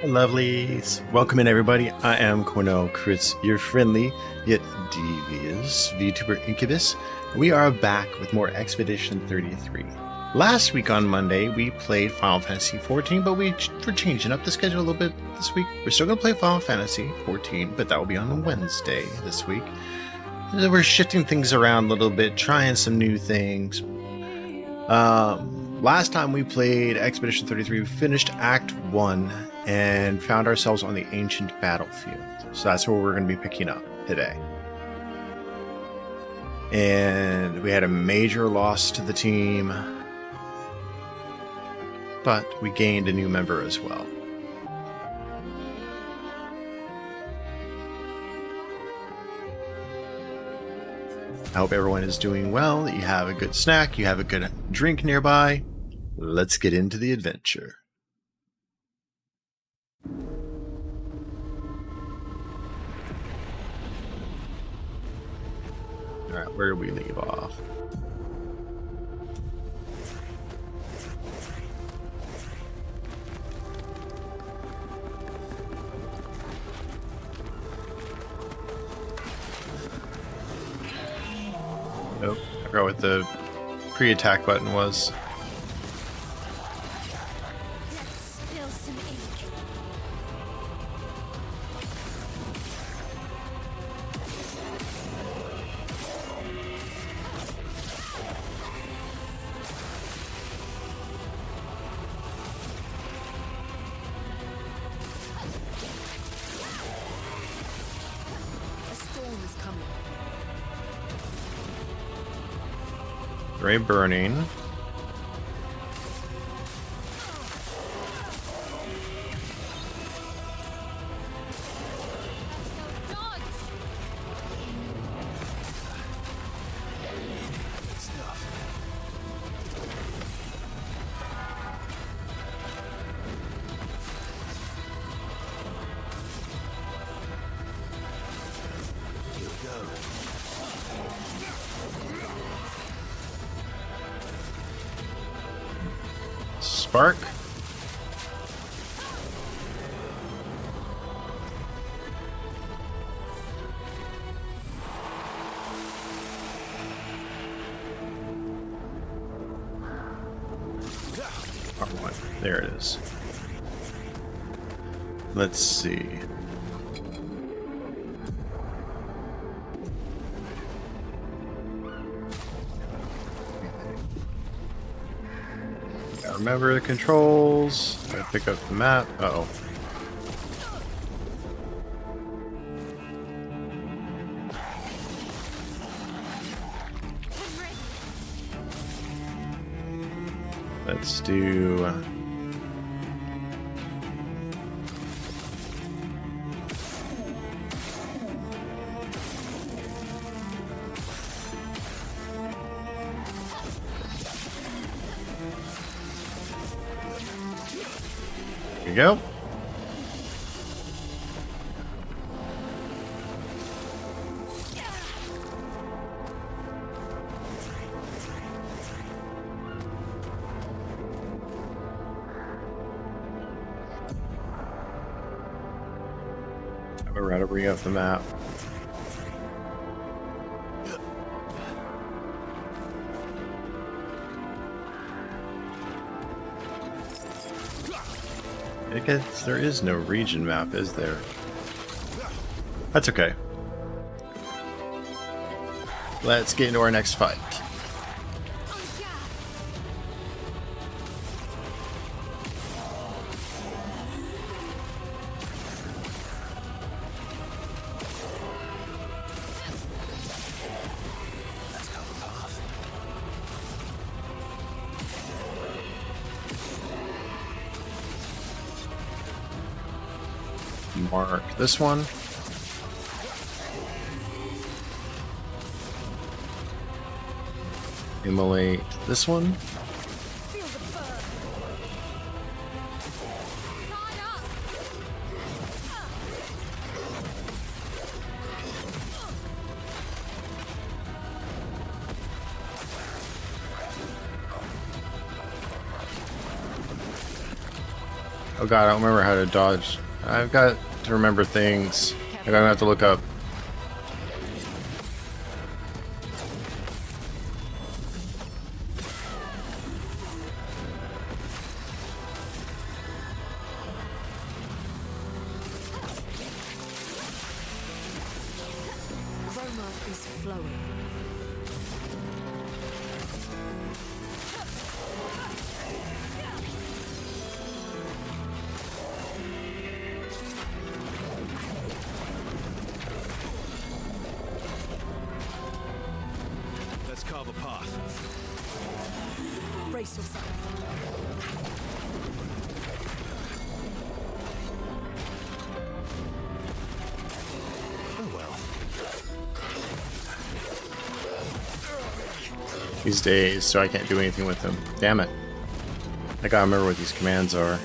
Lovelies. Welcome in, everybody. I am Cornell Chris, your friendly yet devious VTuber incubus. We are back with more Expedition 33. Last week on Monday, we played Final Fantasy XIV, but we're changing up the schedule a little bit this week. We're still going to play Final Fantasy XIV, but that will be on Wednesday this week. We're shifting things around a little bit, trying some new things. Last time we played Expedition 33, we finished Act 1 and found ourselves on the ancient battlefield. So that's where we're going to be picking up today. And we had a major loss to the team, but we gained a new member as well. I hope everyone is doing well, that you have a good snack, you have a good drink nearby. Let's get into the adventure. Alright, where do we leave off? Oh, I forgot what the pre-attack button was. Ray burning. Spark. R1. There it is. Let's see. Remember the controls. I pick up the map. Uh-oh. Let's do... Here we go. We're to bring up the map. I guess there is no region map, is there? That's okay. Let's get into our next fight. Mark this one. Immolate this one. Oh god, I don't remember how to dodge. I've got to remember things. I'm gonna have to look up. Aroma is flowing. Let's carve a path. Brace yourself. Oh well. These days, so I can't do anything with them. Damn it. I gotta remember what these commands are.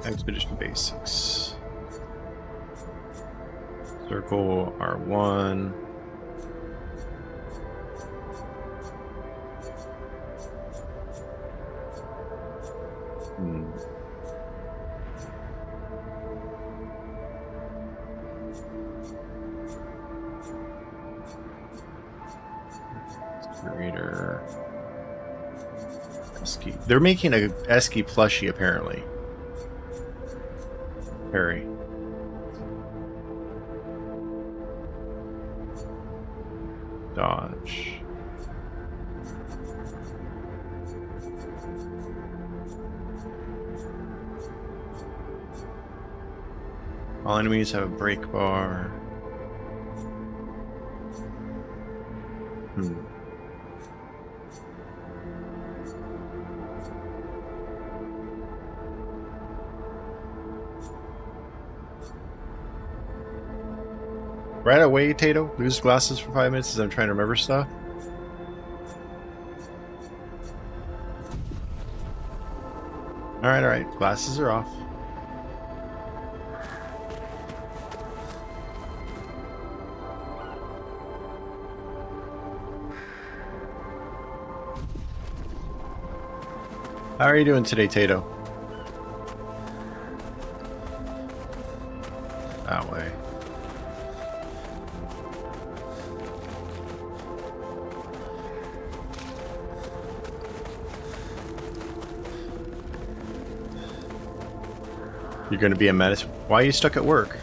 Expedition basics. Circle R1. Creator. Esky. They're making a Esky plushie apparently. Harry. Dodge. All enemies have a break bar. Right away, Tato. Lose glasses for 5 minutes as I'm trying to remember stuff. Alright, alright. Glasses are off. How are you doing today, Tato? That way. You're going to be a menace. Why are you stuck at work?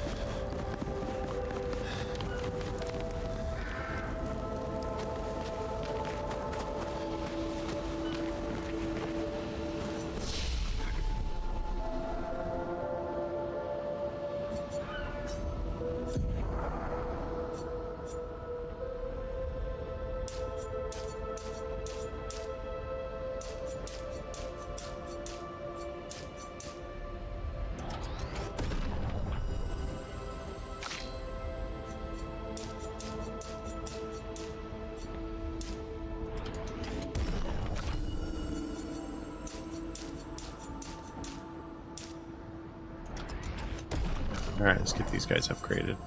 Alright, let's get these guys upgraded.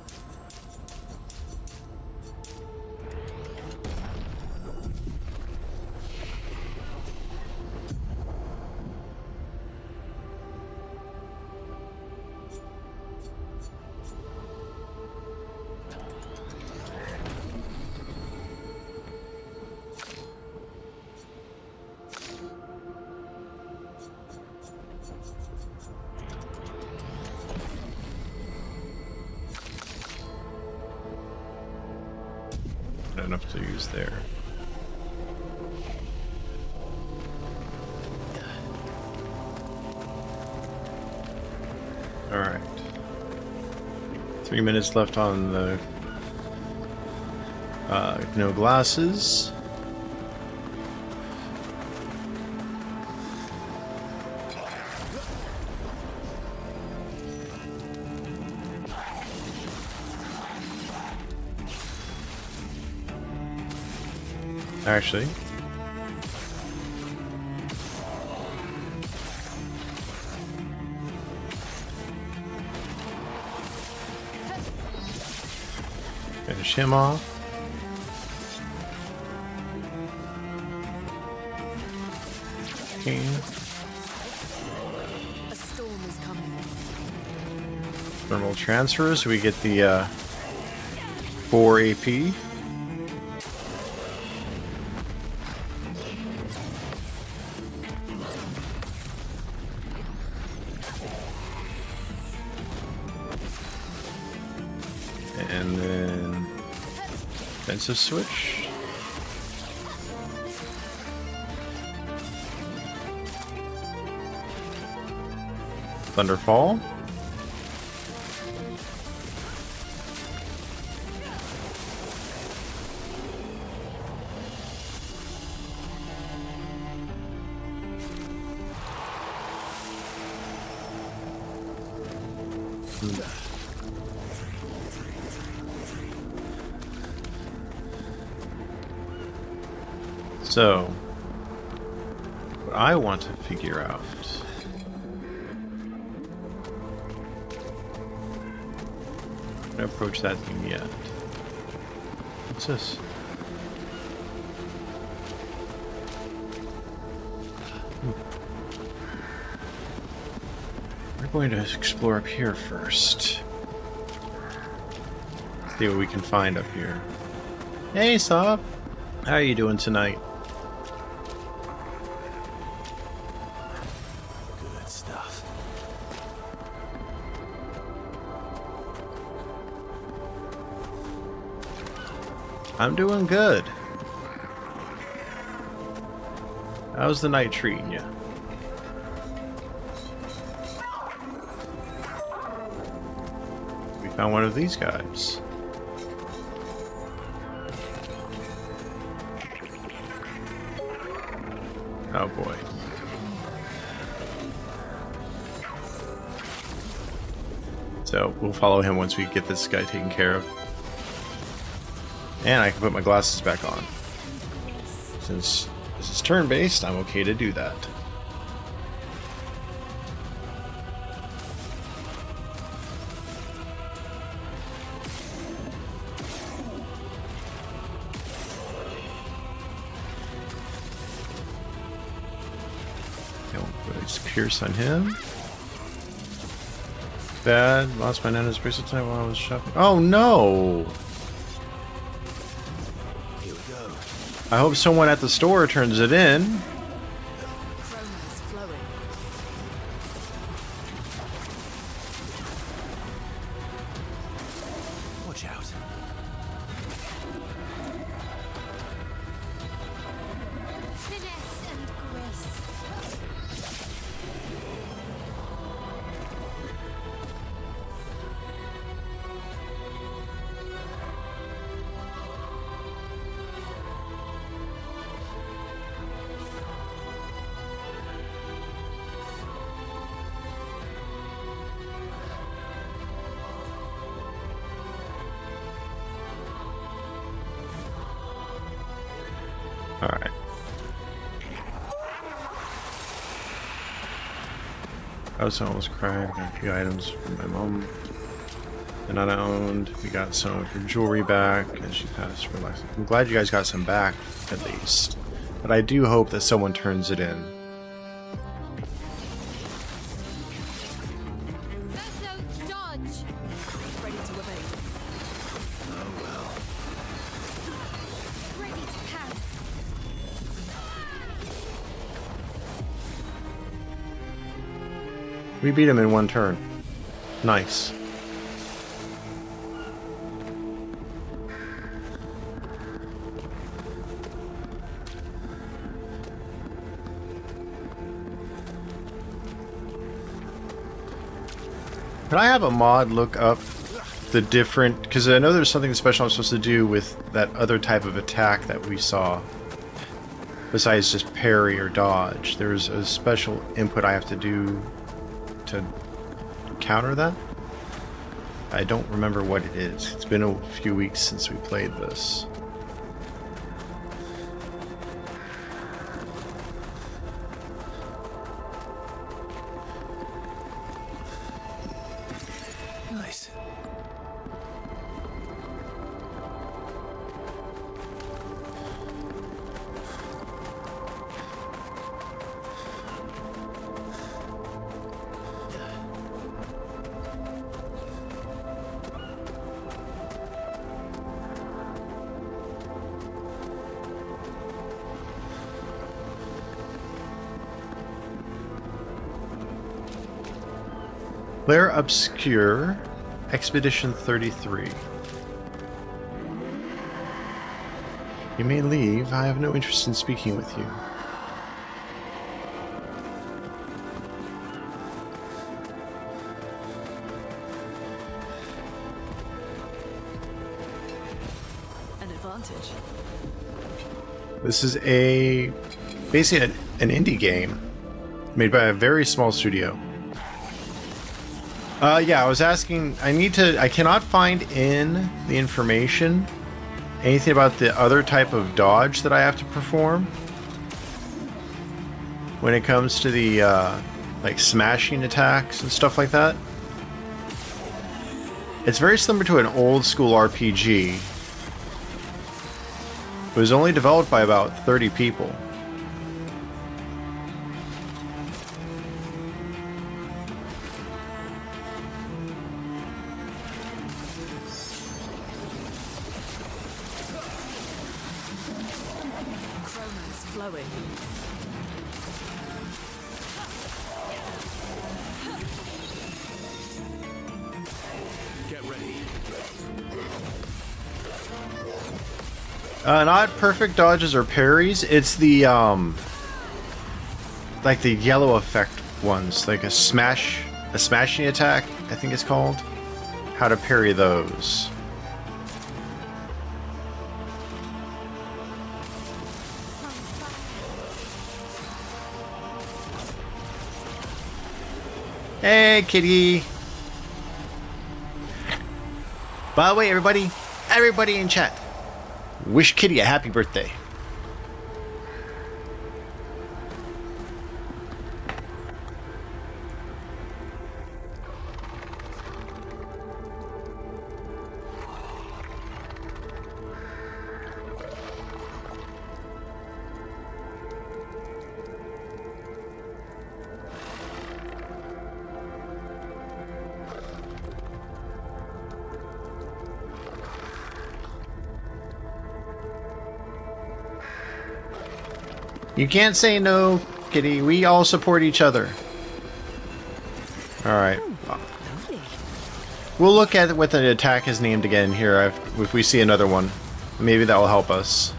enough to use there. Alright. 3 minutes left on the no glasses. Actually, finish him off. Okay. A storm is coming. Thermal transfer, so we get the 4 AP. And then defensive switch. Thunderfall. So, what I want to figure out I'm gonna approach that thing yet. What's this? We're going to explore up here first. See what we can find up here. Hey, Sob! How are you doing tonight? Good stuff. I'm doing good. How's the night treating you? We found one of these guys. Oh boy. So we'll follow him once we get this guy taken care of. And I can put my glasses back on. Since this is turn-based, I'm okay to do that. Just pierce on him. Bad. Lost my Nana's bracelet tonight while I was shopping. Oh no! Here we go. I hope someone at the store turns it in. Chroma is flowing. Watch out. Finesse and grace. Alright. I was almost crying. Got a few items from my mom. And I owned. We got some of her jewelry back as she passed for life. I'm glad you guys got some back, at least. But I do hope that someone turns it in. Verso, dodge! Ready to evade. Oh well. Ready to pounce. We beat him in one turn. Nice. Can I have a mod look up the different... Because I know there's something special I'm supposed to do with that other type of attack that we saw. Besides just parry or dodge. There's a special input I have to do to counter that. I don't remember what it is. It's been a few weeks since we played this. Nice. Clair, Obscur, Expedition 33. You may leave. I have no interest in speaking with you. An advantage. This is basically an indie game made by a very small studio. Yeah, I was asking, I cannot find in the information anything about the other type of dodge that I have to perform when it comes to the, like, smashing attacks and stuff like that. It's very similar to an old school RPG. It was only developed by about 30 people. Chroma's flowing. Get ready. Not perfect dodges or parries. It's the like the yellow effect ones, like a smashing attack, I think it's called. How to parry those. Hey, kitty. By the way, everybody in chat, wish Kitty a happy birthday. You can't say no, Kitty. We all support each other. Alright. Lovely. We'll look at what the attack is named again here if we see another one. Maybe that will help us.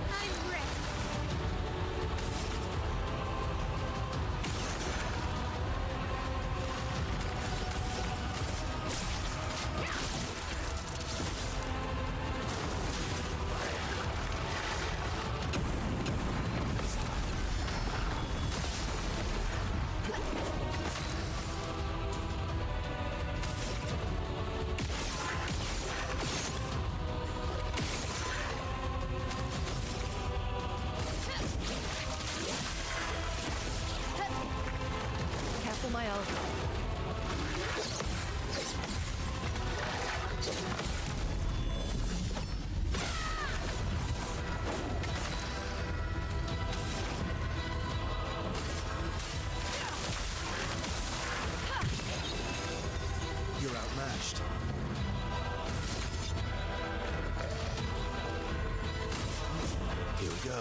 Careful my elbow. You're outmatched. Here we go.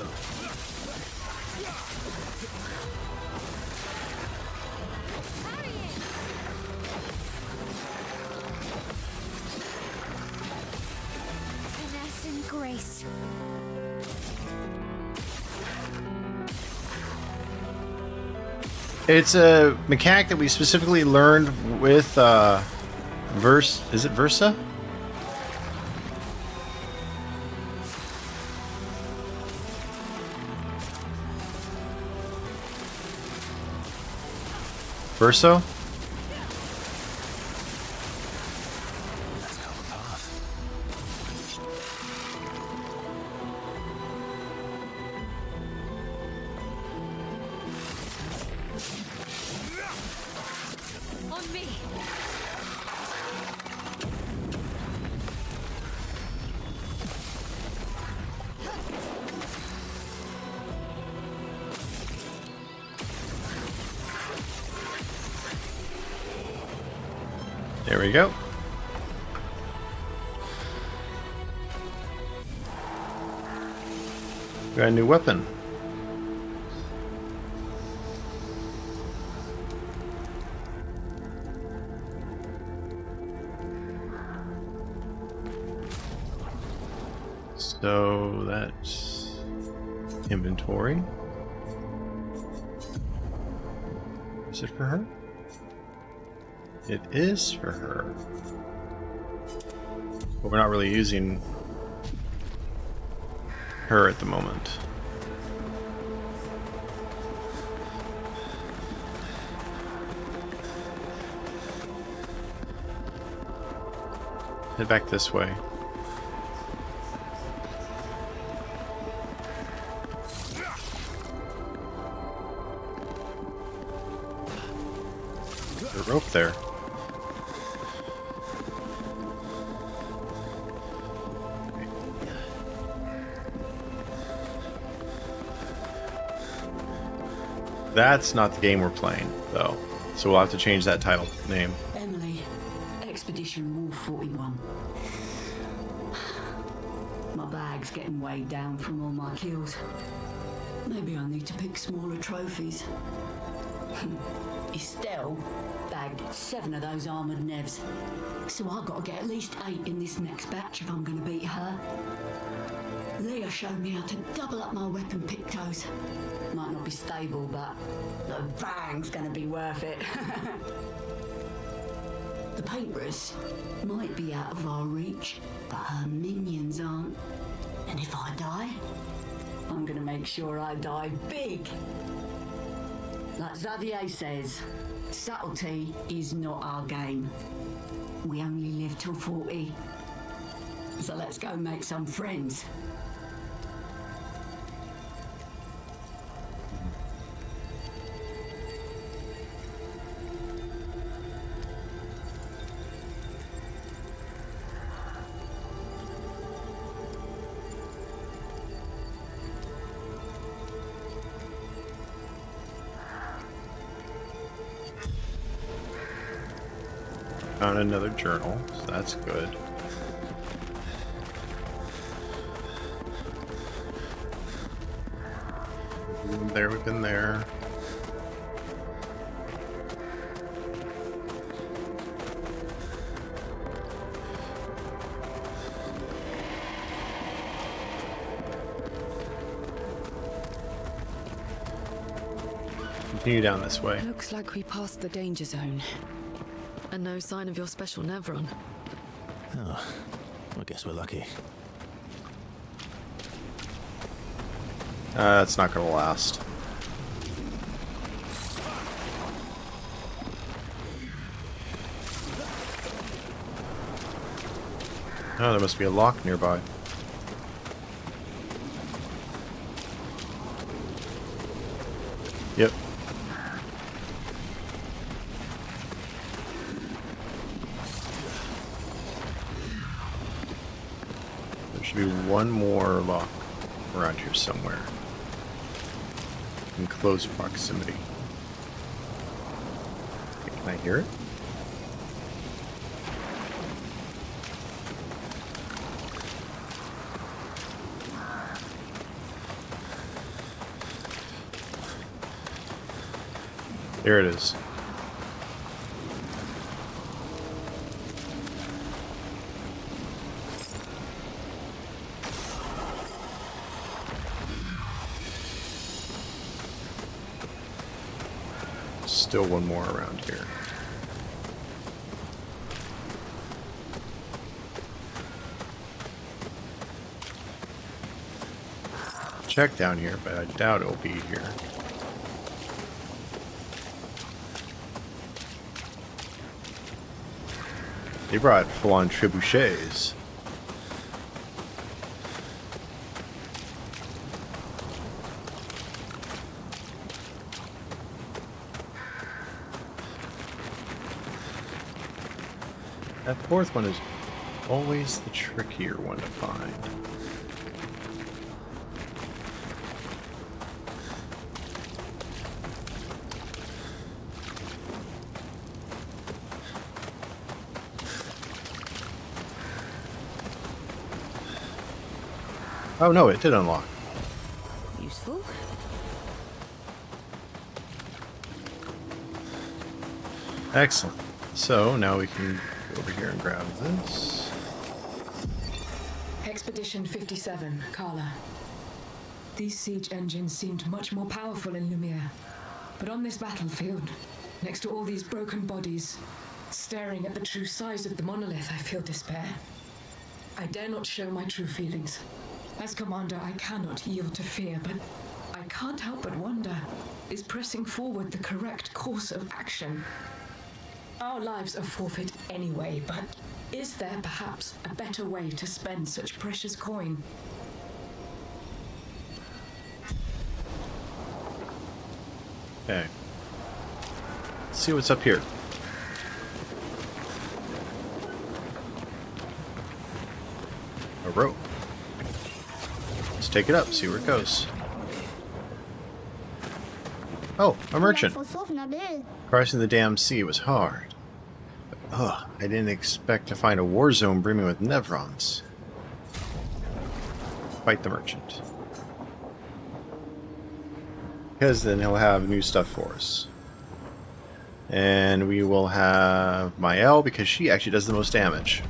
Finesse and grace. It's a mechanic that we specifically learned with Is it Versa? Verso? Let's go the path. On me. There we go. Got a new weapon. So that's inventory. Is it for her? It is for her. But we're not really using her at the moment. Head back this way. There's a rope there. That's not the game we're playing, though. So we'll have to change that title name. Emily, Expedition Wolf 41. My bag's getting weighed down from all my kills. Maybe I need to pick smaller trophies. Estelle bagged 7 of those armoured nevs. So I've got to get at least 8 in this next batch if I'm going to beat her. Leah showed me how to double up my weapon pictos. Might not be stable, but the bang's gonna be worth it. The paintbrush might be out of our reach, but her minions aren't. And if I die, I'm gonna make sure I die big. Like Xavier says, subtlety is not our game. We only live till 40. So let's go make some friends. Found another journal, so that's good. There, we've been there. Continue down this way. Looks like we passed the danger zone. And no sign of your special Nevron. Oh, I guess we're lucky. That's not gonna last. Oh, there must be a lock nearby. Yep. There should be one more lock around here somewhere. In close proximity. Okay, can I hear it? There it is. Still one more around here. check down here, but I doubt it'll be here. They brought full-on trebuchets. That fourth one is always the trickier one to find. Oh no, it did unlock. Useful. Excellent. So now we can go over here and grab this. Expedition 57, Carla. These siege engines seemed much more powerful in Lumiere. But on this battlefield, next to all these broken bodies, staring at the true size of the monolith, I feel despair. I dare not show my true feelings. As commander, I cannot yield to fear, but I can't help but wonder, is pressing forward the correct course of action? Our lives are forfeit anyway, but is there perhaps a better way to spend such precious coin? Okay. Let's see what's up here. A rope. Let's take it up, see where it goes. Oh, a merchant. Crossing the damn sea was hard. But, I didn't expect to find a war zone brimming with Nevrons. Fight the merchant. Because then he'll have new stuff for us. And we will have Mael, because she actually does the most damage.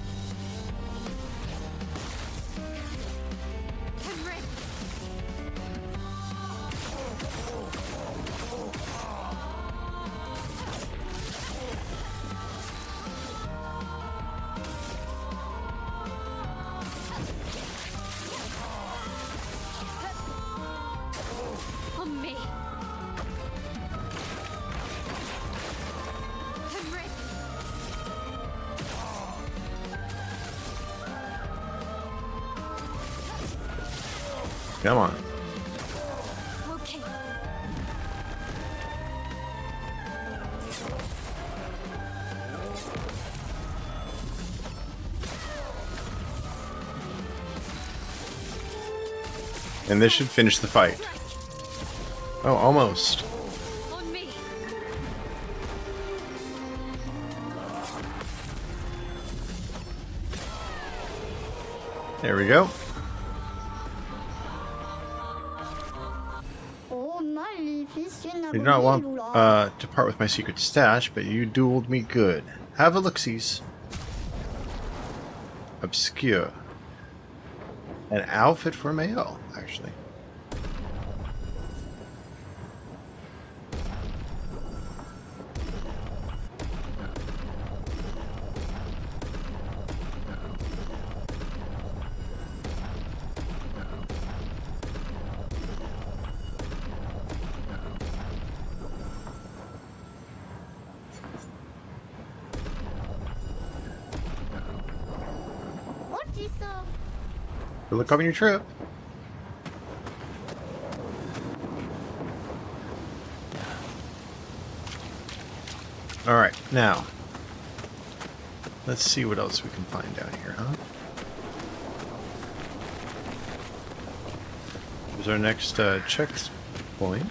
On me. Come on. Okay. And this should finish the fight. Oh, almost. On me. There we go. I do not want to part with my secret stash, but you dueled me good. Have a look-sees. Obscur. An outfit for Mael, actually. Good luck on your trip. Alright, now. Let's see what else we can find down here, huh? Here's our next checkpoint.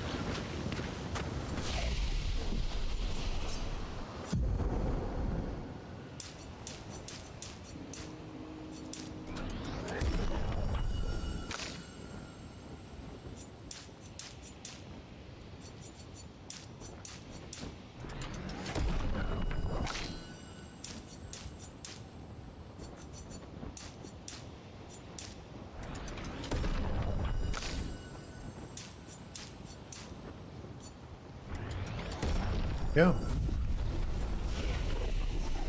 Go.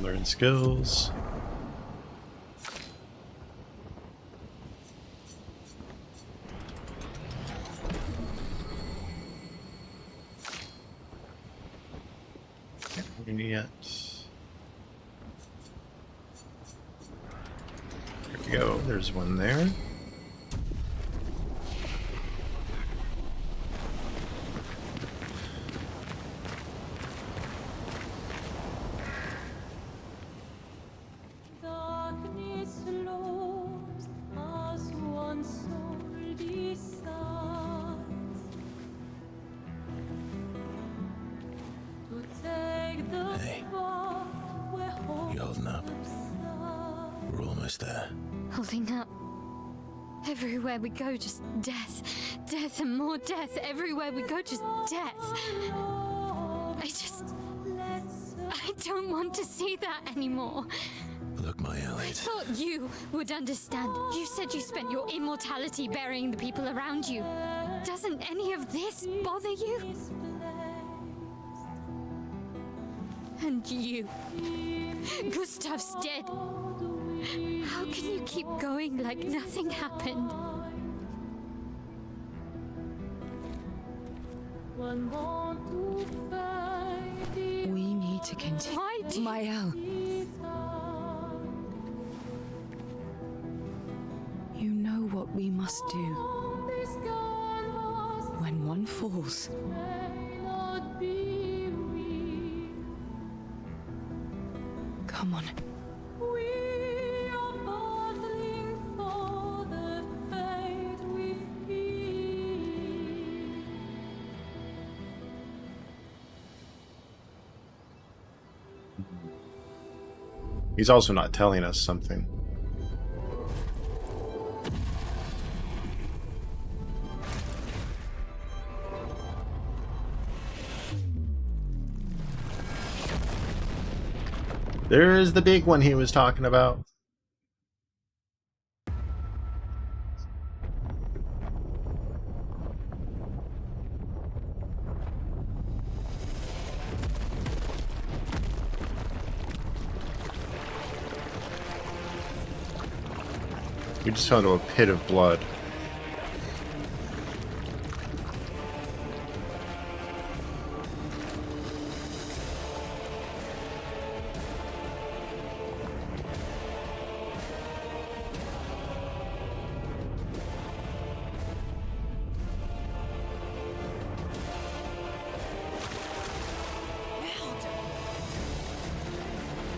Learn skills. Yet. There we go. There's one there. Darkness looms as one soul decides to take the Hey. path where hope You holding up? subsides. We're almost there. Holding up. Everywhere we go, just death. Death and more death. Everywhere we go, just death. I don't want to see that anymore. Look, my I Elliot. thought you would understand. You said you spent your immortality burying the people around you. Doesn't any of this bother you? And you. Gustav's dead. How can you keep going like nothing happened? One want to fight it We need to continue. Why do you... Mael, you know what we must do. this canvas When one falls, may not be real. come on. We are battling for the fate we feel. He's also not telling us something. There is the big one he was talking about. We just fell into a pit of blood.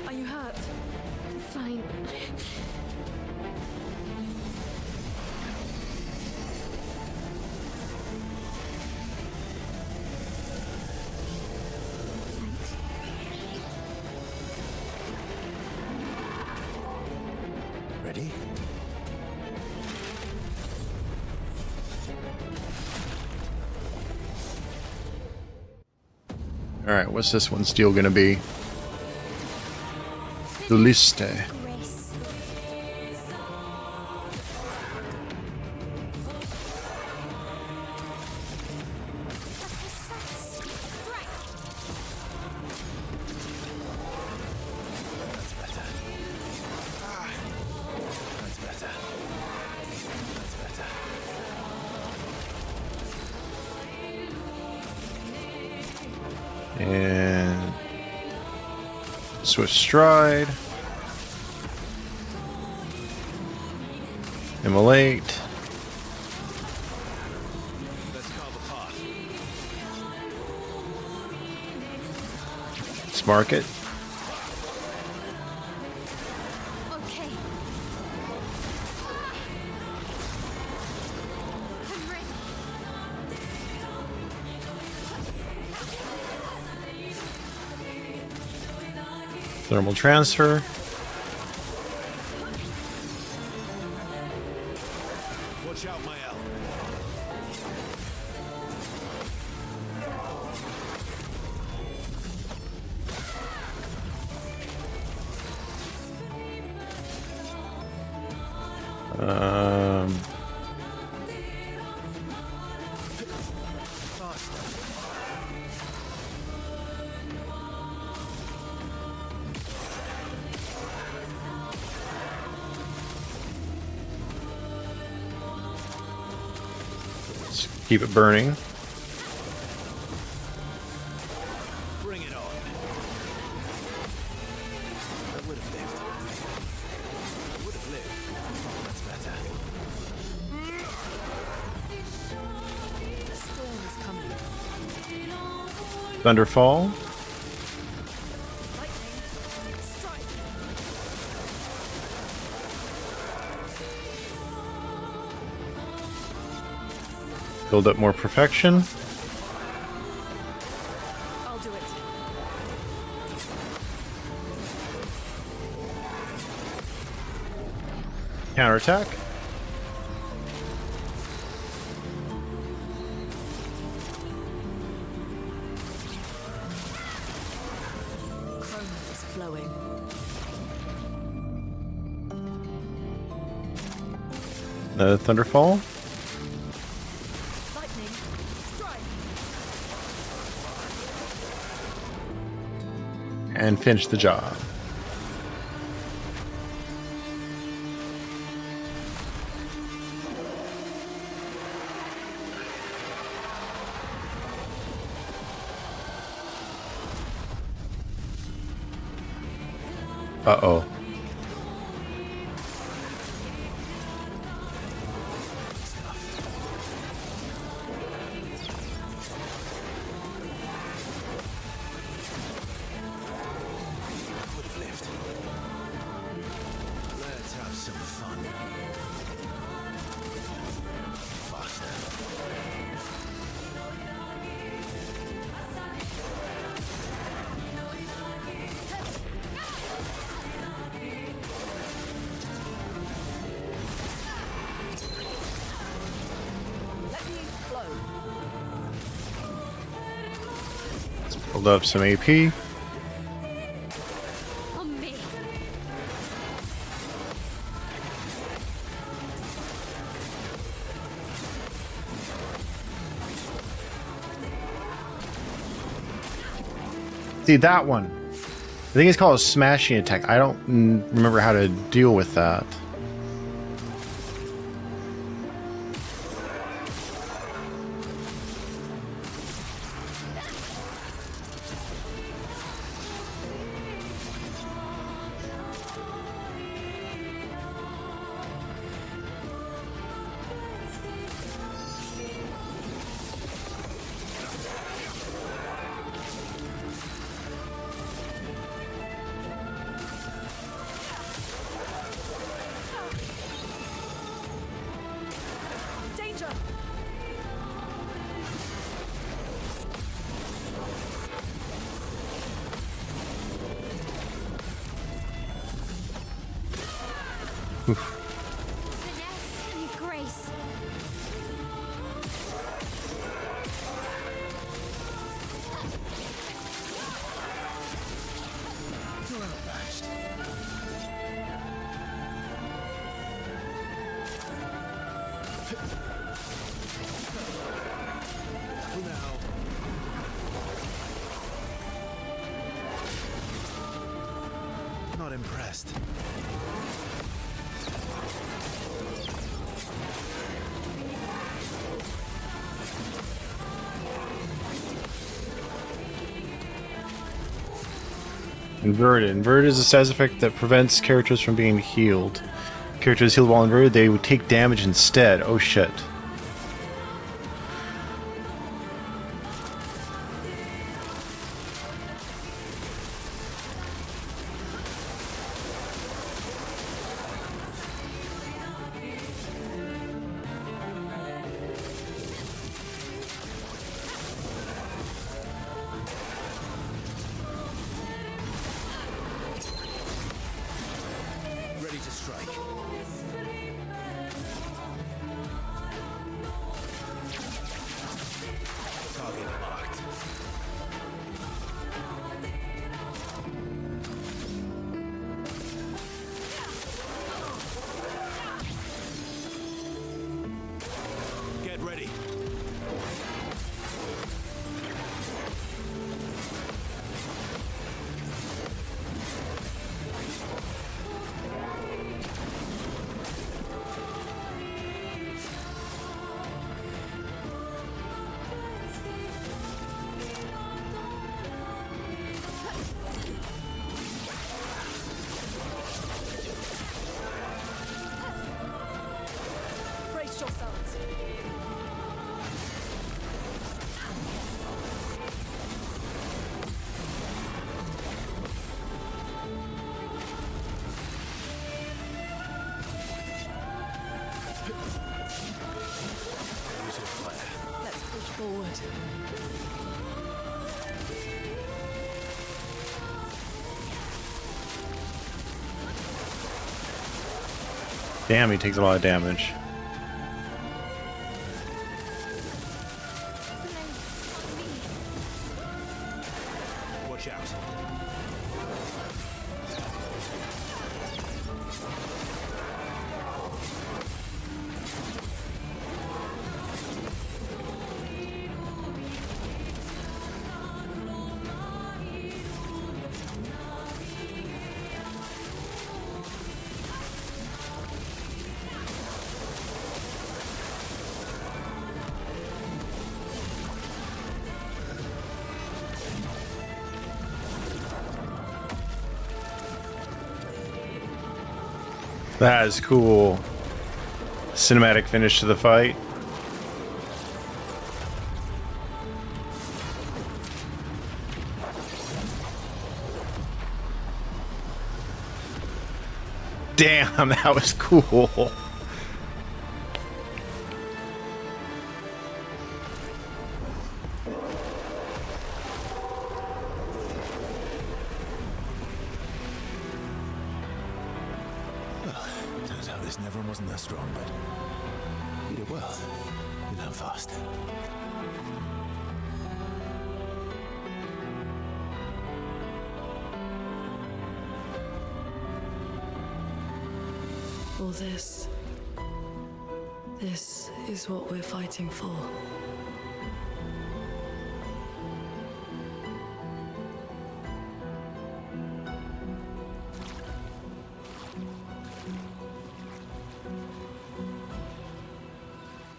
Are you hurt? Fine. Ready? Alright, what's this one's deal gonna be? The liste. Grace. That's better. That's better. That's better. And Swift Stride. Immolate. Let's carve a path. Let's mark it. Okay. I'm ready. Thermal transfer. Watch out, Mael. Um, let's keep it burning. Bring it on. Thunderfall. Lightning strike. Build up more perfection. I'll do it. Counterattack. Chrome is flowing. Another Thunderfall. Lightning strike. And finish the job. Uh-oh. Would have lived. Let's have some fun. Faster. Let me flow. Build up some AP. On me. See, that one. I think it's called a smashing attack. I don't remember how to deal with that. Danger. Finesse and grace. You're outmatched. For now. Not impressed. Inverted. Inverted is a status effect that prevents characters from being healed. Characters healed while inverted, they would take damage instead. Oh shit. Ready to strike. Damn, he takes a lot of damage. Watch out. That is cool. Cinematic finish to the fight. Damn, that was cool. Turns out this Never wasn't that strong, but you did well. You learn fast. All this. This is what we're fighting for.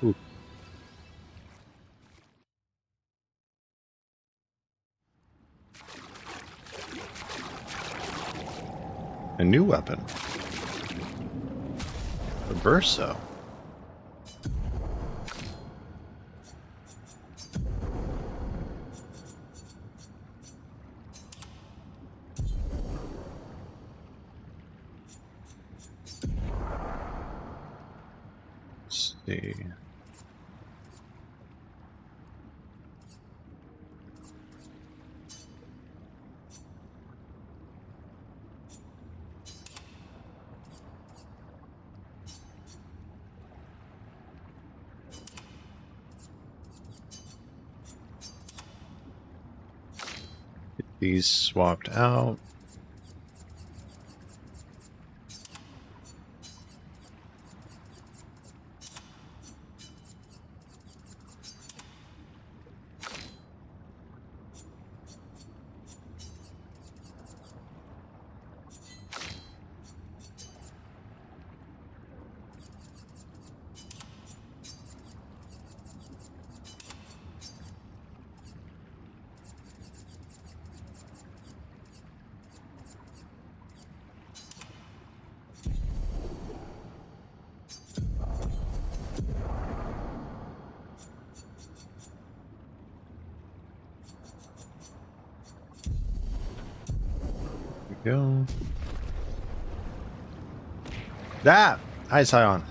Ooh. A new weapon. A Verso. Let's see. Get these swapped out. Go. That! Hi, Sion.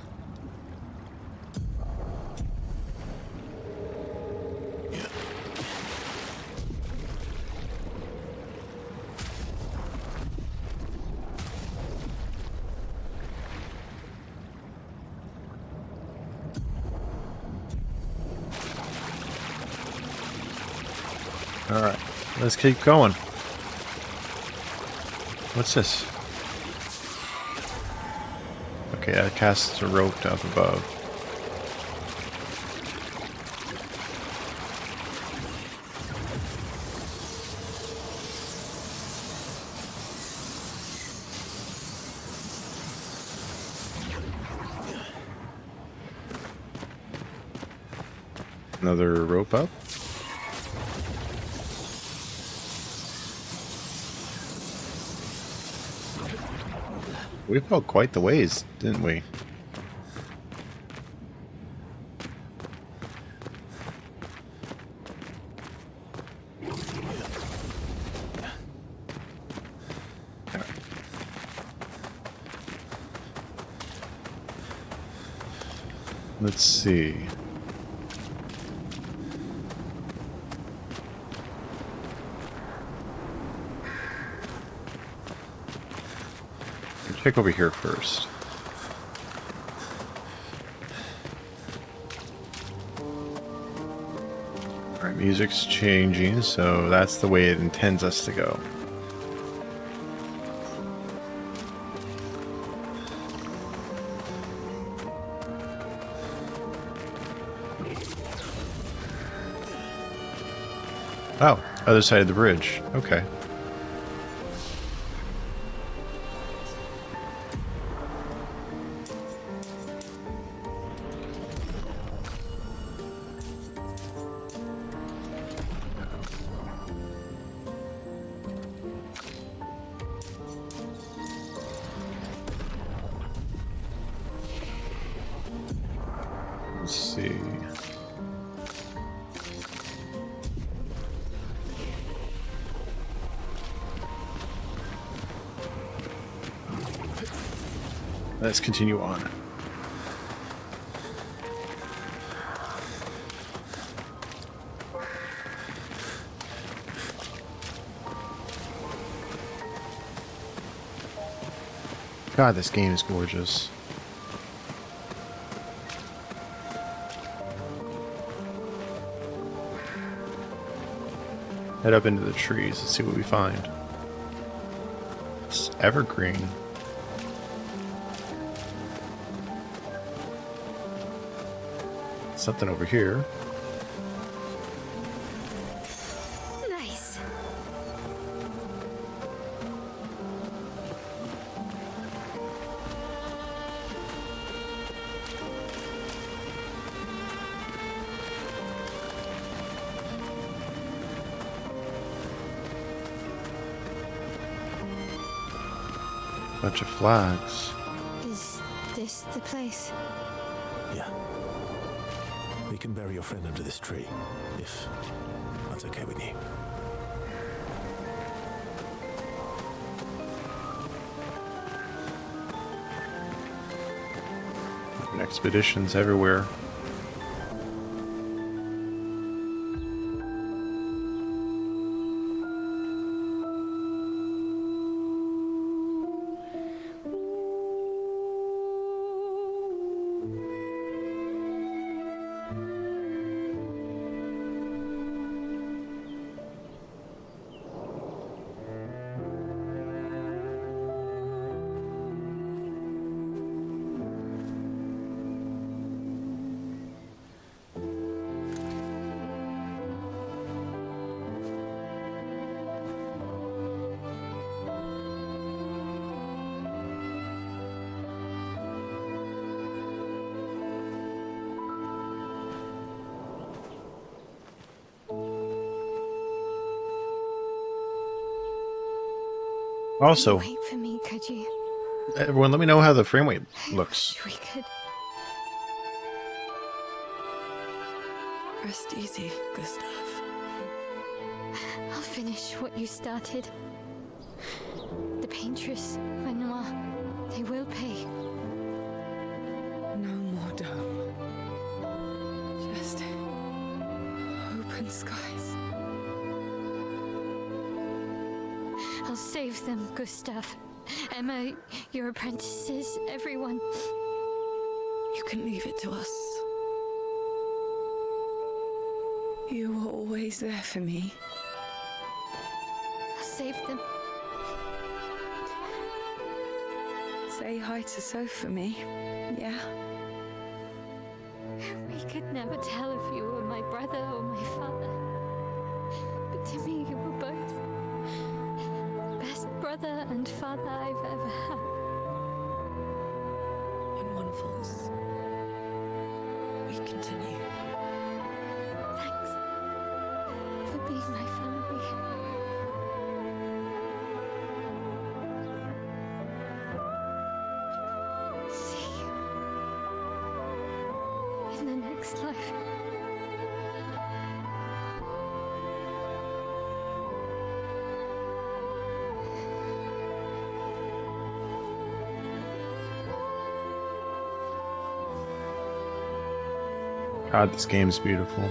Alright, let's keep going. What's this? Okay, that casts a rope up above. Another rope up. We felt quite the ways, didn't we? Let's see. Check over here first. Alright, music's changing, so that's the way it intends us to go. Oh, other side of the bridge. Okay. Let's see. Let's continue on. God, this game is gorgeous. Head up into the trees and see what we find. It's evergreen. Something over here. Nice. Bunch of flags. Is this the place? Yeah. We can bury your friend under this tree, if that's okay with you. Expeditions everywhere. Also, Wait for me, could you? everyone, let me know how the frame rate looks. We could. Rest easy, Gustav. I'll finish what you started. The paintress, Renoir, they will pay. No more dome. Just open skies. I'll save them, Gustav. Emma, your apprentices, everyone. You can leave it to us. You were always there for me. I'll save them. Say hi to Soph for me, yeah? We could never tell if you were my brother or my father. But to me, you were both. Best brother and father I've ever had. When one falls, we continue. Thanks for being my family. See you in the next life. God, this game is beautiful.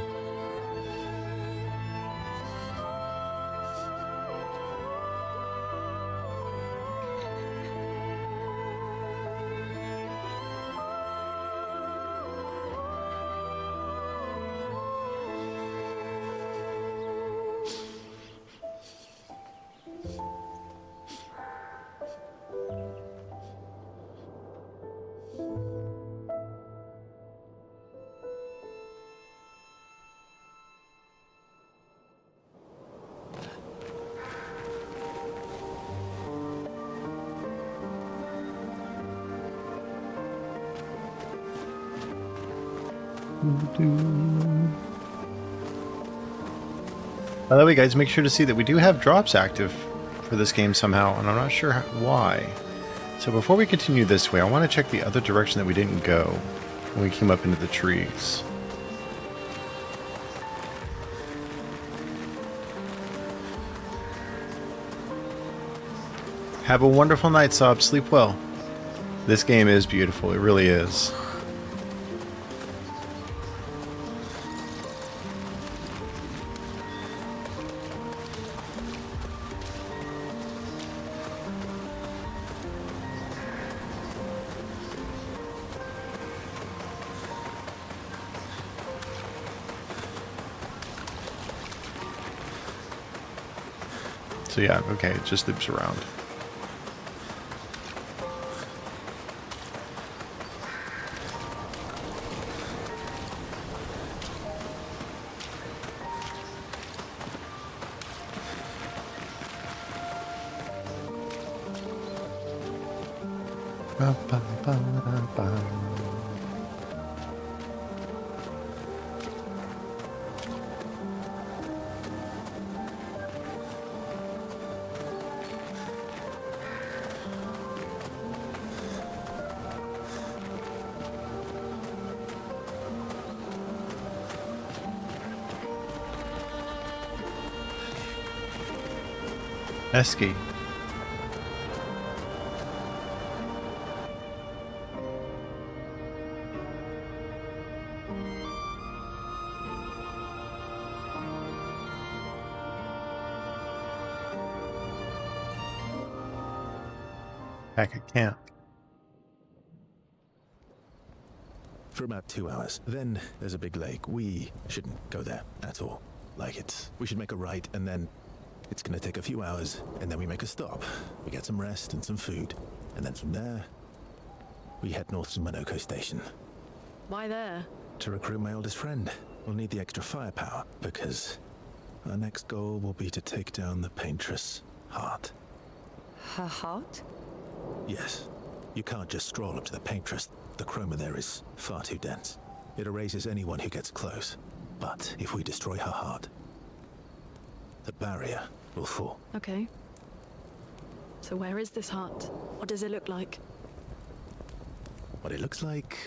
By the way, guys, make sure to see that we do have drops active for this game somehow, and I'm not sure why. So before we continue this way, I want to check the other direction that we didn't go when we came up into the trees. Have a wonderful night, Sob. Sleep well. This game is beautiful. It really is. So yeah, okay, it just loops around. Ba, ba, ba, ba. Esky. Back at camp. For about 2 hours. Then there's a big lake. We shouldn't go there at all. We should make a right, and then it's gonna take a few hours, and then we make a stop. We get some rest and some food, and then from there, we head north to Monoko Station. Why there? To recruit my oldest friend. We'll need the extra firepower, because our next goal will be to take down the Paintress Heart. Her heart? Yes. You can't just stroll up to the Paintress. The chroma there is far too dense. It erases anyone who gets close. But if we destroy her heart, the barrier will fall. Okay. So where is this heart? What does it look like? What it looks like,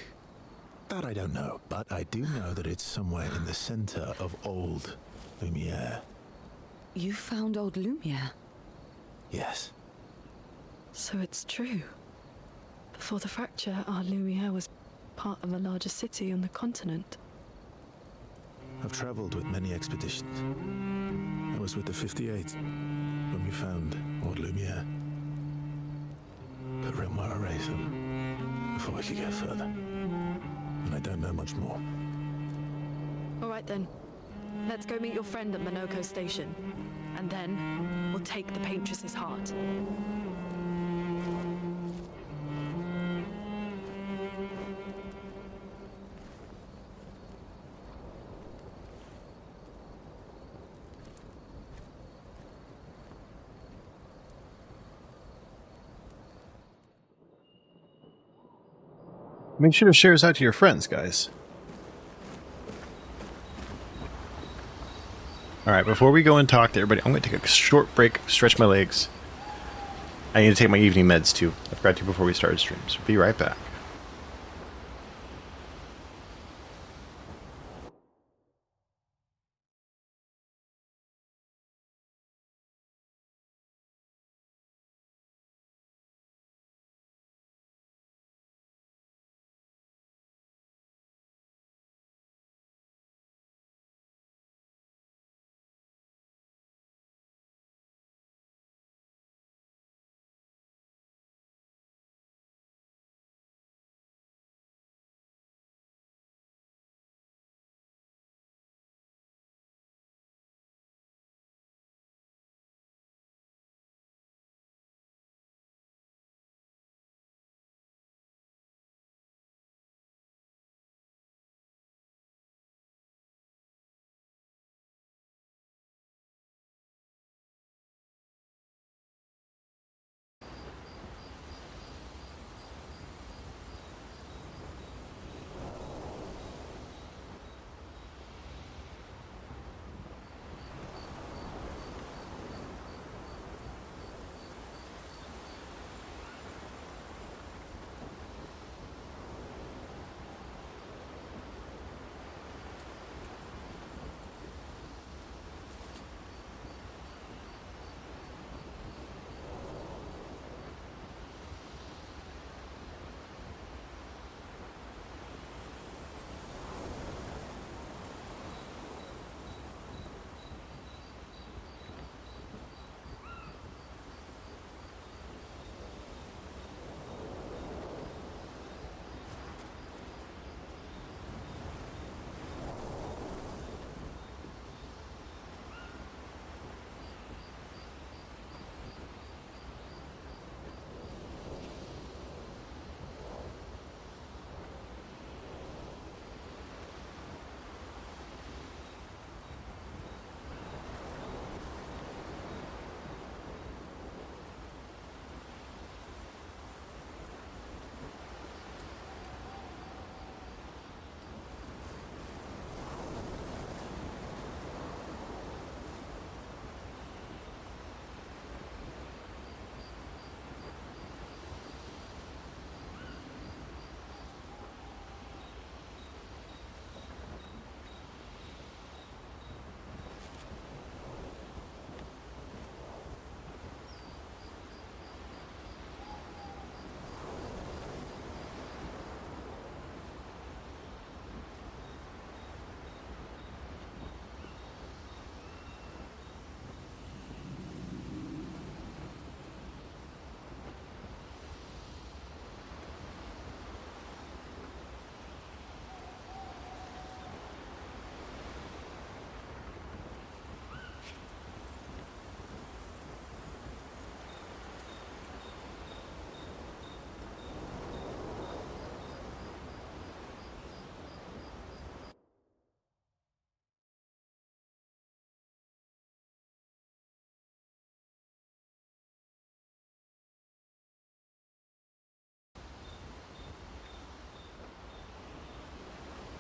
that I don't know. But I do know that it's somewhere in the center of old Lumiere. You found old Lumiere? Yes. So it's true. Before the fracture, our Lumiere was part of a larger city on the continent. I've traveled with many expeditions. I was with the 58th when we found old Lumiere. But Rimwar erased them before we could get further. And I don't know much more. All right then. Let's go meet your friend at Monoko Station. And then we'll take the Paintress's heart. Make sure to share this out to your friends, guys. Alright, before we go and talk to everybody, I'm going to take a short break, stretch my legs. I need to take my evening meds too. I forgot to before we started stream, so be right back.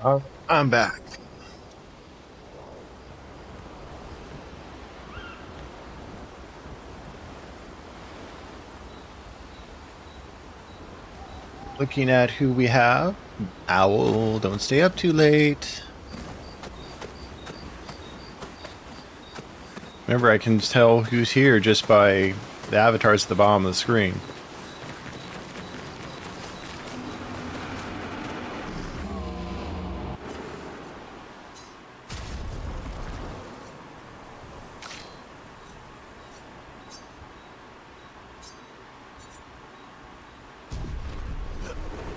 I'm back. Looking at who we have. Owl, don't stay up too late. Remember, I can tell who's here just by the avatars at the bottom of the screen.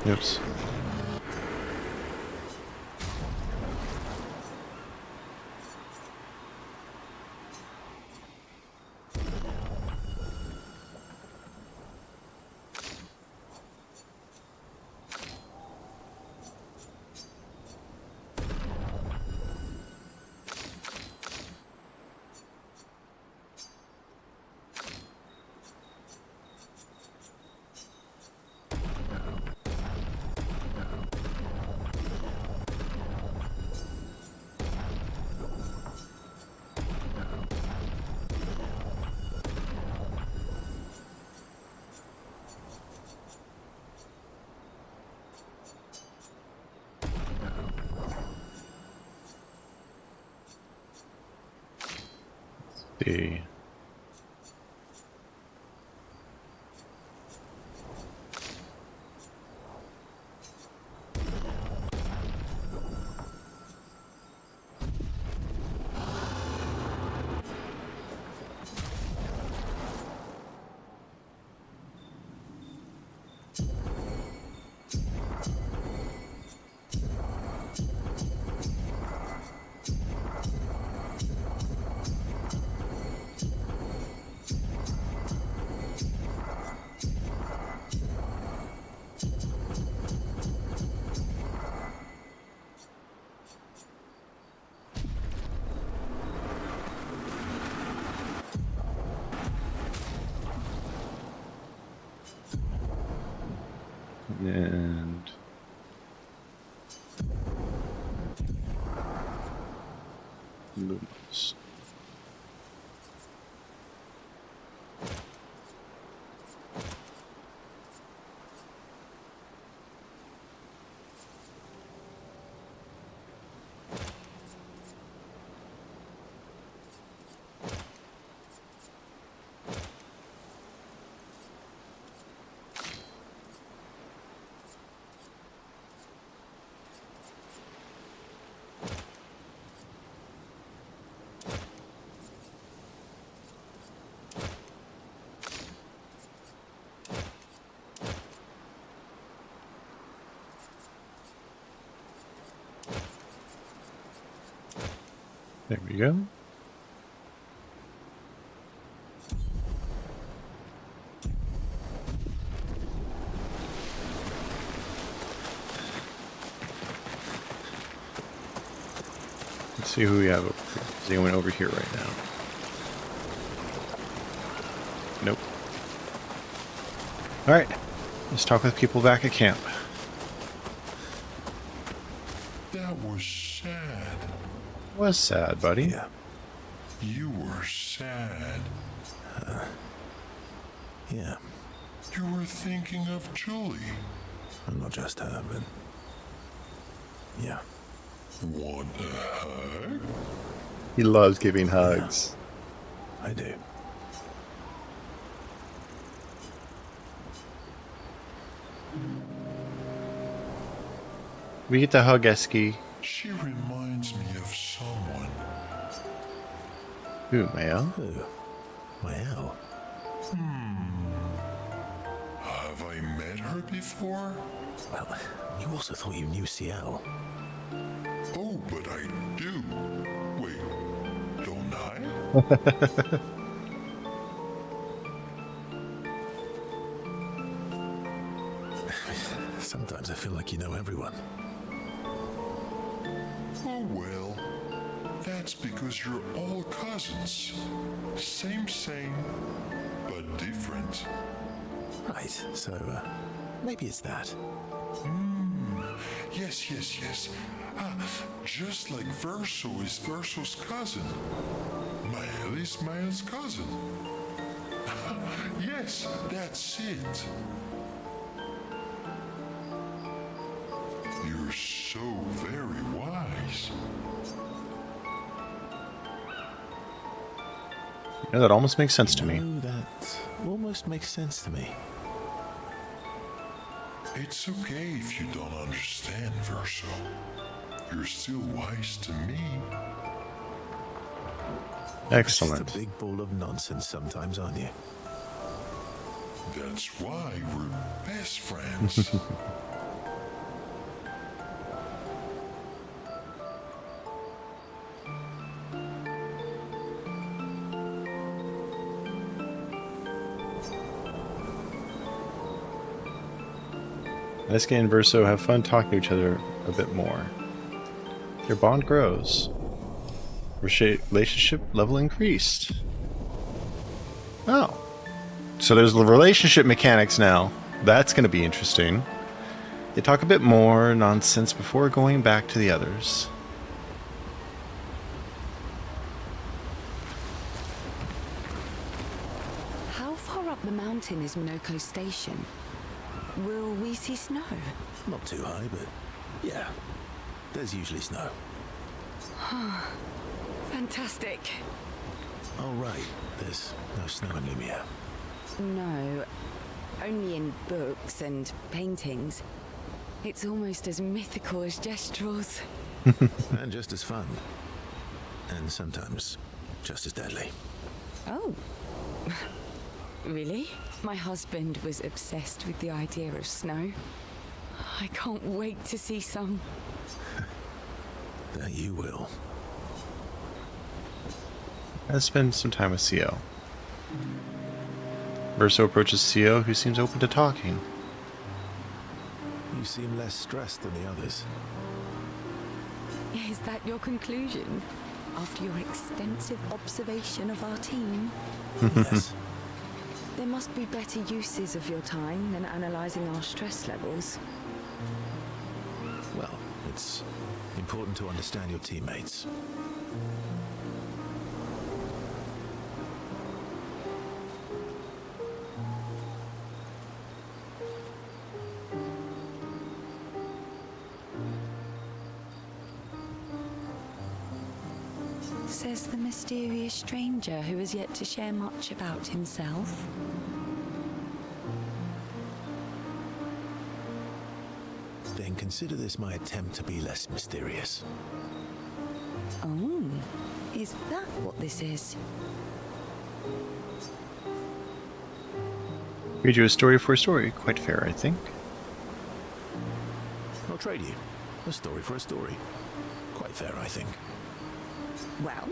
Oops. See. And Lumos. There we go. Let's see who we have over here. Is anyone over here right now? Nope. Alright. Let's talk with people back at camp. That was sad. Was sad, buddy. Yeah. You were sad. Yeah. You were thinking of Julie. And not just her, but... yeah. Want a hug? He loves giving hugs. I do. We get to hug Eski. She reminds me of someone. Who, Mayo? Oh. Well. Have I met her before? Well, you also thought you knew CL. Oh, but I do. Wait, don't I? Sometimes I feel like you know everyone. Oh, well. That's because you're all cousins. Same, but different. Right, so maybe it's that. Yes, yes, yes. Just like Verso is Verso's cousin. Mael is Mael's cousin. Yes, that's it. You're so very wise. You know, that almost makes sense to me. That almost makes sense to me. It's okay if you don't understand, Verso. You're still wise to me. Excellent. Just a big ball of nonsense sometimes, aren't you? That's why we're best friends. Eske and Verso have fun talking to each other a bit more. Their bond grows. Relationship level increased. Oh. So there's the relationship mechanics now. That's going to be interesting. They talk a bit more nonsense before going back to the others. How far up the mountain is Minoko Station? Will we see snow? Not too high, but yeah, there's usually snow. Fantastic. Oh, right, there's no snow in Lumiere. No, only in books and paintings. It's almost as mythical as Gestrels. And just as fun. And sometimes just as deadly. Oh. Really? My husband was obsessed with the idea of snow. I can't wait to see some. That you will. Let's spend some time with CO. Verso approaches CO, who seems open to talking. You seem less stressed than the others. Is that your conclusion? After your extensive observation of our team? Yes. There must be better uses of your time than analyzing our stress levels. Well, it's important to understand your teammates. Says the mysterious stranger who has yet to share much about himself. Then consider this my attempt to be less mysterious. Oh, is that what this is? Read you a story for a story. Quite fair, I think. I'll trade you. A story for a story. Quite fair, I think. Well,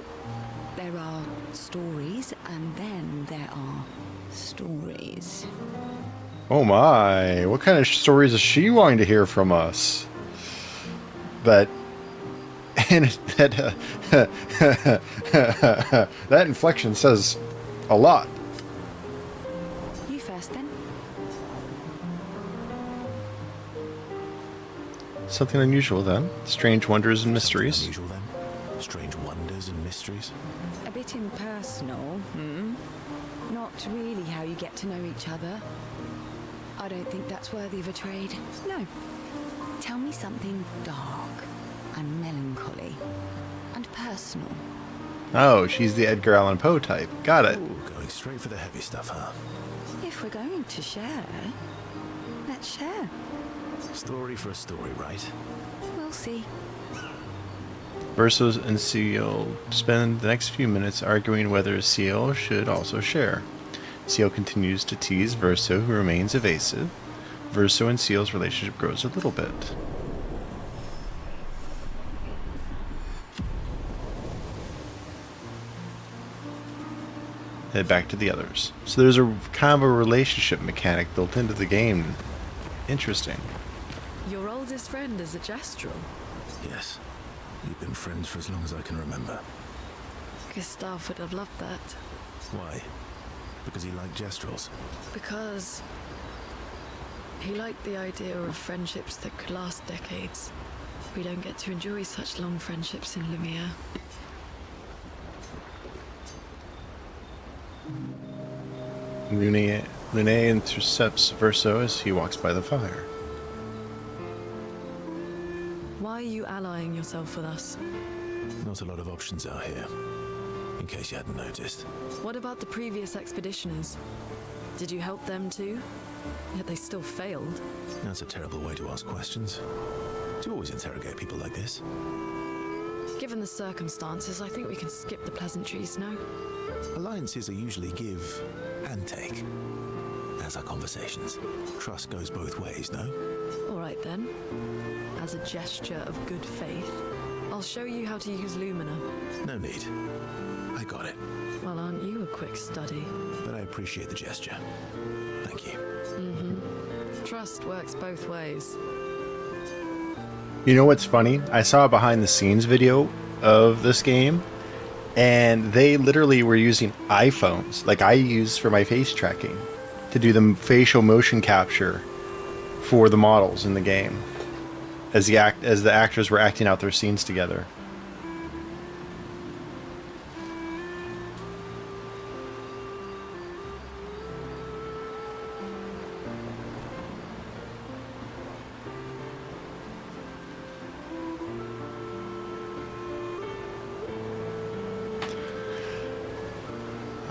there are stories, and then there are stories. Oh my, what kind of stories is she wanting to hear from us? That... And that... that inflection says a lot. You first, then. Something unusual, then. Strange wonders and mysteries. Unusual, then. Strange wonders and mysteries. A bit impersonal, Not really how you get to know each other. I don't think that's worthy of a trade. No. Tell me something dark and melancholy and personal. Oh, she's the Edgar Allan Poe type. Got it. Ooh, going straight for the heavy stuff, huh? If we're going to share, let's share. Story for a story, right? We'll see. Verso and Seal spend the next few minutes arguing whether Seal should also share. Seal continues to tease Verso, who remains evasive. Verso and Seal's relationship grows a little bit. Head back to the others. So there's a kind of a relationship mechanic built into the game. Interesting. Your oldest friend is a Gestrel. Yes. We've been friends for as long as I can remember. Gustav would have loved that. Why? Because he liked Gestrels. Because He liked the idea of friendships that could last decades. We don't get to enjoy such long friendships in Lumiere. Lune intercepts Verso as he walks by the fire. Why are you allying yourself with us? Not a lot of options out here, in case you hadn't noticed. What about the previous expeditioners? Did you help them too? Yet they still failed. That's a terrible way to ask questions. Do you always interrogate people like this? Given the circumstances, I think we can skip the pleasantries, no? Alliances are usually give and take, as are conversations. Trust goes both ways, no? All right then. As a gesture of good faith, I'll show you how to use Lumina. No need. I got it. Well, aren't you a quick study? But I appreciate the gesture. Thank you. Trust works both ways. You know what's funny? I saw a behind the scenes video of this game, and they literally were using iPhones, like I use for my face tracking, to do the facial motion capture for the models in the game, as the actors were acting out their scenes together.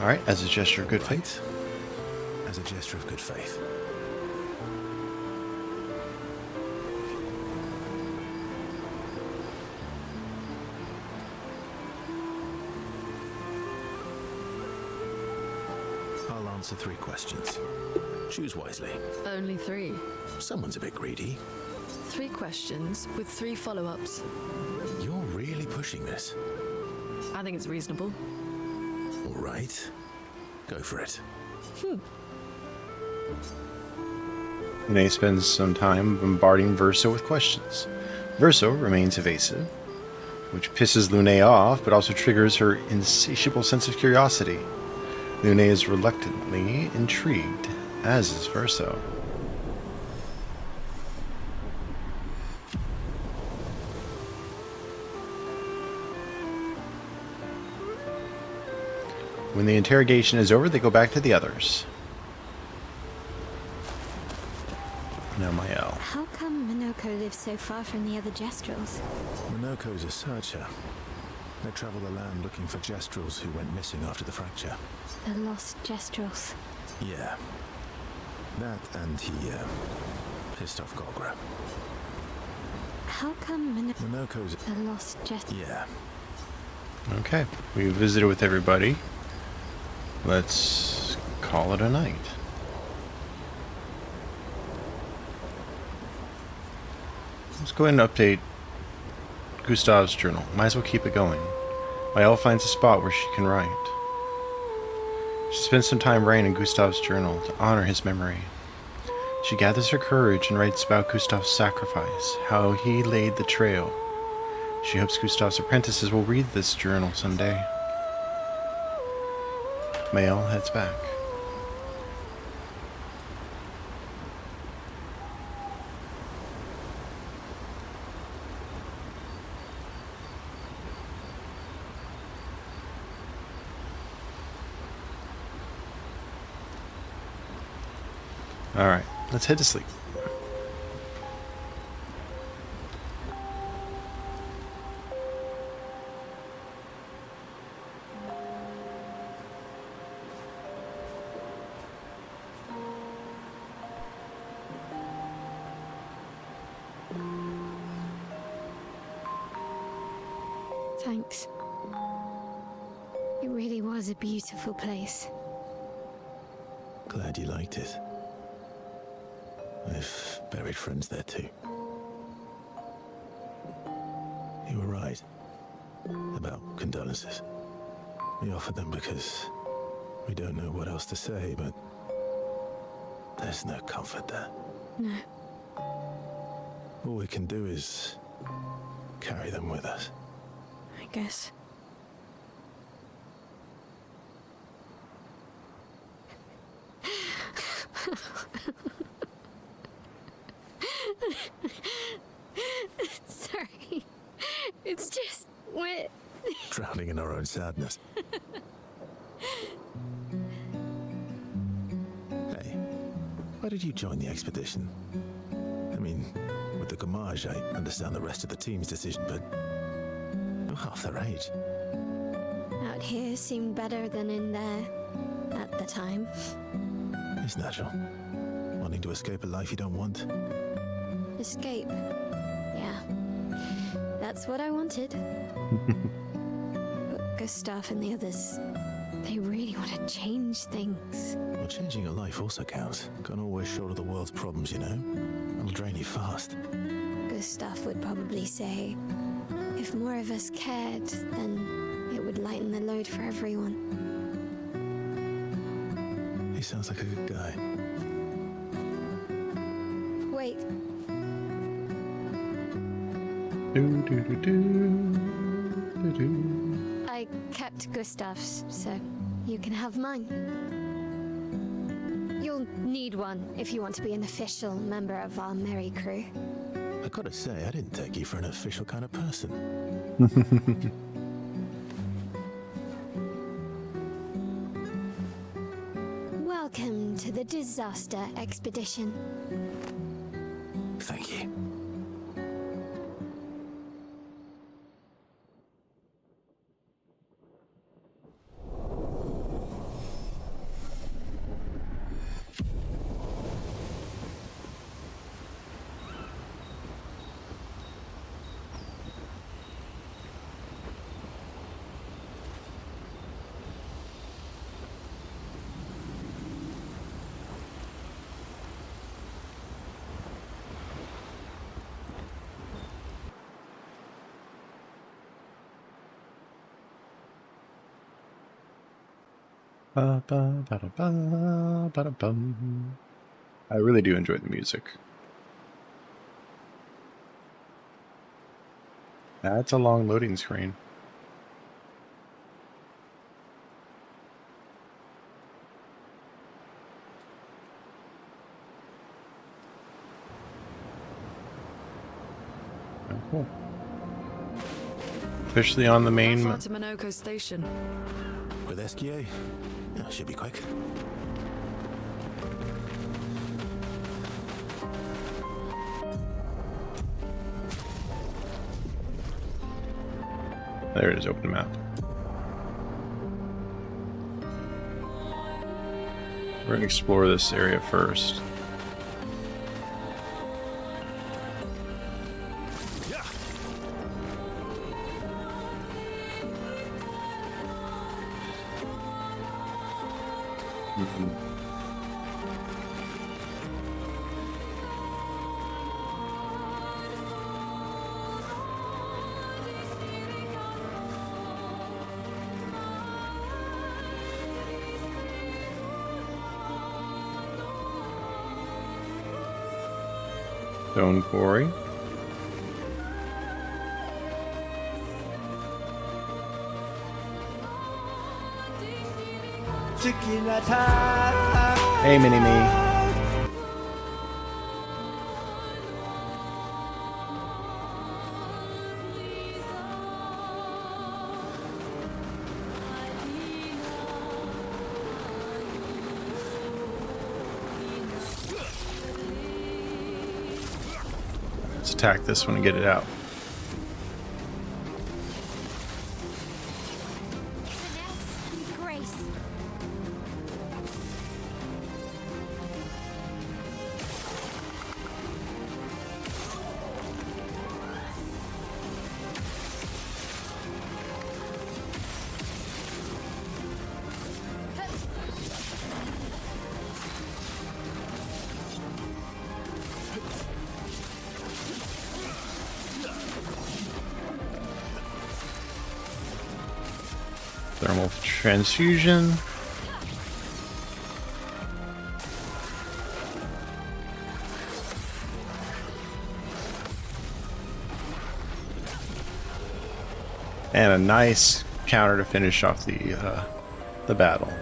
All right, as a gesture of good faith. As a gesture of good faith. I'll answer 3 questions. Choose wisely. Only 3. Someone's a bit greedy. 3 questions with 3 follow-ups. You're really pushing this. I think it's reasonable. All right. Go for it. Lune spends some time bombarding Verso with questions. Verso remains evasive, which pisses Lune off, but also triggers her insatiable sense of curiosity. Lune is reluctantly intrigued, as is Verso. When the interrogation is over, they go back to the others. Now Mael. How come Minoko lives so far from the other Gestrels? Minoko's a searcher. They travel the land looking for Gestrels who went missing after the fracture. The lost Gestrels. Yeah. That and he, pissed off Gogra. How come Minoko's... the lost Gestrels? Yeah. Okay, we visited with everybody. Let's call it a night. Let's go ahead and update Gustav's journal. Might as well keep it going. Mael finds a spot where she can write. She spends some time writing in Gustav's journal to honor his memory. She gathers her courage and writes about Gustav's sacrifice, how he laid the trail. She hopes Gustav's apprentices will read this journal someday. Mael heads back. Alright, let's head to sleep. Thanks. It really was a beautiful place. Glad you liked it. I've buried friends there too. You were right about condolences. We offered them because we don't know what else to say, but there's no comfort there. No. All we can do is carry them with us. I guess. drowning in our own sadness. Hey, why did you join the expedition? I mean, with the Gamage, I understand the rest of the team's decision, but you're half their age. Out here seemed better than in there at the time. It's natural. Wanting to escape a life you don't want. Escape. Yeah. That's what I wanted. But Gustav and the others, they really want to change things. Well, changing a life also counts. Can't always shoulder the world's problems, you know? It'll drain you fast. Gustav would probably say, if more of us cared, then it would lighten the load for everyone. He sounds like a good guy. Wait, I kept Gustav's, so you can have mine. You'll need one if you want to be an official member of our merry crew. I gotta say, I didn't take you for an official kind of person. Welcome to the disaster expedition. Thank you. I really do enjoy the music. That's a long loading screen. Oh, cool. Officially on the main. How far to Minoko Station? With SQA? Yeah, should be quick. There it is, open map. We're going to explore this area first. Stone quarry. Hey, Mini-Me. Let's attack this one and get it out. Grace. Thermal transfusion. And a nice counter to finish off the battle.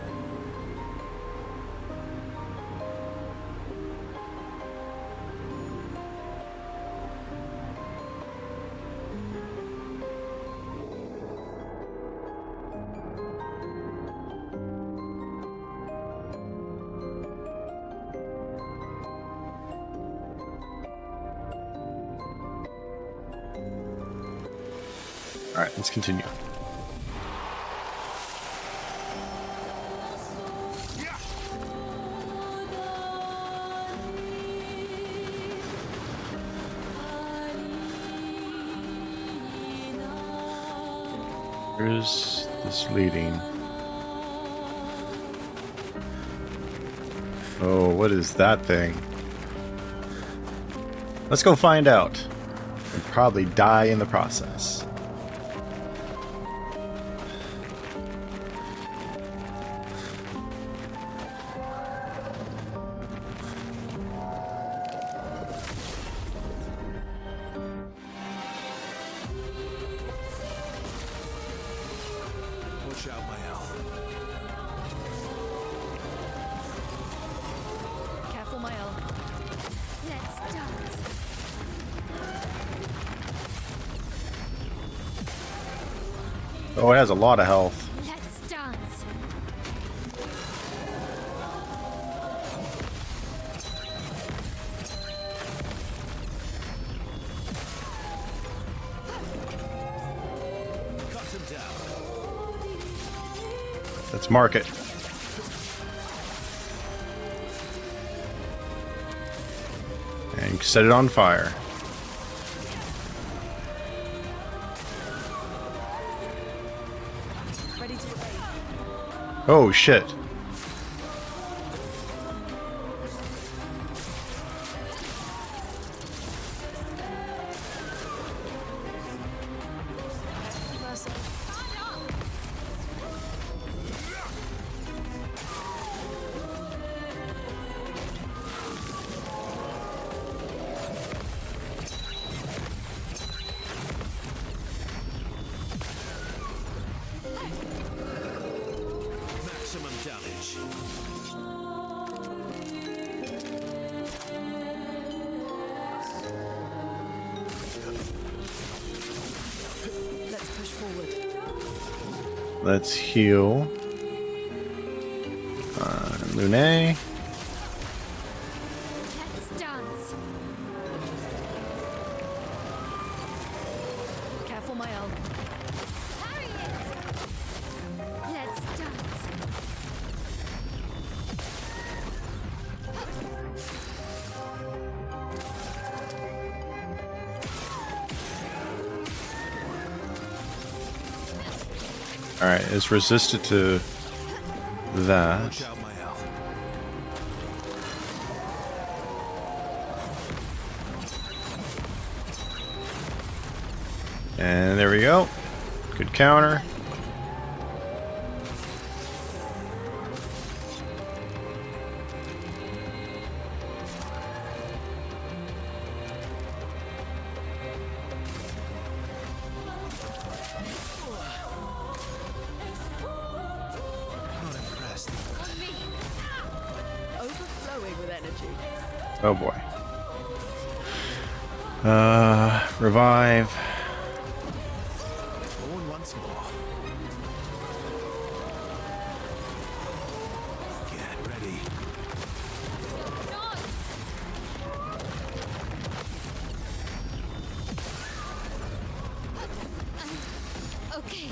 Alright, let's continue. Where's this leading? Oh, what is that thing? Let's go find out. And probably die in the process. Watch out, my elf. Careful, my elf. Let's dance. Oh, it has a lot of health. Let's dance. Cut him down. Let's mark it. And set it on fire. Ready to obey. Oh shit. Mercy. Maximum damage. Let's push forward. Let's heal. Lune. Let's dance. Careful, my elf. Parry it. Let's dance. Alright, it's resisted to that. Watch out, my elf. And there we go. Good counter. Not impressed. Overflowing with energy. Oh boy. Revive. Born once more. Get ready. Okay.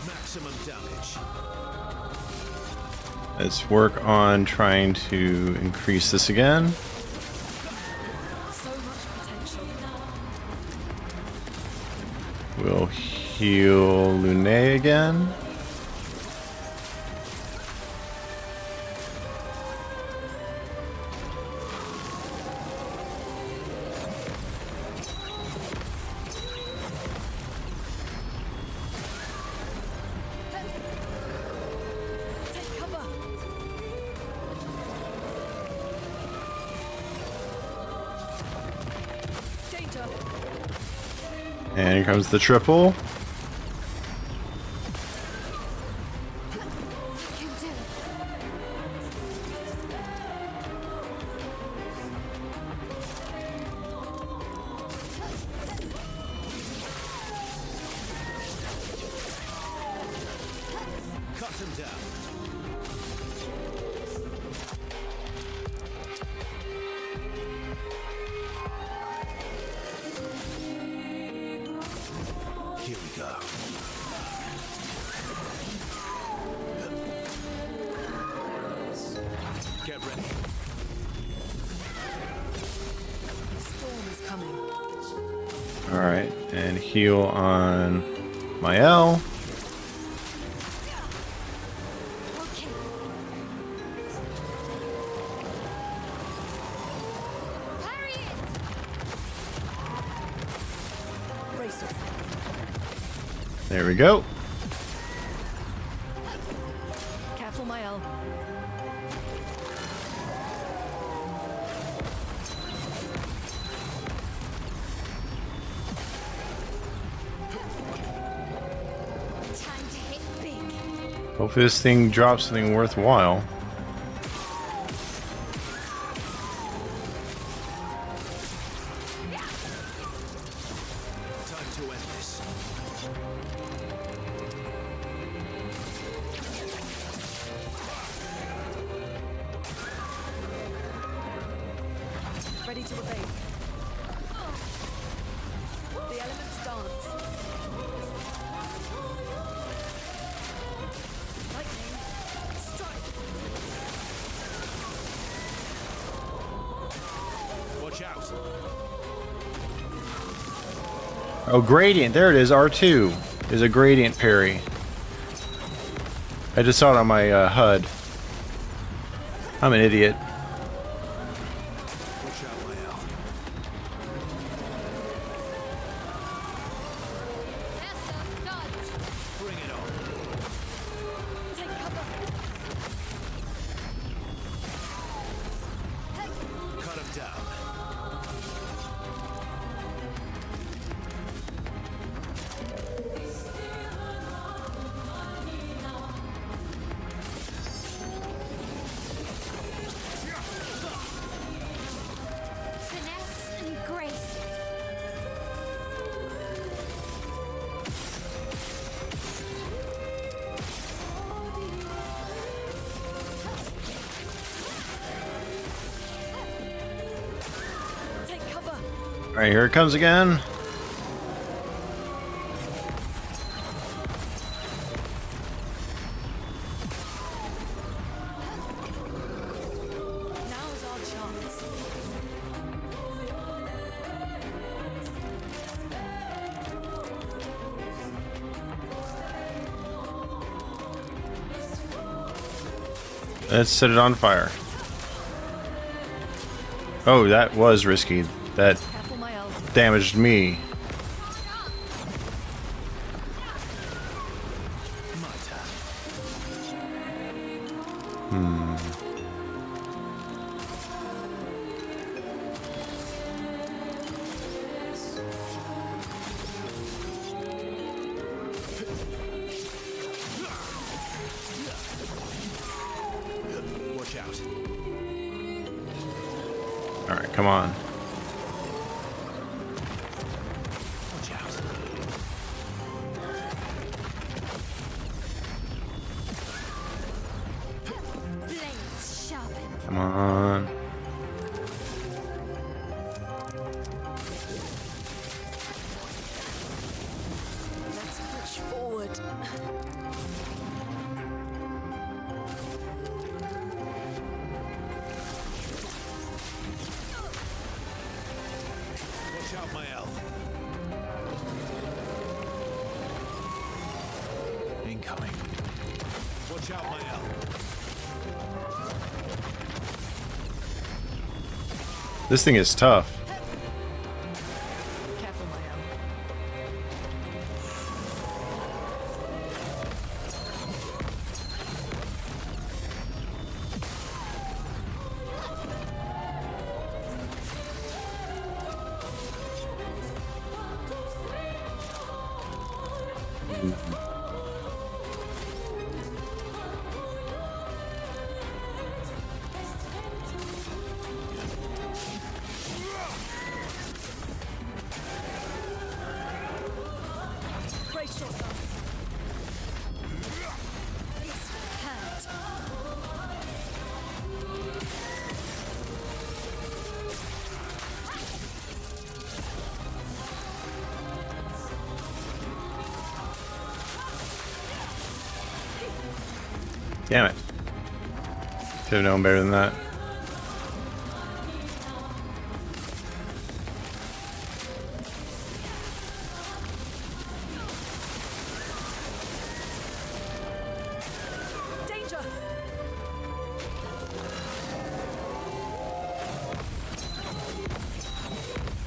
Maximum damage. Let's work on trying to increase this again. So much potential. We'll heal Lune again. Take cover. Danger. And here comes the triple. You can do it. Cut him down. Alright, and heal on Mael. There we go. Careful, Mael. Time to hit big. Hopefully this thing drops something worthwhile. Time to end this. Ready to obey. The elements dance. Lightning, strike. Watch out. Oh, gradient. There it is. R2 is a gradient parry. I just saw it on my HUD. I'm an idiot. Watch out, Mael. Dodge. Bring it on. Take cover. Cut him down. Finesse and grace. Take cover. Alright, here it comes again. Now's our chance. Let's set it on fire. Oh, that was risky. That Careful, Mael. damaged me. My turn. Watch out. Alright, come on. Watch out. Blades sharpened. Come on. Let's push forward. Watch out, Mael. Incoming. Watch out, Mael. This thing is tough. Careful, Mael. Brace yourself. This hurt. Damn it. Should have known better than that.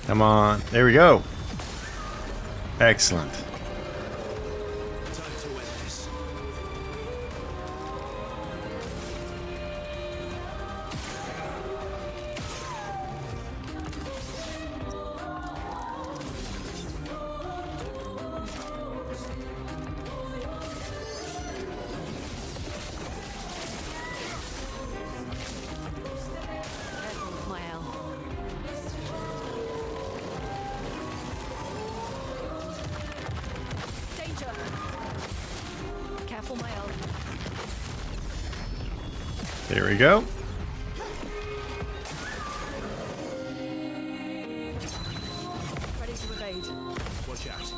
Come on. There we go. Excellent. Time to win this. Careful, my L. Danger! Careful, my L. There we go. Ready to evade. Watch out.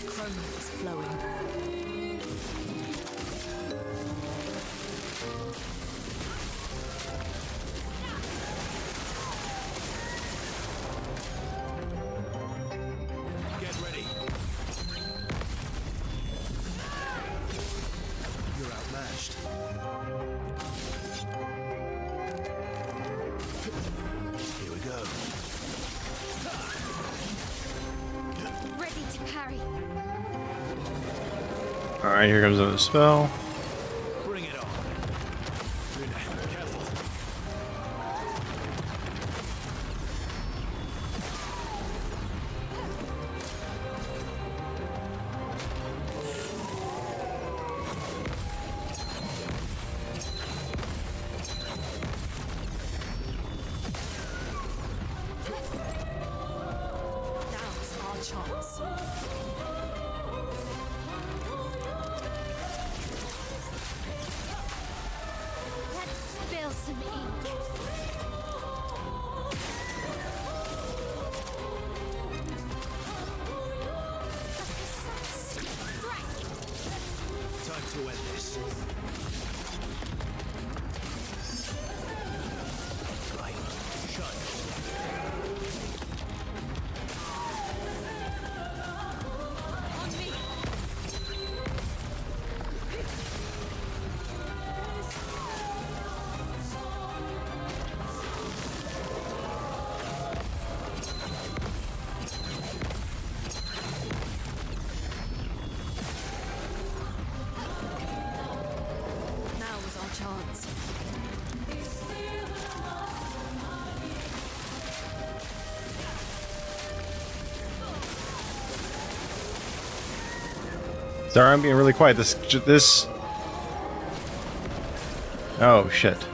Chroma is flowing. Get ready. You're outmatched. Here we go. Ready to parry. Alright, here comes another spell. Bring it on. Luna, careful. Now's our chance. Let's spill some ink. Time to end this. Light, shine. On me. Now is our chance. Sorry, I'm being really quiet. This. Oh shit.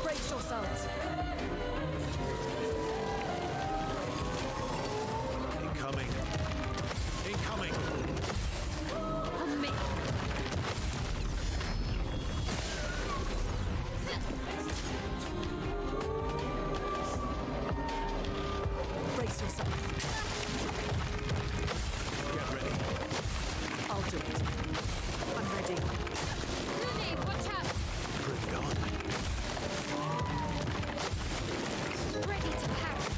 Brace yourselves. Incoming. Incoming. On me. Brace yourselves. Get ready. I'll do it. I'm ready. Lily, watch out. Bring it on. Ready to parry.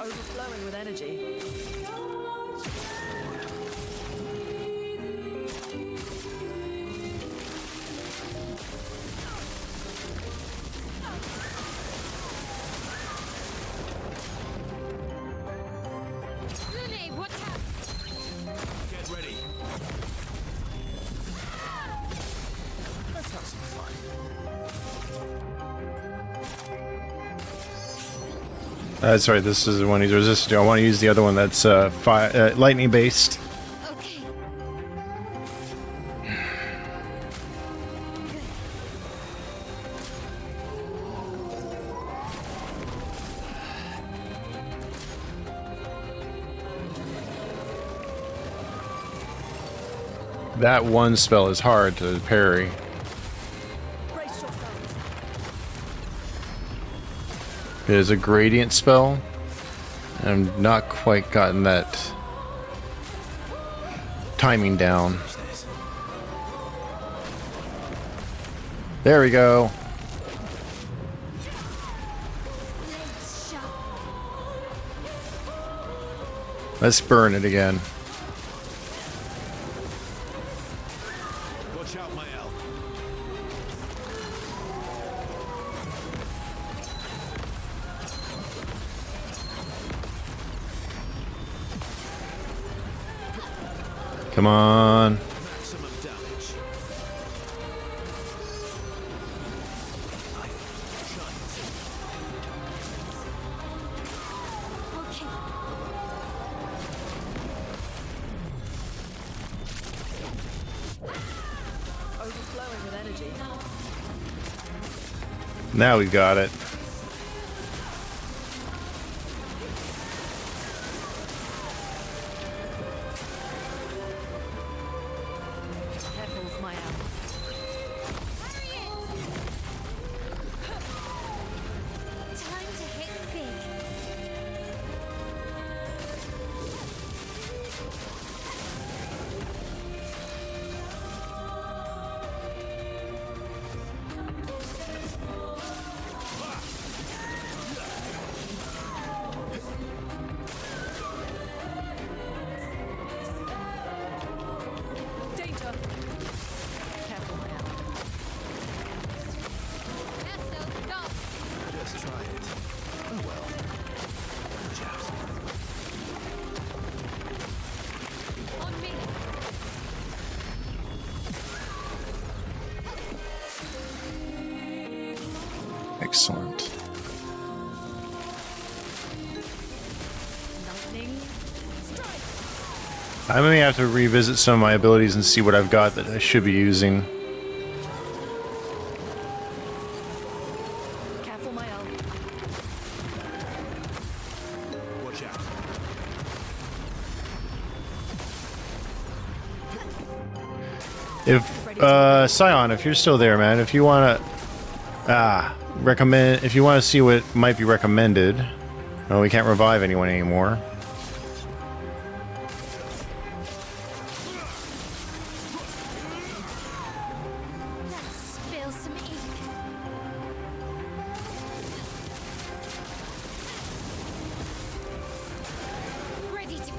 Overflowing with energy. Lily, watch out. Get ready. Let's have some fun. Sorry, this is the one he's resistant to. I want to use the other one that's lightning based. Okay. That one spell is hard to parry. Brace yourselves. It is a gradient spell. I've not quite gotten that timing down. There we go. Let's burn it again. Watch out, my L. Come on. Maximum damage. Overflowing with energy. Now we got it. Careful with my arm. Time to hit big. Danger! Careful, my arm. Just try it. Oh well. Watch out. On me. Excellent. Lightning. Strike! I may have to revisit some of my abilities and see what I've got that I should be using. Careful, my arm. Watch out. If Scion, if you're still there, man, if you want to recommend, if you want to see what might be recommended, well, we can't revive anyone anymore. Spill some ink. Ready to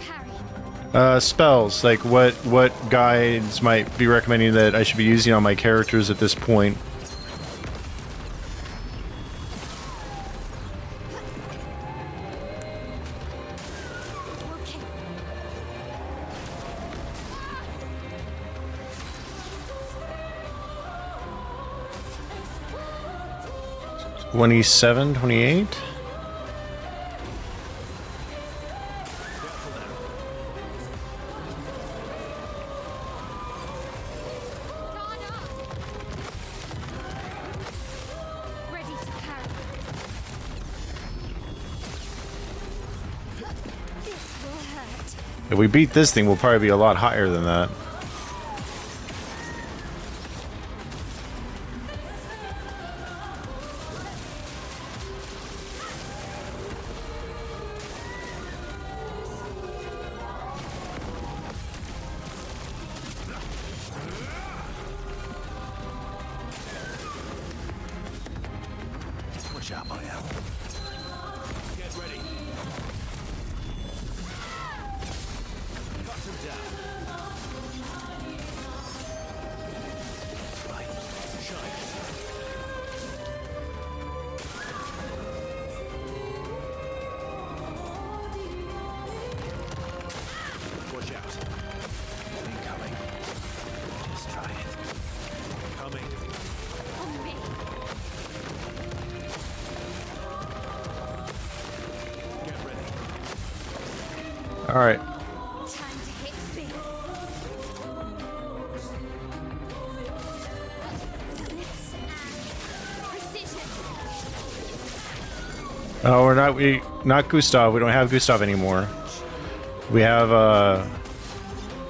parry. Spells, like what guides might be recommending that I should be using on my characters at this point? Okay. 27, 28? Ready to parry. This will hurt. If we beat this thing, we'll probably be a lot higher than that. Watch out, my L. Get ready. Cut him down. Right. Shine. Watch out. Incoming. Just try it. Coming. On me. Get ready. All right. Time to hit big. Bliss and precision. Oh, we're not Gustav. We don't have Gustav anymore. We have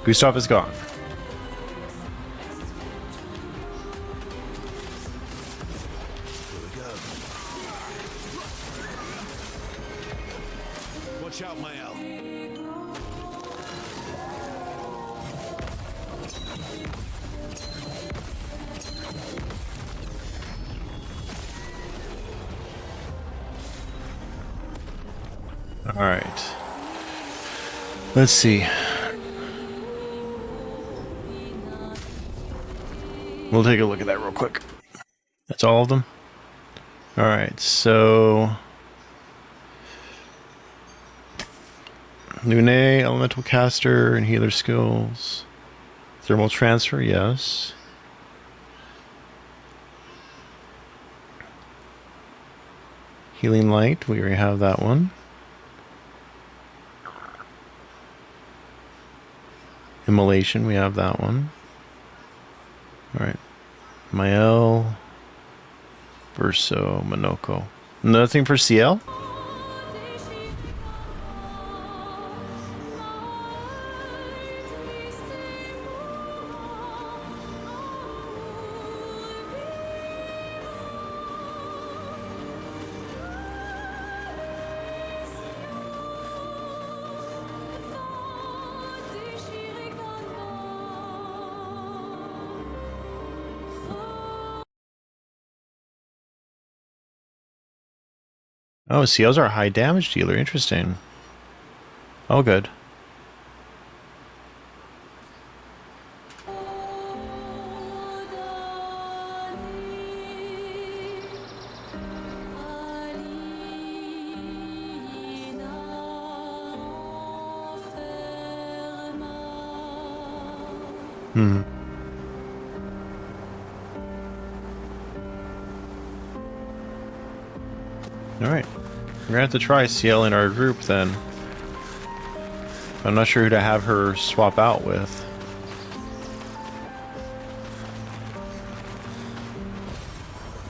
Gustav is gone. Here we go. Watch out, Mael. All right. Let's see. We'll take a look at that real quick. That's all of them? All right, so... Lune, Elemental Caster, and Healer Skills. Thermal Transfer, yes. Healing Light, we already have that one. Immolation, we have that one. Alright. Mael. Verso, Monoko. Nothing for CL? Oh, CL's our high damage dealer. Interesting. Oh, good. Hmm. Alright. We're gonna have to try CL in our group then. I'm not sure who to have her swap out with.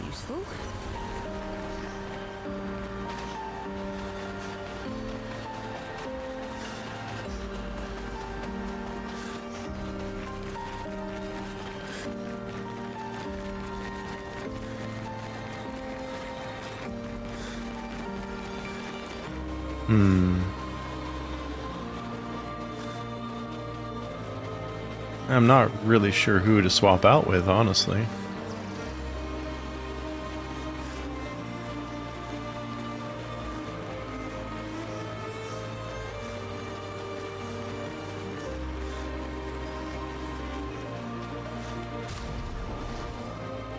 Useful. I'm not really sure who to swap out with, honestly.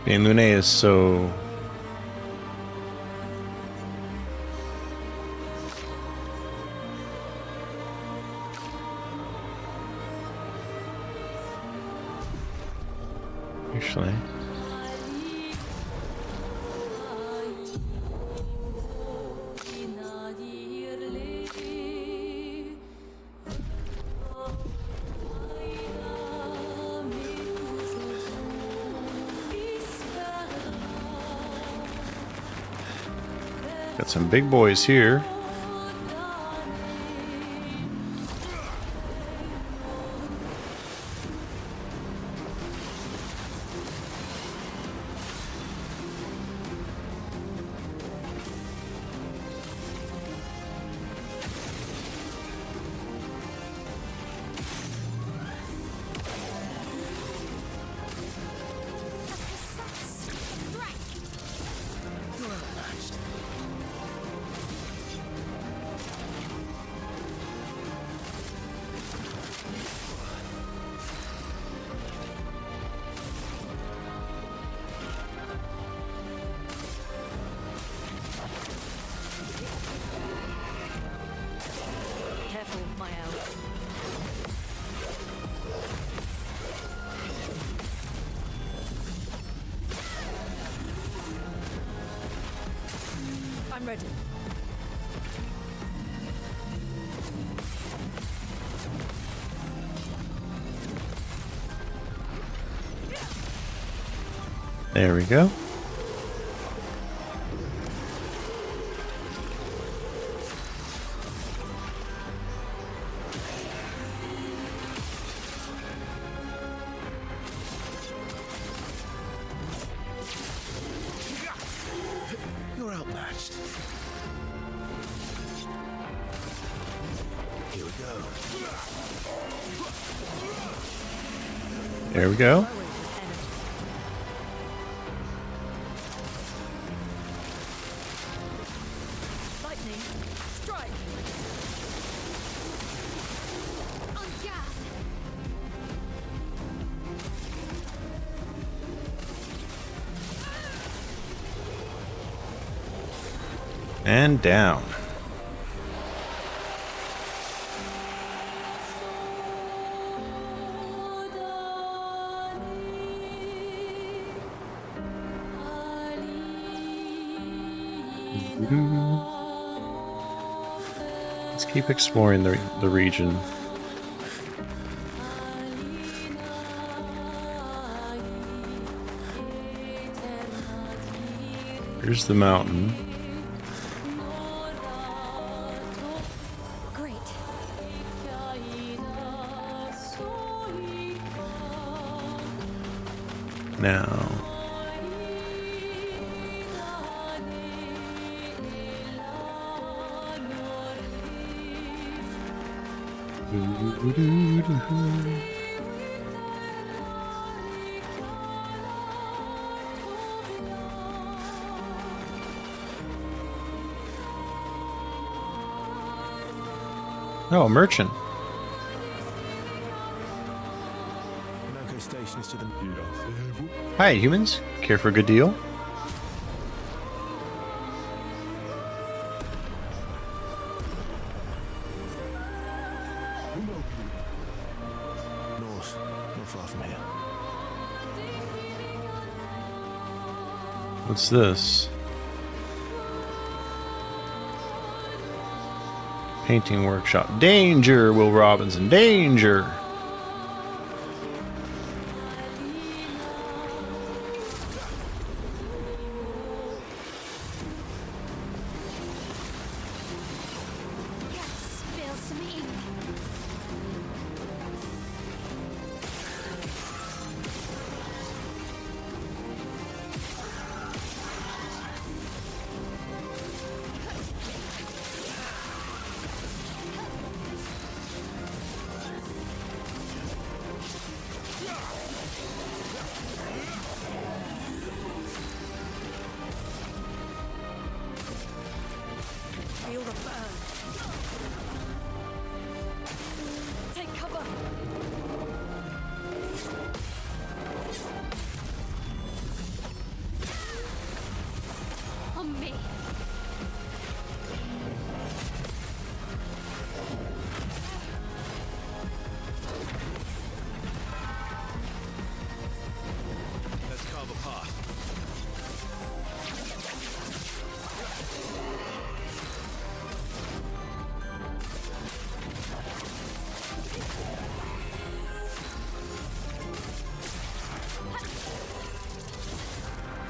And Lune is so... Actually... Got some big boys here. Careful, Mael. I'm ready. There we go. You're outmatched. Here we go. There we go. Lightning, strike. On gas. And down. Let's keep exploring the region. Here's the mountain. Great. Now. Oh, merchant. Minoko Station is to the... Hi, humans. Care for a good deal? North, not far from here. What's this? Painting workshop. Danger, Will Robinson. Danger! Spill some ink. Feel the burn. Take cover. On me. Let's carve a path.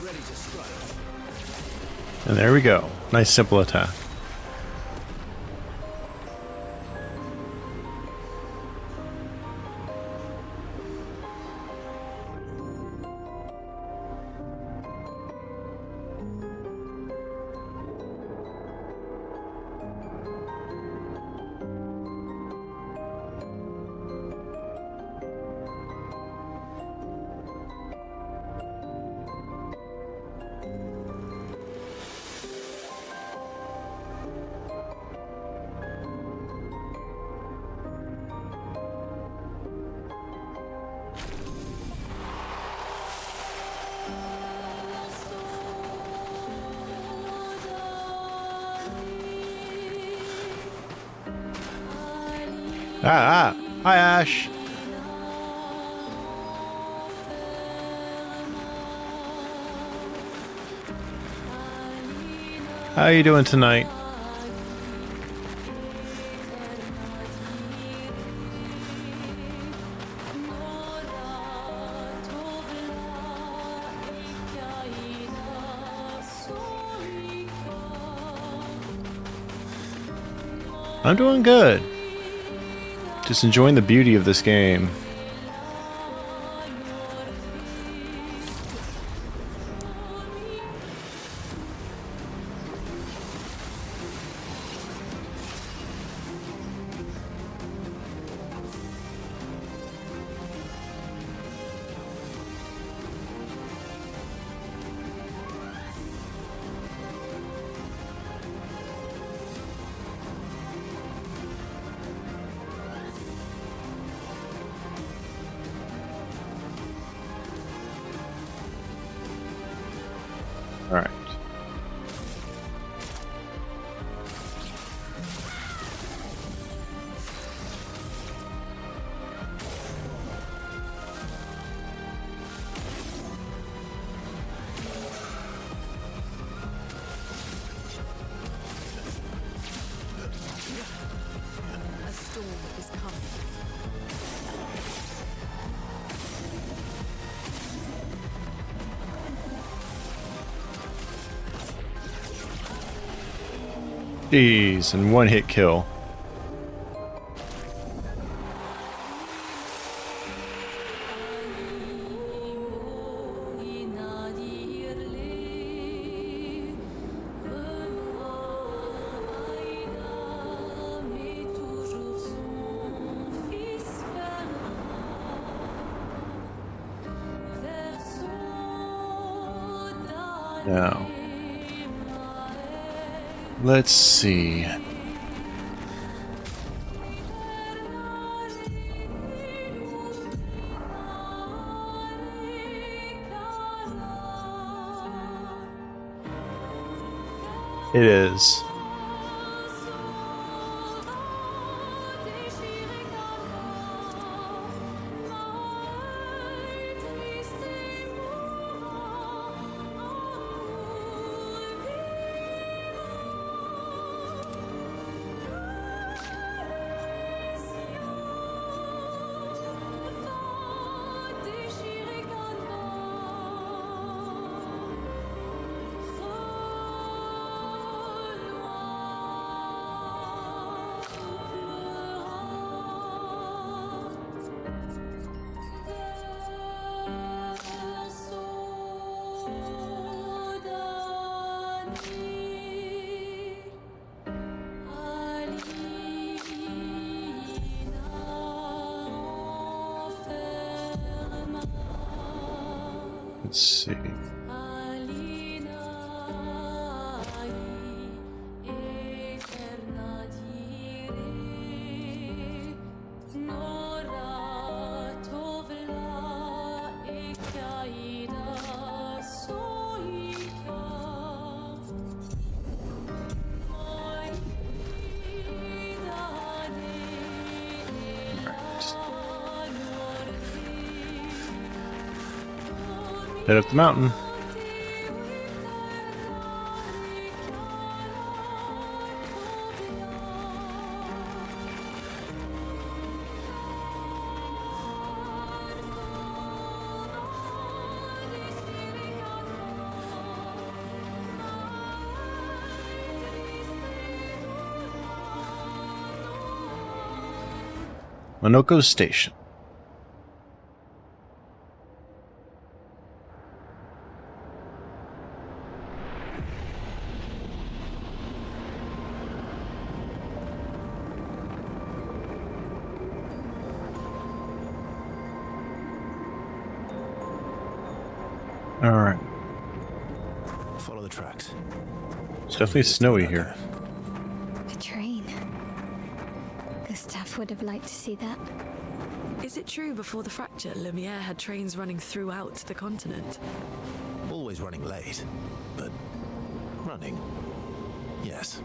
Ready to strike. And there we go. Nice simple attack. Hi, Ash. How you doing tonight? I'm doing good. Just enjoying the beauty of this game. Jeez, and one hit kill. Now, let's see. It is. Let's see. Head up the mountain. Monoko Station. All right. Follow the tracks. It's definitely snowy here. A train. Gustav would have liked to see that. Is it true before the fracture, Lumiere had trains running throughout the continent? Always running late, but running, yes.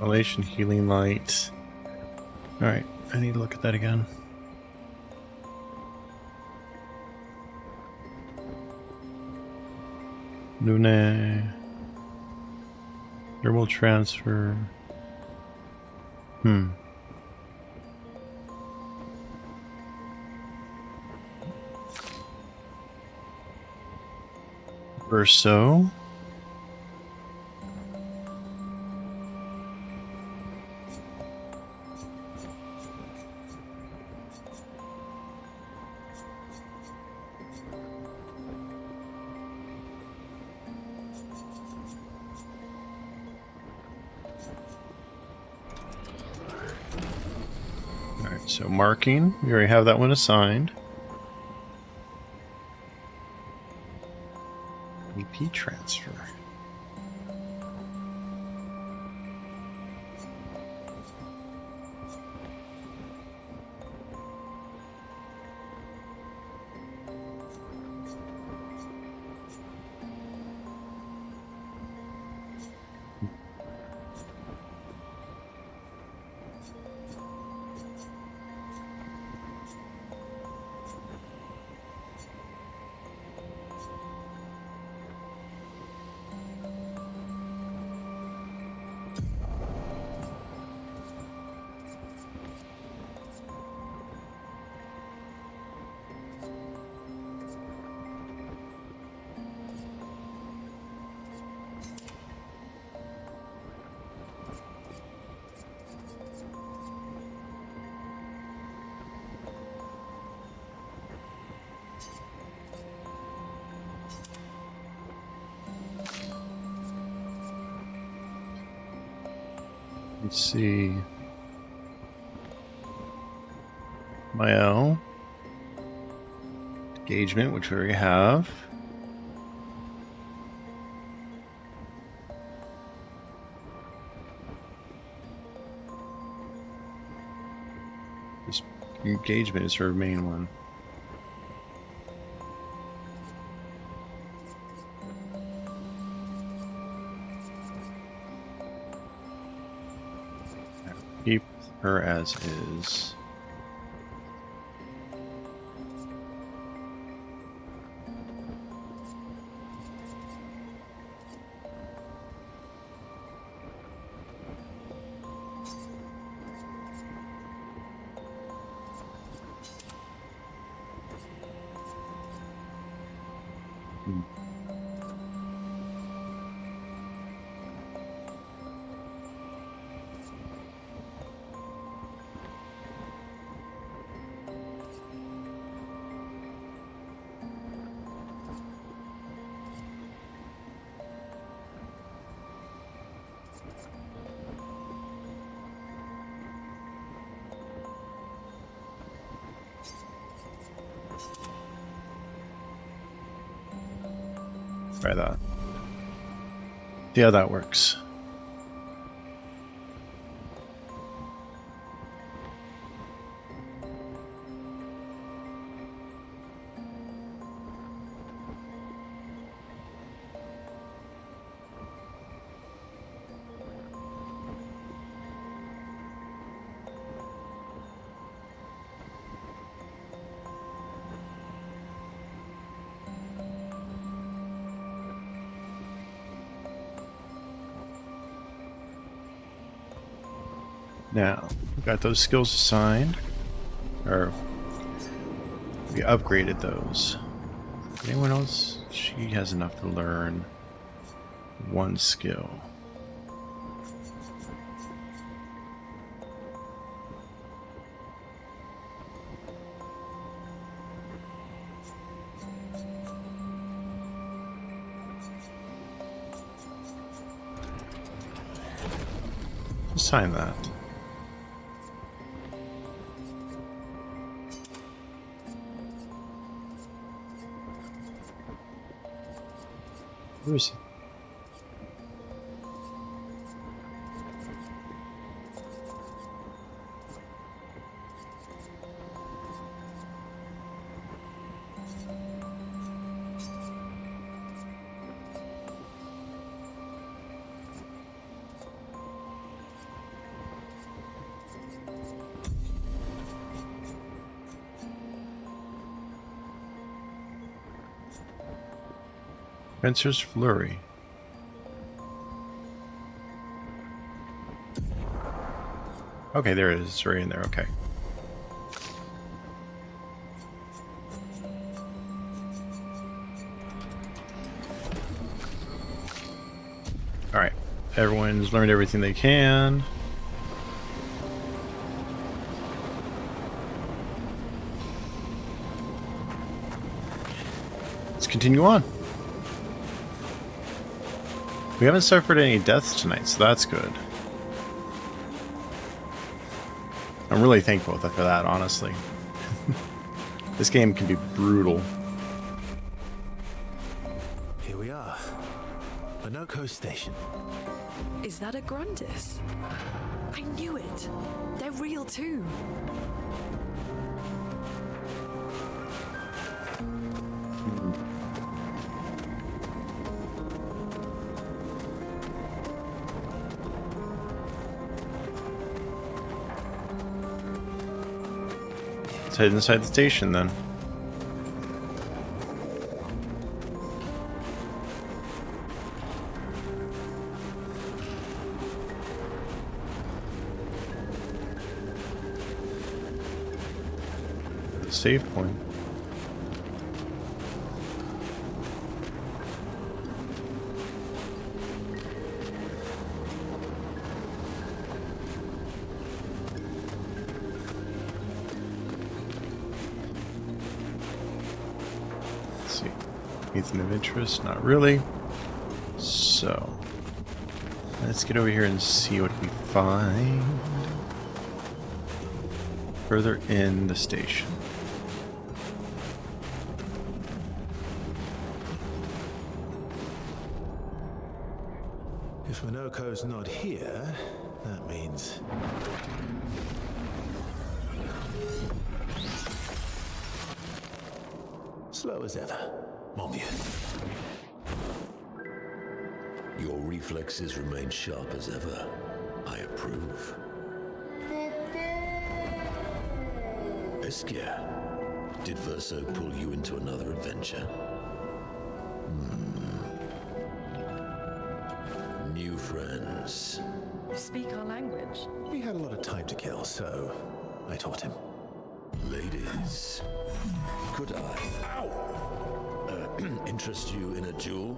Revelation healing light. Alright, I need to look at that again. Luna. Thermal transfer. Verso. So marking, we already have that one assigned. EP transfer. Let's see. Mael. Engagement, which we already have. This engagement is her main one. Keep her as is. Try that. See how that works. Now, we got those skills assigned, or we upgraded those. Anyone else? She has enough to learn one skill. Assign that. Where is he? Spencer's Flurry. Okay, there it is. It's right in there. Okay. Alright. Everyone's learned everything they can. Let's continue on. We haven't suffered any deaths tonight, so that's good. I'm really thankful for that, honestly. This game can be brutal. Here we are. Minoko Station. Is that a Grundis? I knew it. They're real too. Let's head inside the station then. The save point. Let's see. Anything of interest? Not really. So, let's get over here and see what we find further in the station. If Minoko's not here, that means... slow as ever. Mon vieux. Your reflexes remain sharp as ever. I approve. Obscur, did Verso pull you into another adventure? New friends. You speak our language. We had a lot of time to kill, so I taught him. Ladies, could I interest you in a duel?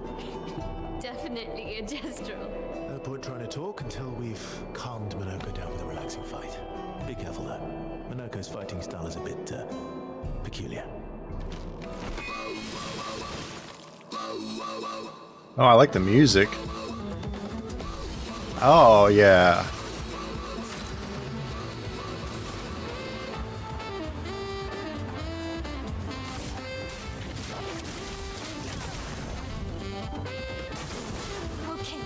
Definitely a gestural. No point trying to talk until we've calmed Minoko down with a relaxing fight. Be careful though. Minoko's fighting style is a bit peculiar. Oh, I like the music. Oh, yeah. Okay.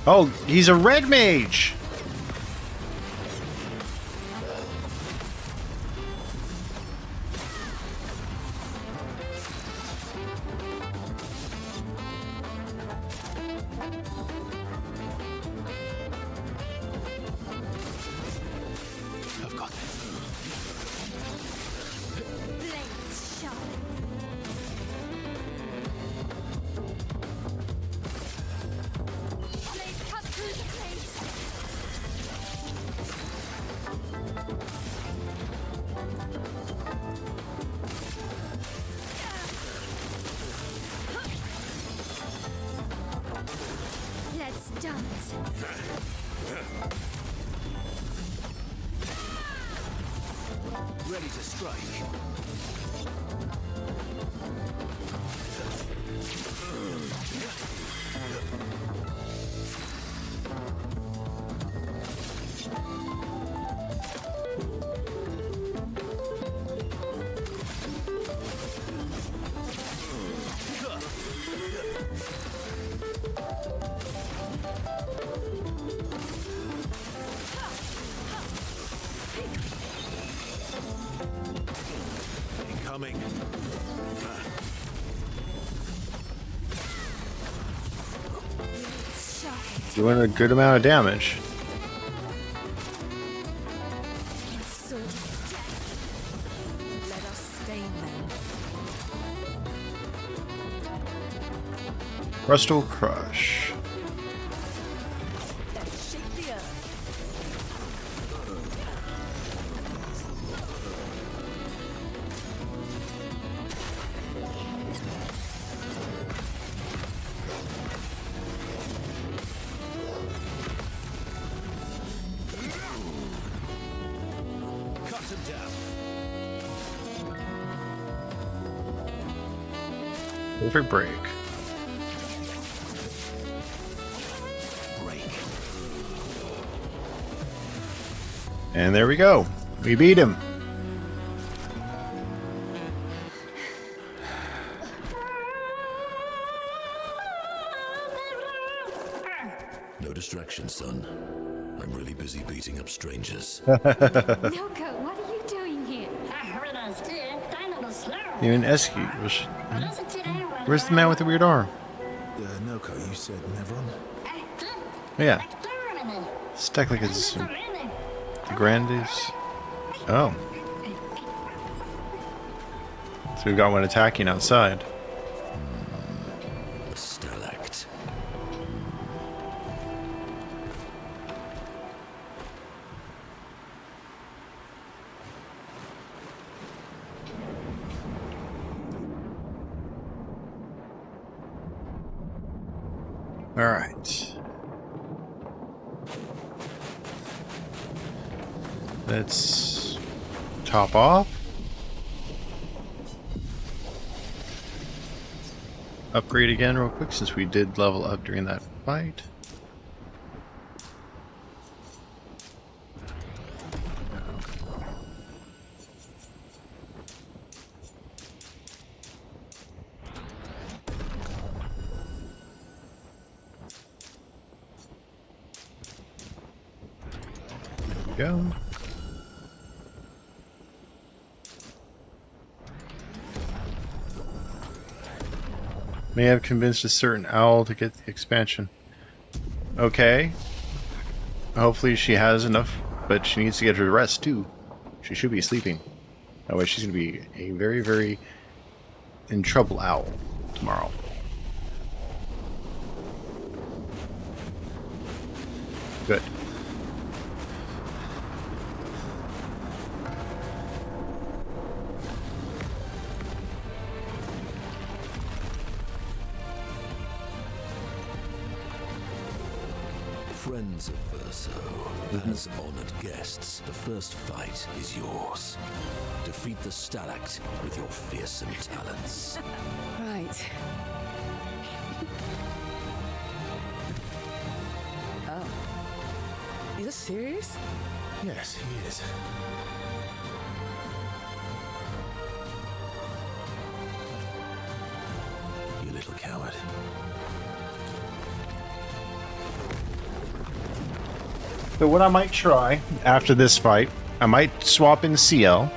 Oh, he's a red mage. I've got this. Blades sharp. Blade cut through the plate. Let's dance. Ready to strike. Incoming. Doing a good amount of damage. Sword is death. Let us stain them. Crustal Crush. Let's shake the earth. Cut him down. Perfect break. Break. And there we go. We beat him. No distraction, son. I'm really busy beating up strangers. Noko, what are you doing here? Even Eski. Where's the man with the weird arm? Noko, you said Nevron? Yeah. Stack like it's the Grandes. Oh. So we've got one attacking outside. A stalactite. All right. Let's top off. Upgrade again real quick since we did level up during that fight. There we go. May have convinced a certain owl to get the expansion. Okay. Hopefully she has enough, but she needs to get her rest too. She should be sleeping. That way she's going to be a very, very in trouble owl tomorrow. Good. Friends of Verso, as honored guests, the first fight is yours. Defeat the stalactite with your fearsome talents. Right. Oh. You're serious? Yes, he is. You little coward. So what I might try after this fight, I might swap in CL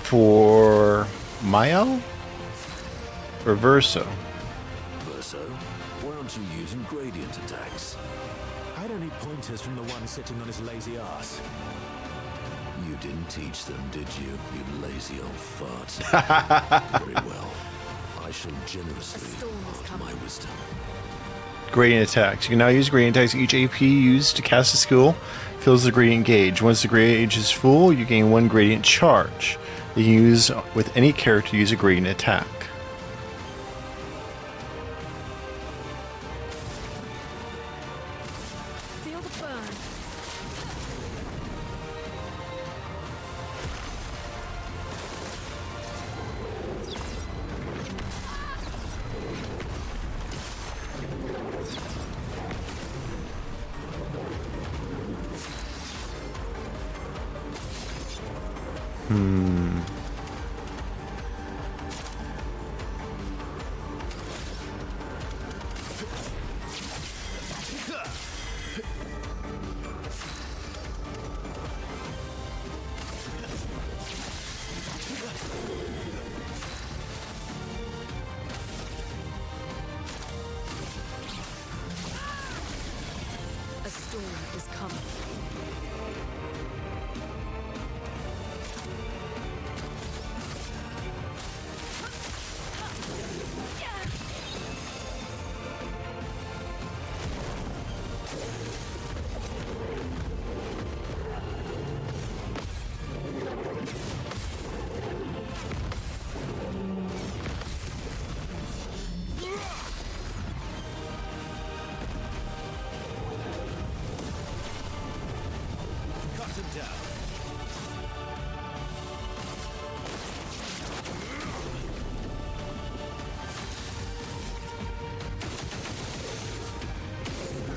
for Mael or Verso. Verso, why aren't you using gradient attacks? I don't need pointers from the one sitting on his lazy ass. You didn't teach them, did you, you lazy old fart? Very well. I shall generously impart my wisdom. Gradient attacks. You can now use gradient attacks. Each AP used to cast a skill fills the gradient gauge. Once the gauge is full, you gain 1 gradient charge. You can use with any character to use a gradient attack. Feel the burn. A storm is coming. Cut him down.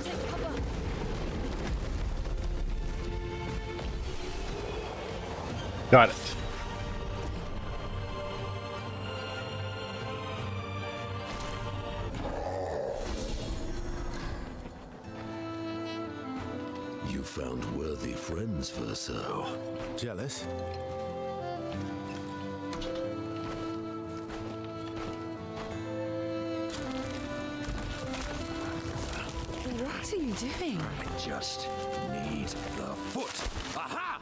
Take cover. Got it. You found worthy friends, Verso. Jealous? What are you doing? I just need the foot. Aha!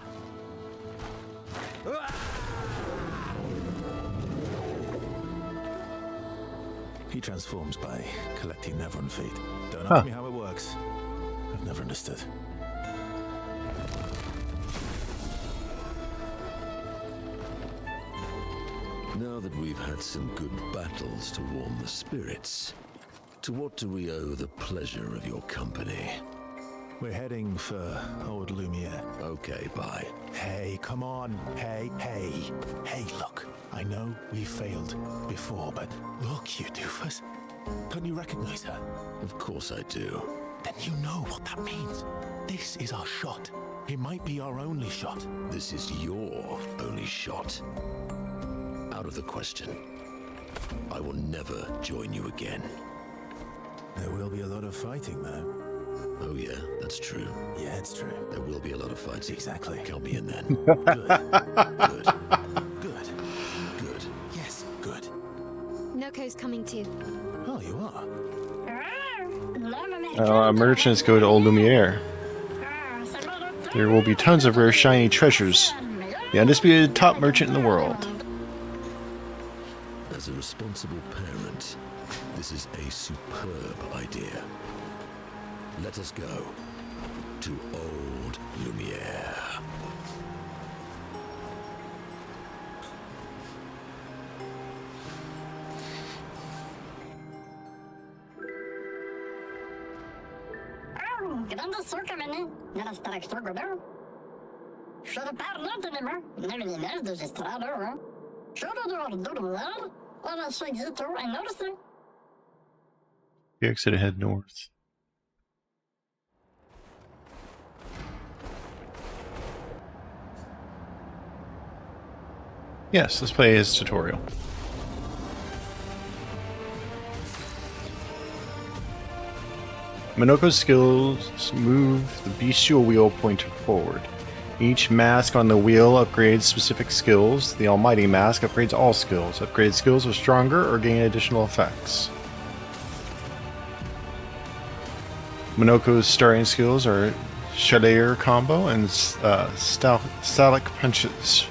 He transforms by collecting Nevron feet. Don't ask me how it works. I've never understood. Now that we've had some good battles to warm the spirits, to what do we owe the pleasure of your company? We're heading for Old Lumiere. Okay, bye. Hey, come on. Hey. Hey, look. I know we failed before, but look, you doofus. Don't you recognize her? Of course I do. Then you know what that means. This is our shot. It might be our only shot. This is your only shot. Out of the question. I will never join you again. There will be a lot of fighting, though. Oh yeah, that's true. Yeah, it's true. There will be a lot of fighting. Exactly. Count me in then. Good. Yes, good. Noko's coming too. Oh, you are? Merchants go to Old Lumiere. There will be tons of rare shiny treasures. The undisputed top merchant in the world. As a responsible parent, this is a superb idea. Let us go to Old Lumiere. Grande surkamene, nella strax torgodo. Should parla de nema, nevertheless de estrado. Should do dolar, or a swagzito and notice. The exit head north. Yes, let's play his tutorial. Minoko's skills move the bestial wheel pointer forward. Each mask on the wheel upgrades specific skills. The Almighty Mask upgrades all skills. Upgrade skills are stronger or gain additional effects. Minoko's starting skills are Shalayer combo and Stalic punches.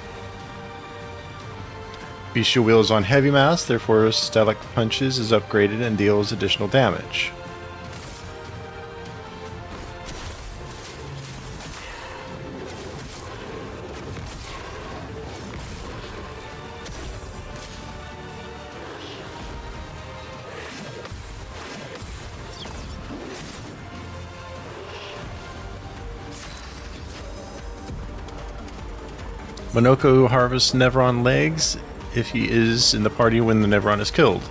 Bestial wheel is on heavy mass, therefore Stalic punches is upgraded and deals additional damage. Minoko harvests Nevron legs if he is in the party when the Nevron is killed.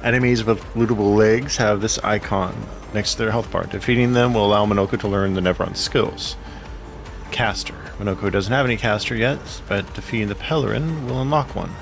Enemies with lootable legs have this icon next to their health bar. Defeating them will allow Minoko to learn the Nevron's skills. Caster. Minoko doesn't have any caster yet, but defeating the Pellerin will unlock one.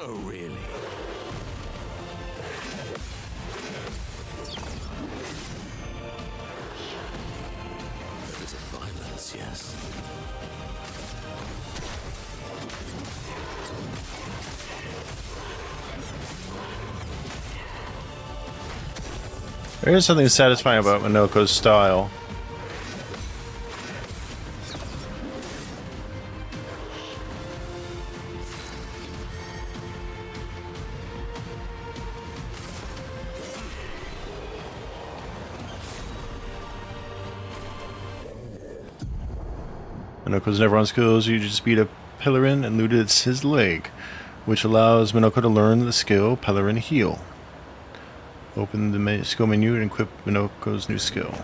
Oh, really? A bit of violence, yes. There is something satisfying about Minoko's style. Minoko's never on skills. You just beat a Pellerin and looted his leg, which allows Minoko to learn the skill Pellerin Heal. Open the skill menu and equip Minoko's new skill.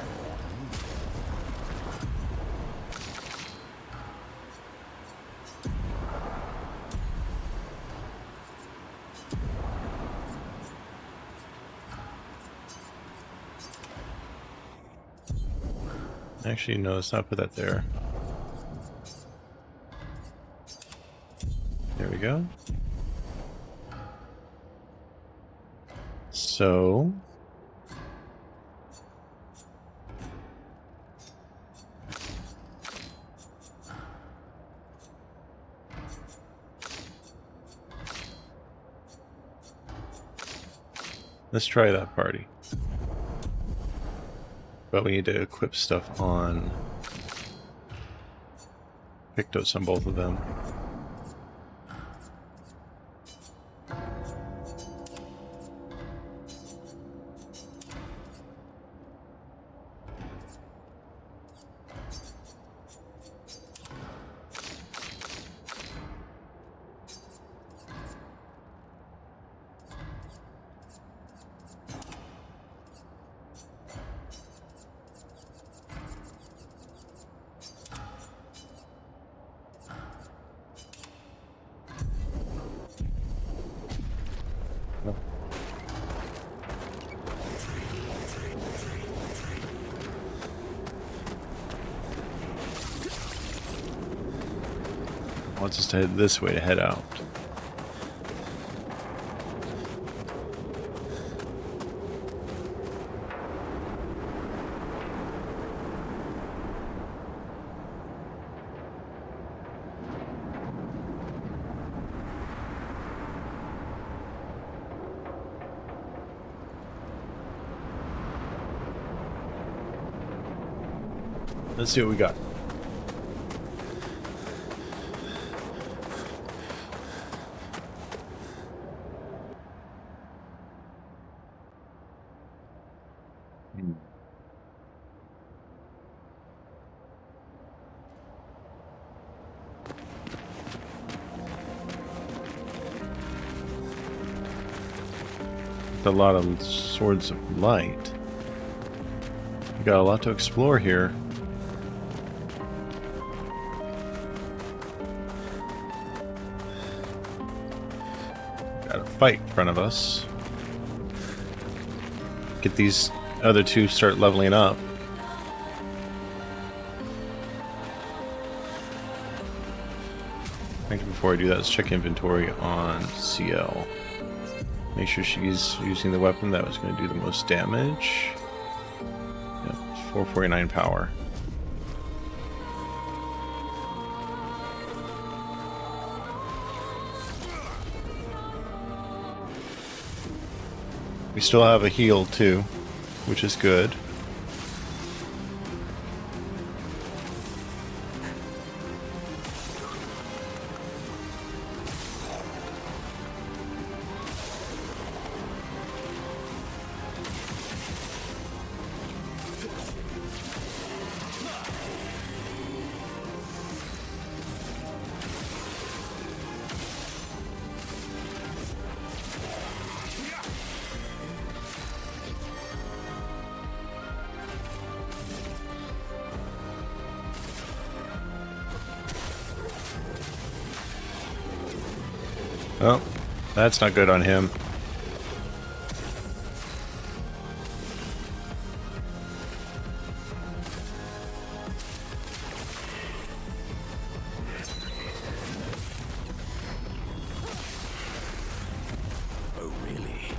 Actually, no, let's not put that there. There we go. So... let's try that party. But we need to equip stuff on Pictos on both of them. Wants us to head this way to head out. Let's see what we got. A lot of swords of light. We got a lot to explore here. Got a fight in front of us. Get these other two start leveling up. I think before I do that, let's check inventory on CL. Make sure she's using the weapon that was going to do the most damage. Yep, 449 power. We still have a heal too, which is good. Oh, that's not good on him. Oh, really?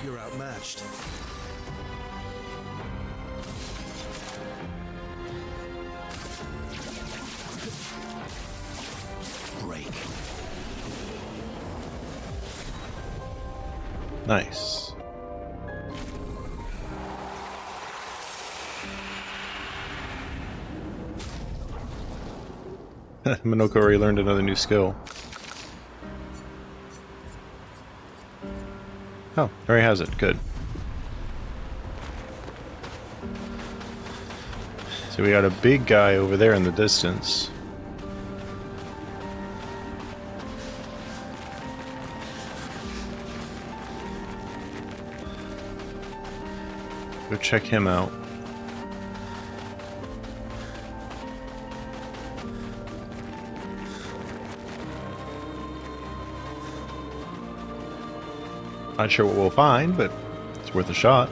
You're outmatched. Break. Nice. Minoko already learned another new skill. Oh, already has it. Good. So we got a big guy over there in the distance. Go check him out. Not sure what we'll find, but it's worth a shot.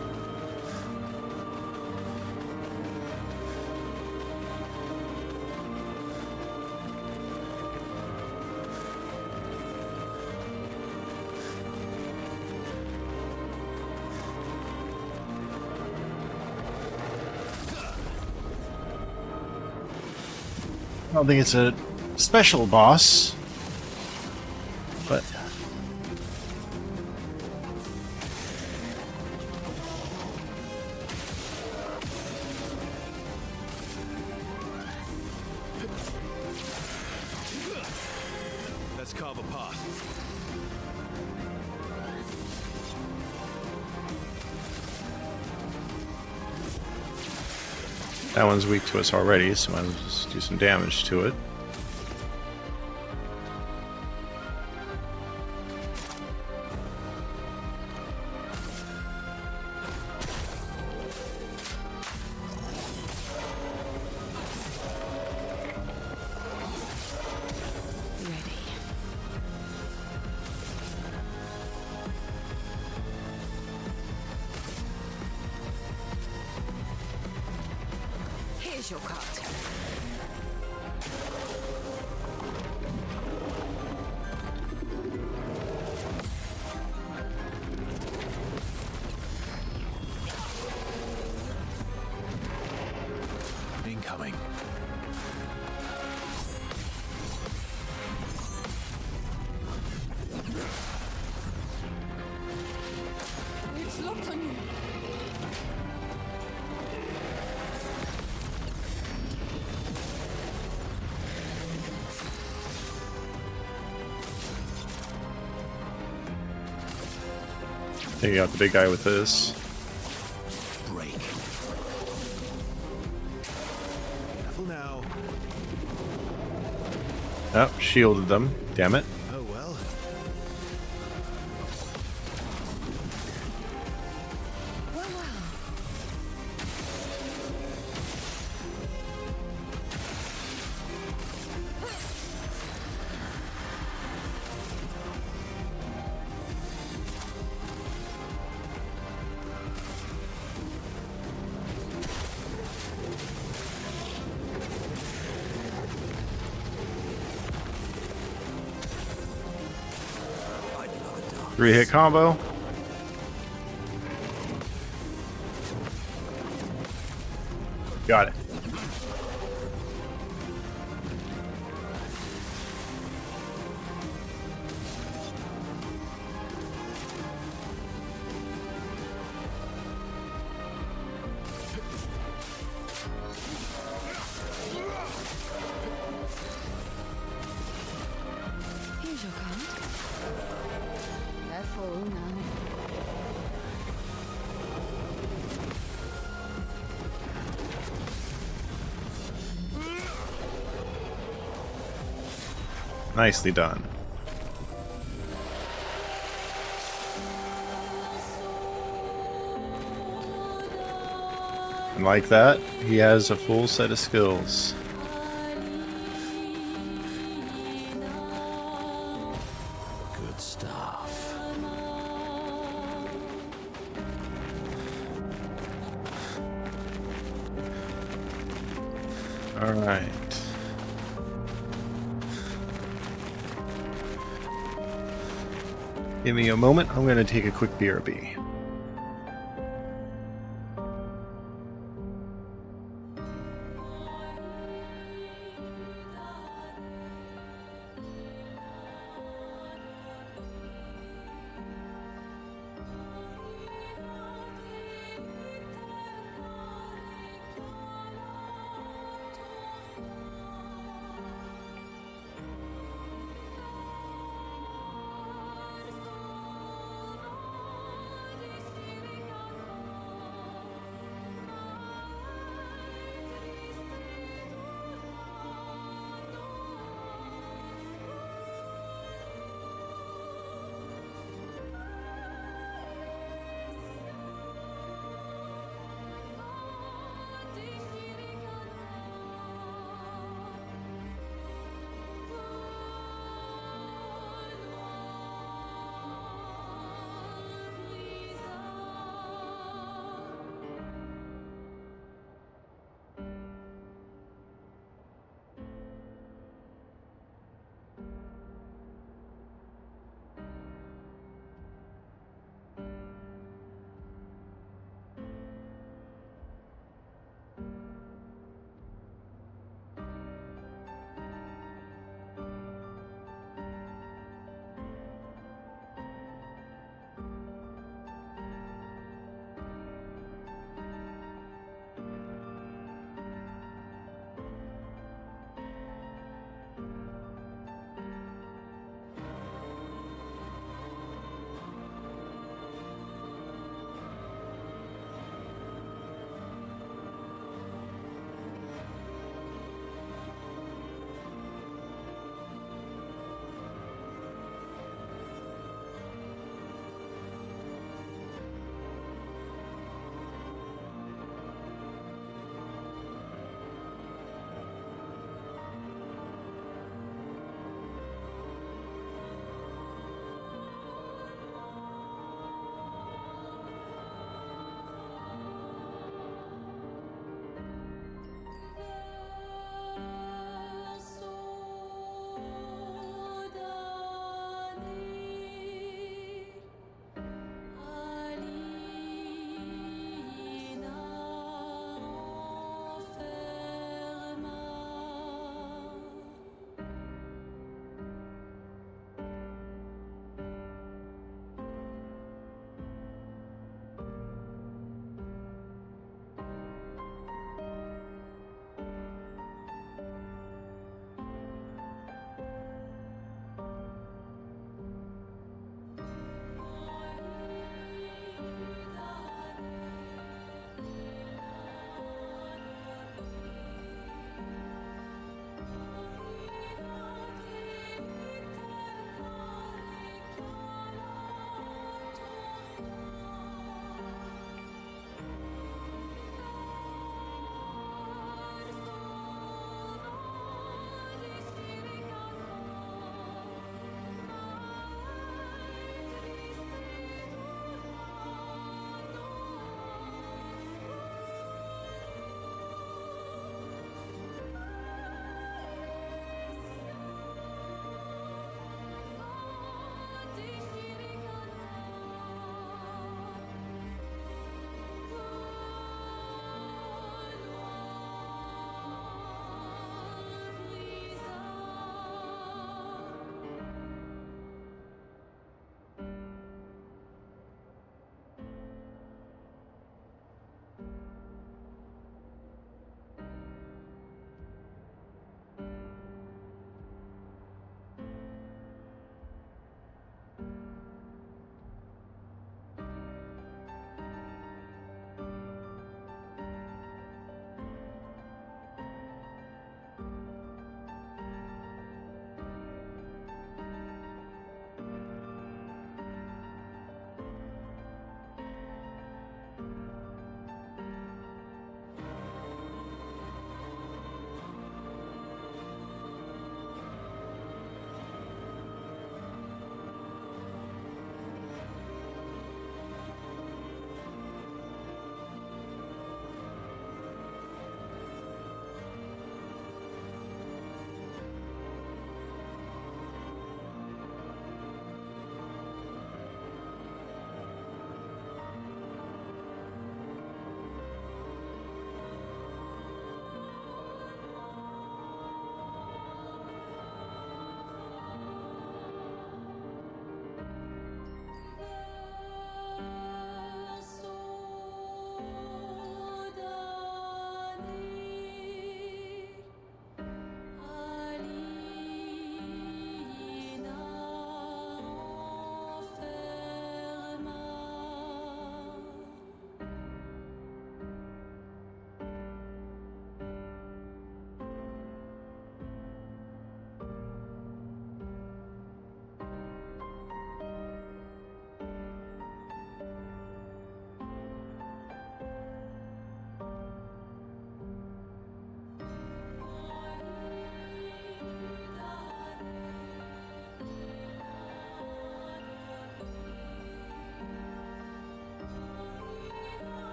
I don't think it's a special boss, but Let's carve a path. that one's weak to us already, so might as well just do some damage to it. Here's your cut. Incoming. It's locked on you. Take out the big guy with this. Break. Careful now. Oh, shielded them. Damn it. Oh well. Three-hit combo. Got it. Here's your card. Careful now. Nicely done. And like that, he has a full set of skills. Good stuff. All right. Give me a moment. I'm going to take a quick BRB.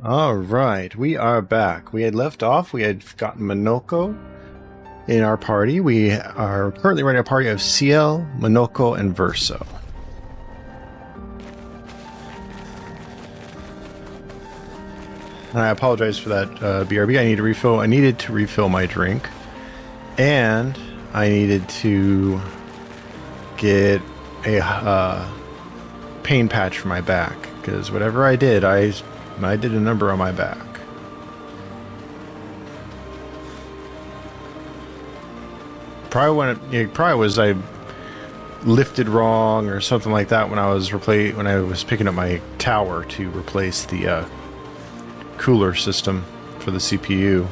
All right, we are back. We had left off. We had gotten Monoko in our party. We are currently running a party of CL, Monoko, and Verso. And I apologize for that, BRB. I needed to refill my drink, and I needed to get a pain patch for my back, because whatever I did, I did a number on my back. Probably was I lifted wrong or something like that when I was picking up my tower to replace the cooler system for the CPU.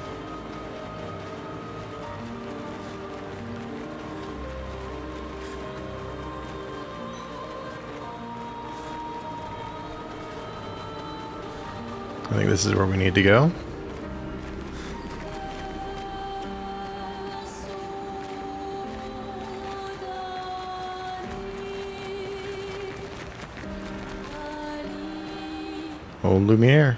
I think this is where we need to go. Old Lumiere.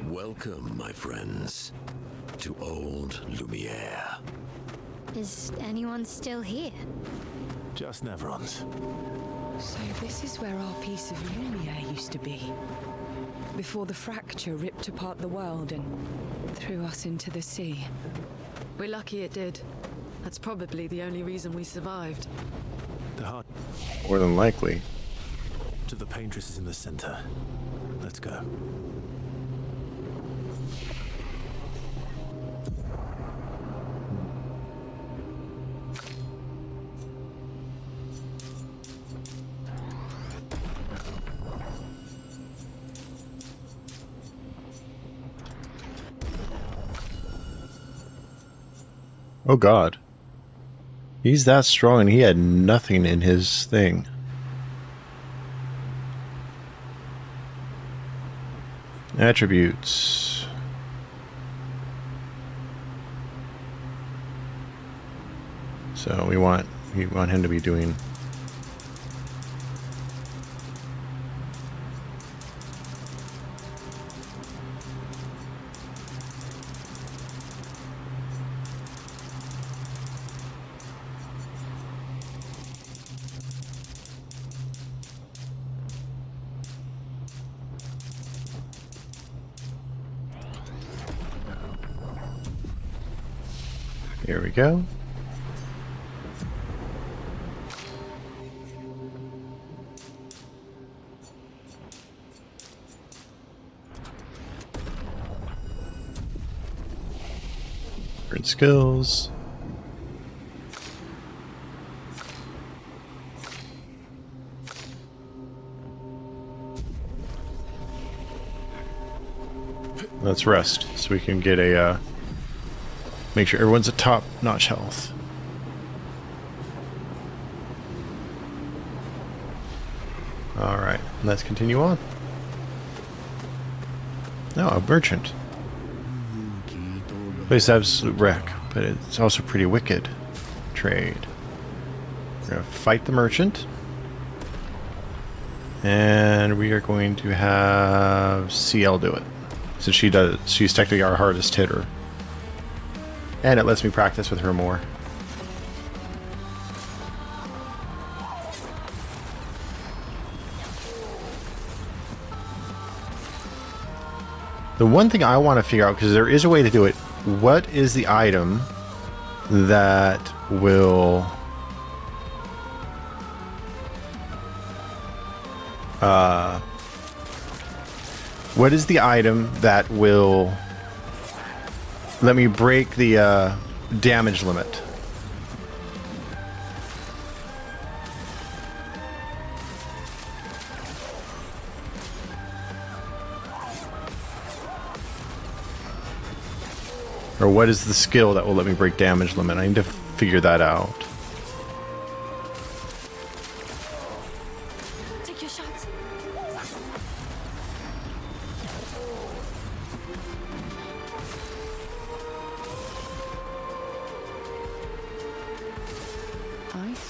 Welcome, my friends, to Old Lumiere. Is anyone still here? Just Nevrons. So this is where our piece of Lumiere used to be. Before the fracture ripped apart the world and threw us into the sea. We're lucky it did. That's probably the only reason we survived. The heart More than likely. of the paintress is in the center. Let's go. Oh god. He's that strong and he had nothing in his thing. Attributes. So we want him to be doing Here we go. Different skills. Let's rest so we can get a make sure everyone's at top-notch health. Alright, let's continue on. No, a merchant. Place absolute wreck, but it's also pretty wicked. Trade. We're going to fight the merchant. And we are going to have CL do it. Since she's technically our hardest hitter. And it lets me practice with her more. The one thing I want to figure out, because there is a way to do it, what is the item that will what is the item that will let me break the damage limit? Or what is the skill that will let me break damage limit? I need to figure that out. Take your shots.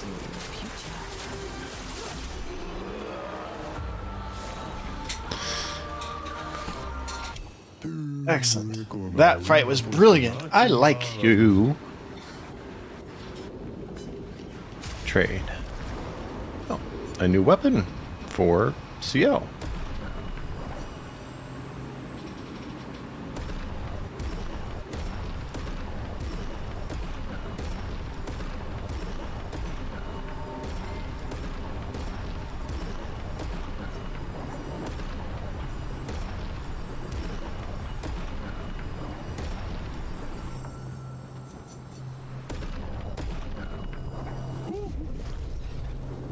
see the future. Excellent. That fight was brilliant. I like you. Trade. Oh, a new weapon for CL.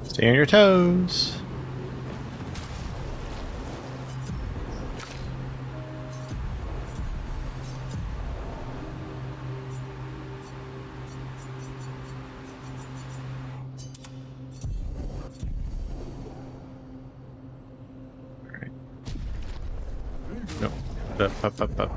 Stay on your toes. All right. No. Up.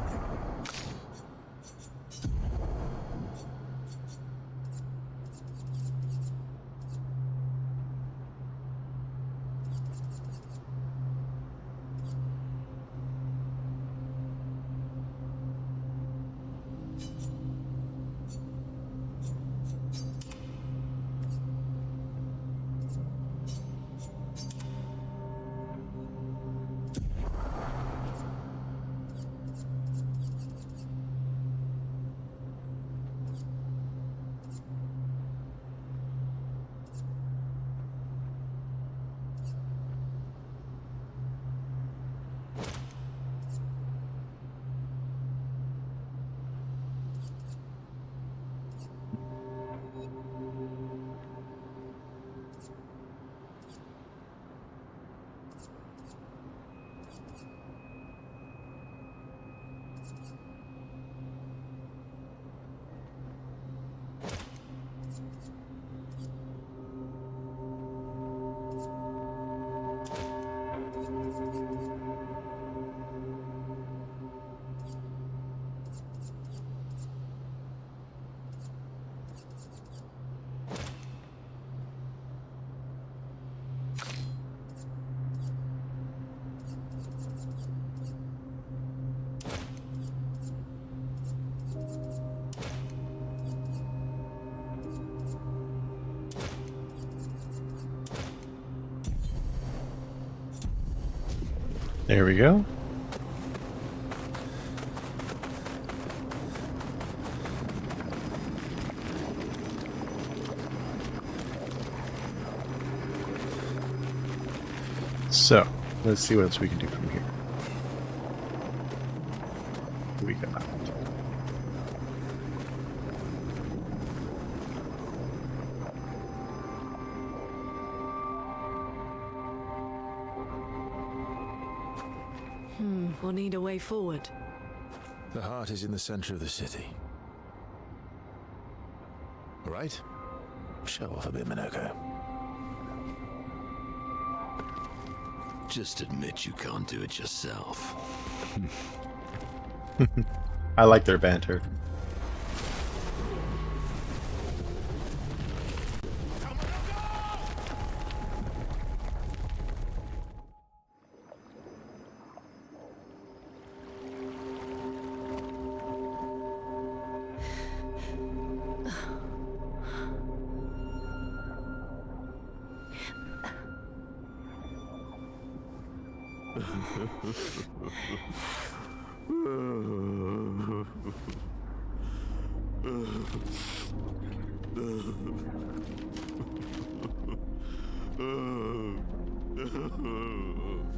There we go. So, let's see what else we can do from here. What do we got? We'll need a way forward. The heart is in the center of the city. All right? Show off a bit, Minoko. Just admit you can't do it yourself. I like their banter.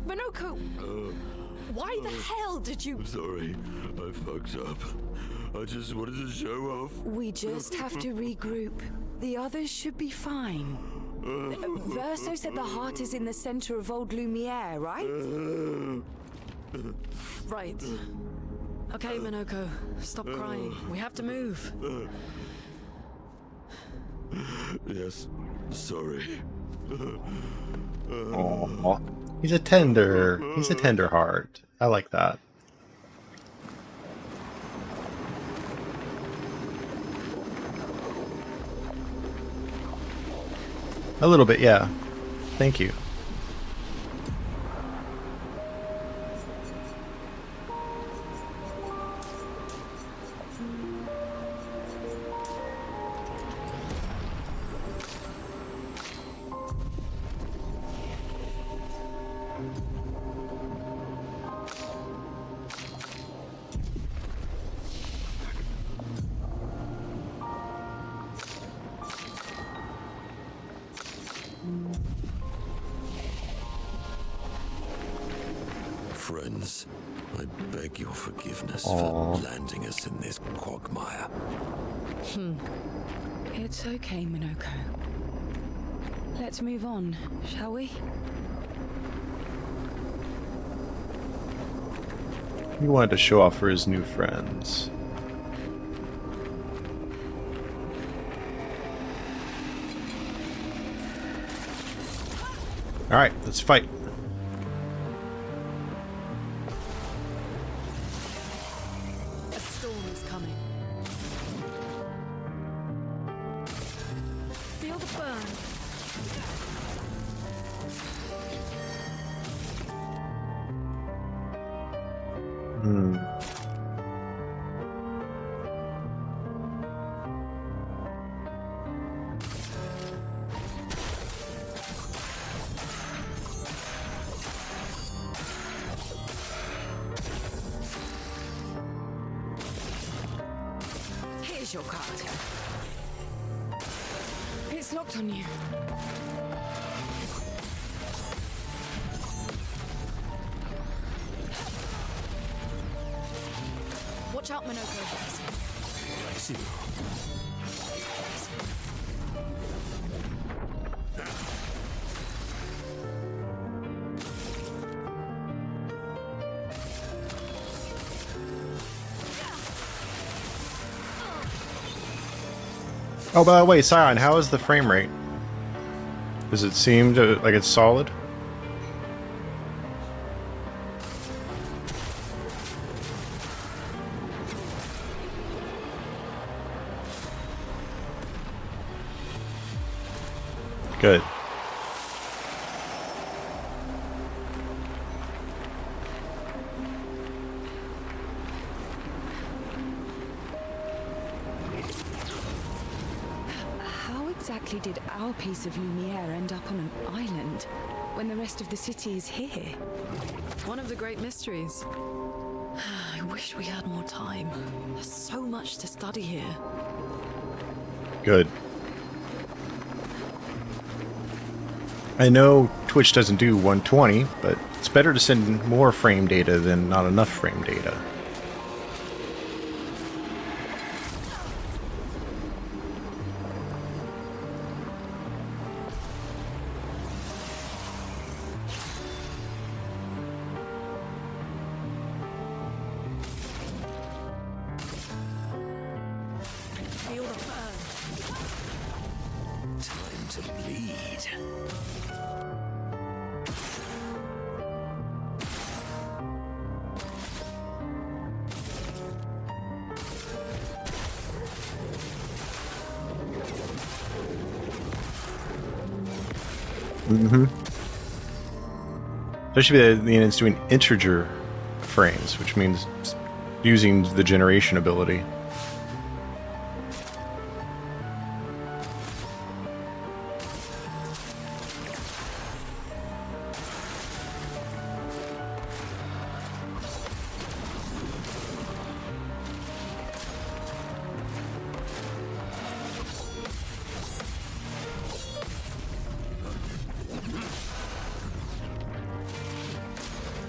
Minoko! Why the hell did you... I'm sorry, I fucked up. I just wanted to show off. We just have to regroup. The others should be fine. Verso said the heart is in the center of Old Lumiere, right? Right. Okay, Minoko, stop crying. We have to move. Yes, sorry. Aww. He's a tender heart. I like that. A little bit, yeah. Thank you. Friends, I beg your forgiveness Aww. for landing us in this quagmire. It's okay, Minoko. Let's move on, shall we? He wanted to show off for his new friends. Alright, let's fight. A storm is coming. Feel the burn. Here's your card. It's locked on you. Watch out, Minoko. I see. Oh, by the way, Scion, how is the frame rate? Does it seem to, like it's solid? Good. How exactly did our piece of Lumiere end up on an island when the rest of the city is here? One of the great mysteries. I wish we had more time. There's so much to study here. Good. I know Twitch doesn't do 120, but it's better to send more frame data than not enough frame data. Feel the burn. Time to bleed. Especially it's doing integer frames, which means using the generation ability.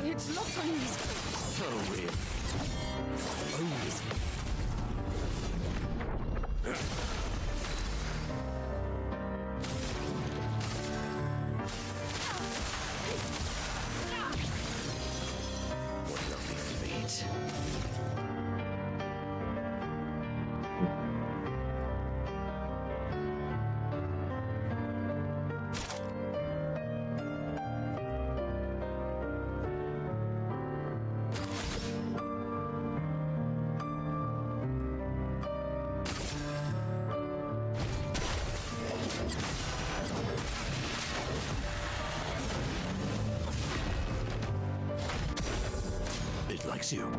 It's locked on you. Oh, really? Oh, fix you.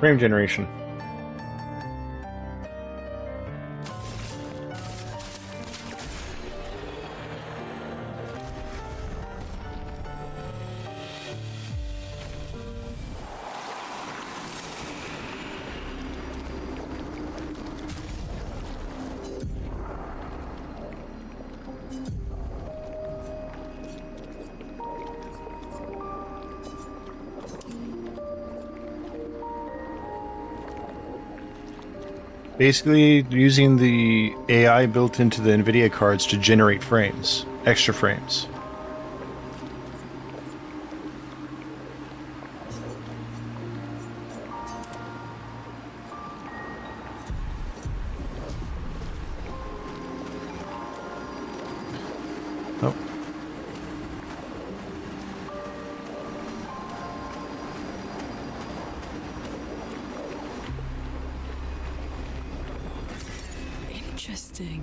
Frame generation. Basically, using the AI built into the NVIDIA cards to generate frames, extra frames. Oh. Interesting.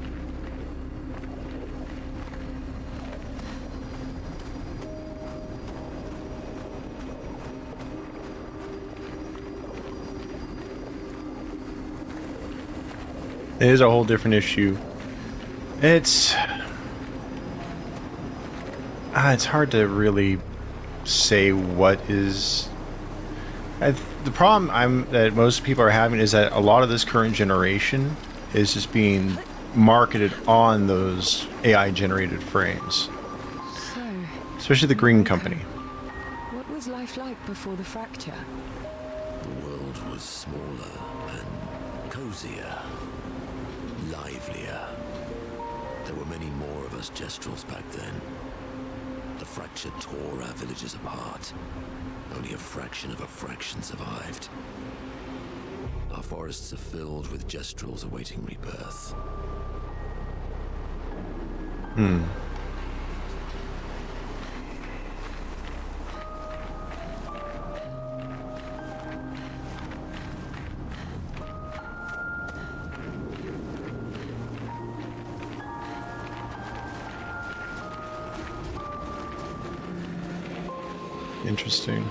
It is a whole different issue. It's hard to really say what is. The problem that most people are having is that a lot of this current generation is just being marketed on those AI generated frames, So, especially the Green Company. what was life like before the fracture? The world was smaller and cozier, livelier. There were many more of us Gestrels back then. The fracture tore our villages apart. Only a fraction of a fraction survived. Our forests are filled with Gestrels awaiting rebirth. Interesting.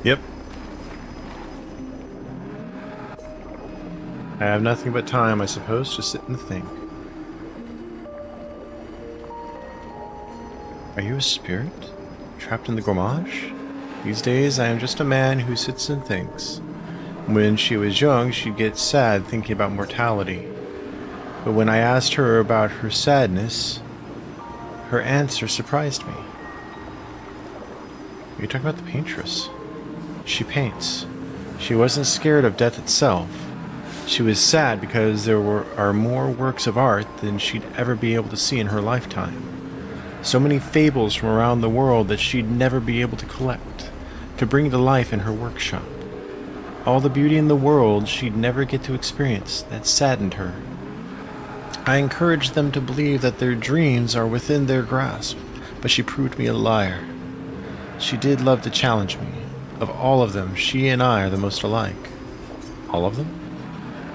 Yep. I have nothing but time, I suppose, to sit and think. Are you a spirit? Trapped in the Gormage? These days, I am just a man who sits and thinks. When she was young, she'd get sad thinking about mortality. But when I asked her about her sadness, her answer surprised me. You're talking about the paintress. She paints. She wasn't scared of death itself. She was sad because there are more works of art than she'd ever be able to see in her lifetime. So many fables from around the world that she'd never be able to collect, to bring to life in her workshop. All the beauty in the world she'd never get to experience, that saddened her. I encouraged them to believe that their dreams are within their grasp, but she proved me a liar. She did love to challenge me. Of all of them, she and I are the most alike. All of them?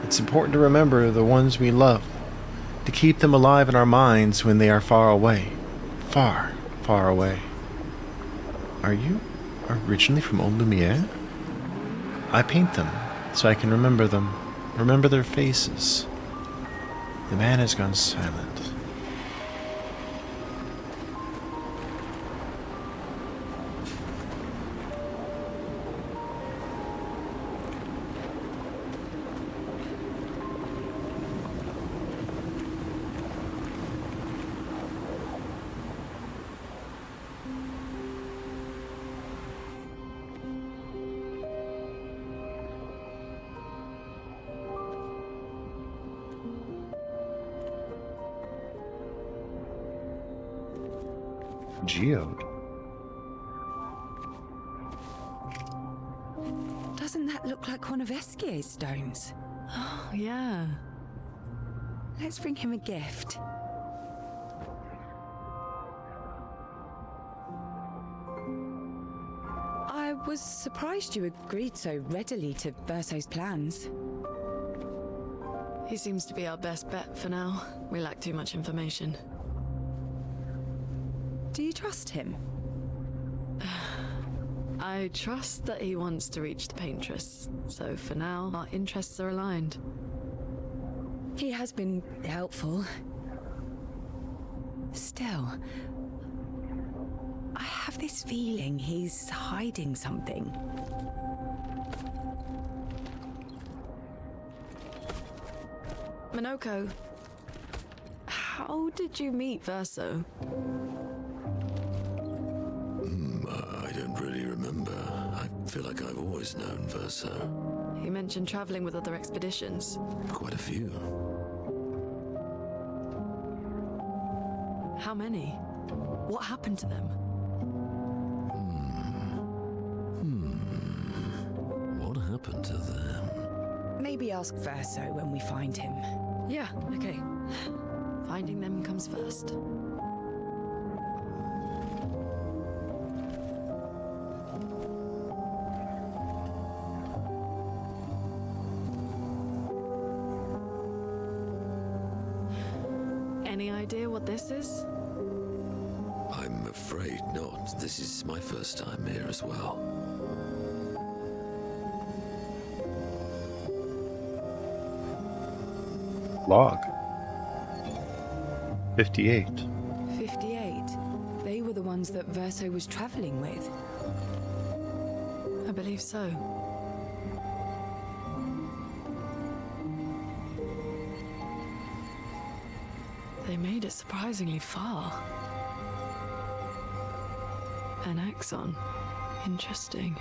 It's important to remember the ones we love, to keep them alive in our minds when they are far away. Far, far away. Are you originally from Old Lumiere? I paint them so I can remember them, remember their faces. The man has gone silent. Geode. Doesn't that look like one of Eskier's stones? Oh, yeah. Let's bring him a gift. I was surprised you agreed so readily to Verso's plans. He seems to be our best bet for now. We lack too much information. Do you trust him? I trust that he wants to reach the Paintress, so for now, our interests are aligned. He has been helpful. Still, I have this feeling he's hiding something. Minoko, how did you meet Verso? I don't really remember. I feel like I've always known Verso. He mentioned traveling with other expeditions. Quite a few. How many? What happened to them? What happened to them? Maybe ask Verso when we find him. Yeah, okay. Finding them comes first. Any idea what this is? I'm afraid not. This is my first time here as well. Log. 58. 58? They were the ones that Verso was traveling with. I believe so. They made it surprisingly far. An axon. Interesting.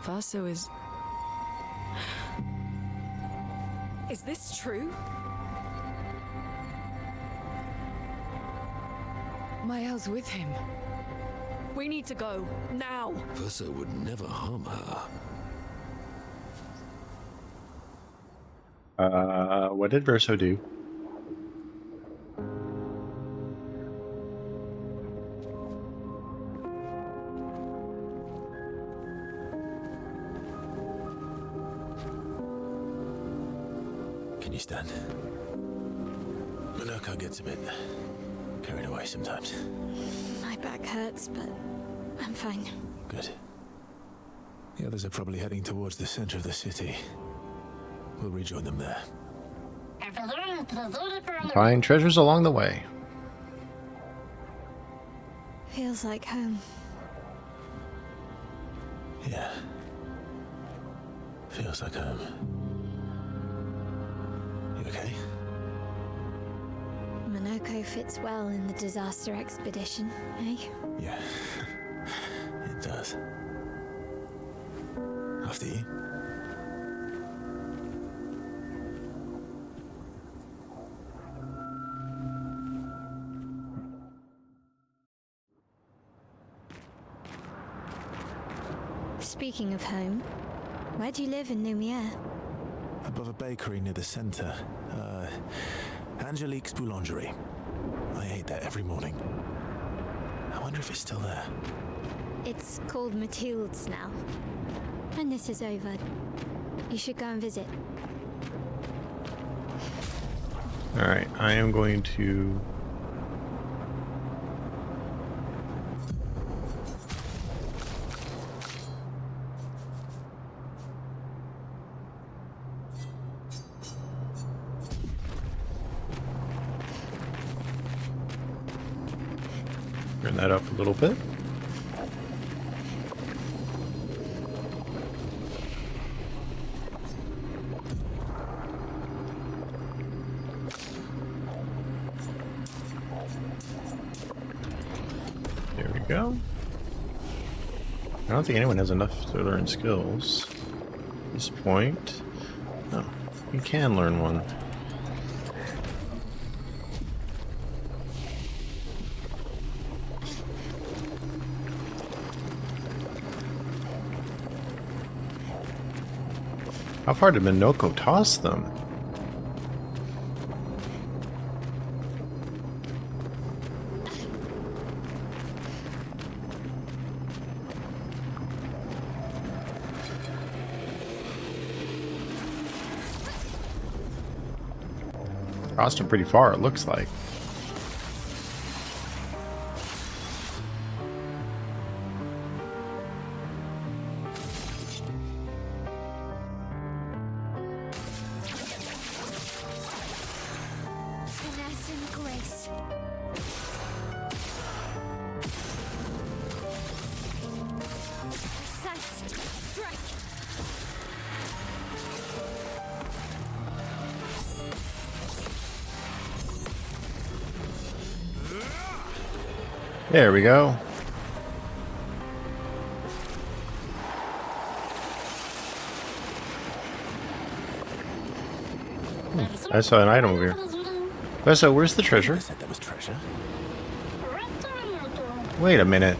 Verso is... Is this true? Mael's with him. We need to go. Now! Verso would never harm her. What did Verso do? Can you stand? Minoko gets a bit carried away sometimes. My back hurts, but I'm fine. Good. The others are probably heading towards the center of the city. We'll rejoin them there. Find treasures along the way. Feels like home. Yeah. Feels like home. You okay? Minoko fits well in the disaster expedition, eh? Yeah. It does. After you. Speaking of home, where do you live in Lumiere? Above a bakery near the center. Angelique's Boulangerie. I ate there every morning. I wonder if it's still there. It's called Mathilde's now. When this is over, you should go and visit. Alright, I am going to... turn that up a little bit. There we go. I don't think anyone has enough to learn skills at this point. No, you can learn one. How far did Minoko toss them? Crossed him pretty far, it looks like. Finesse and grace. Precise strike. There we go. I saw an item over here. Vessa, where's the treasure? I said there was treasure. Wait a minute.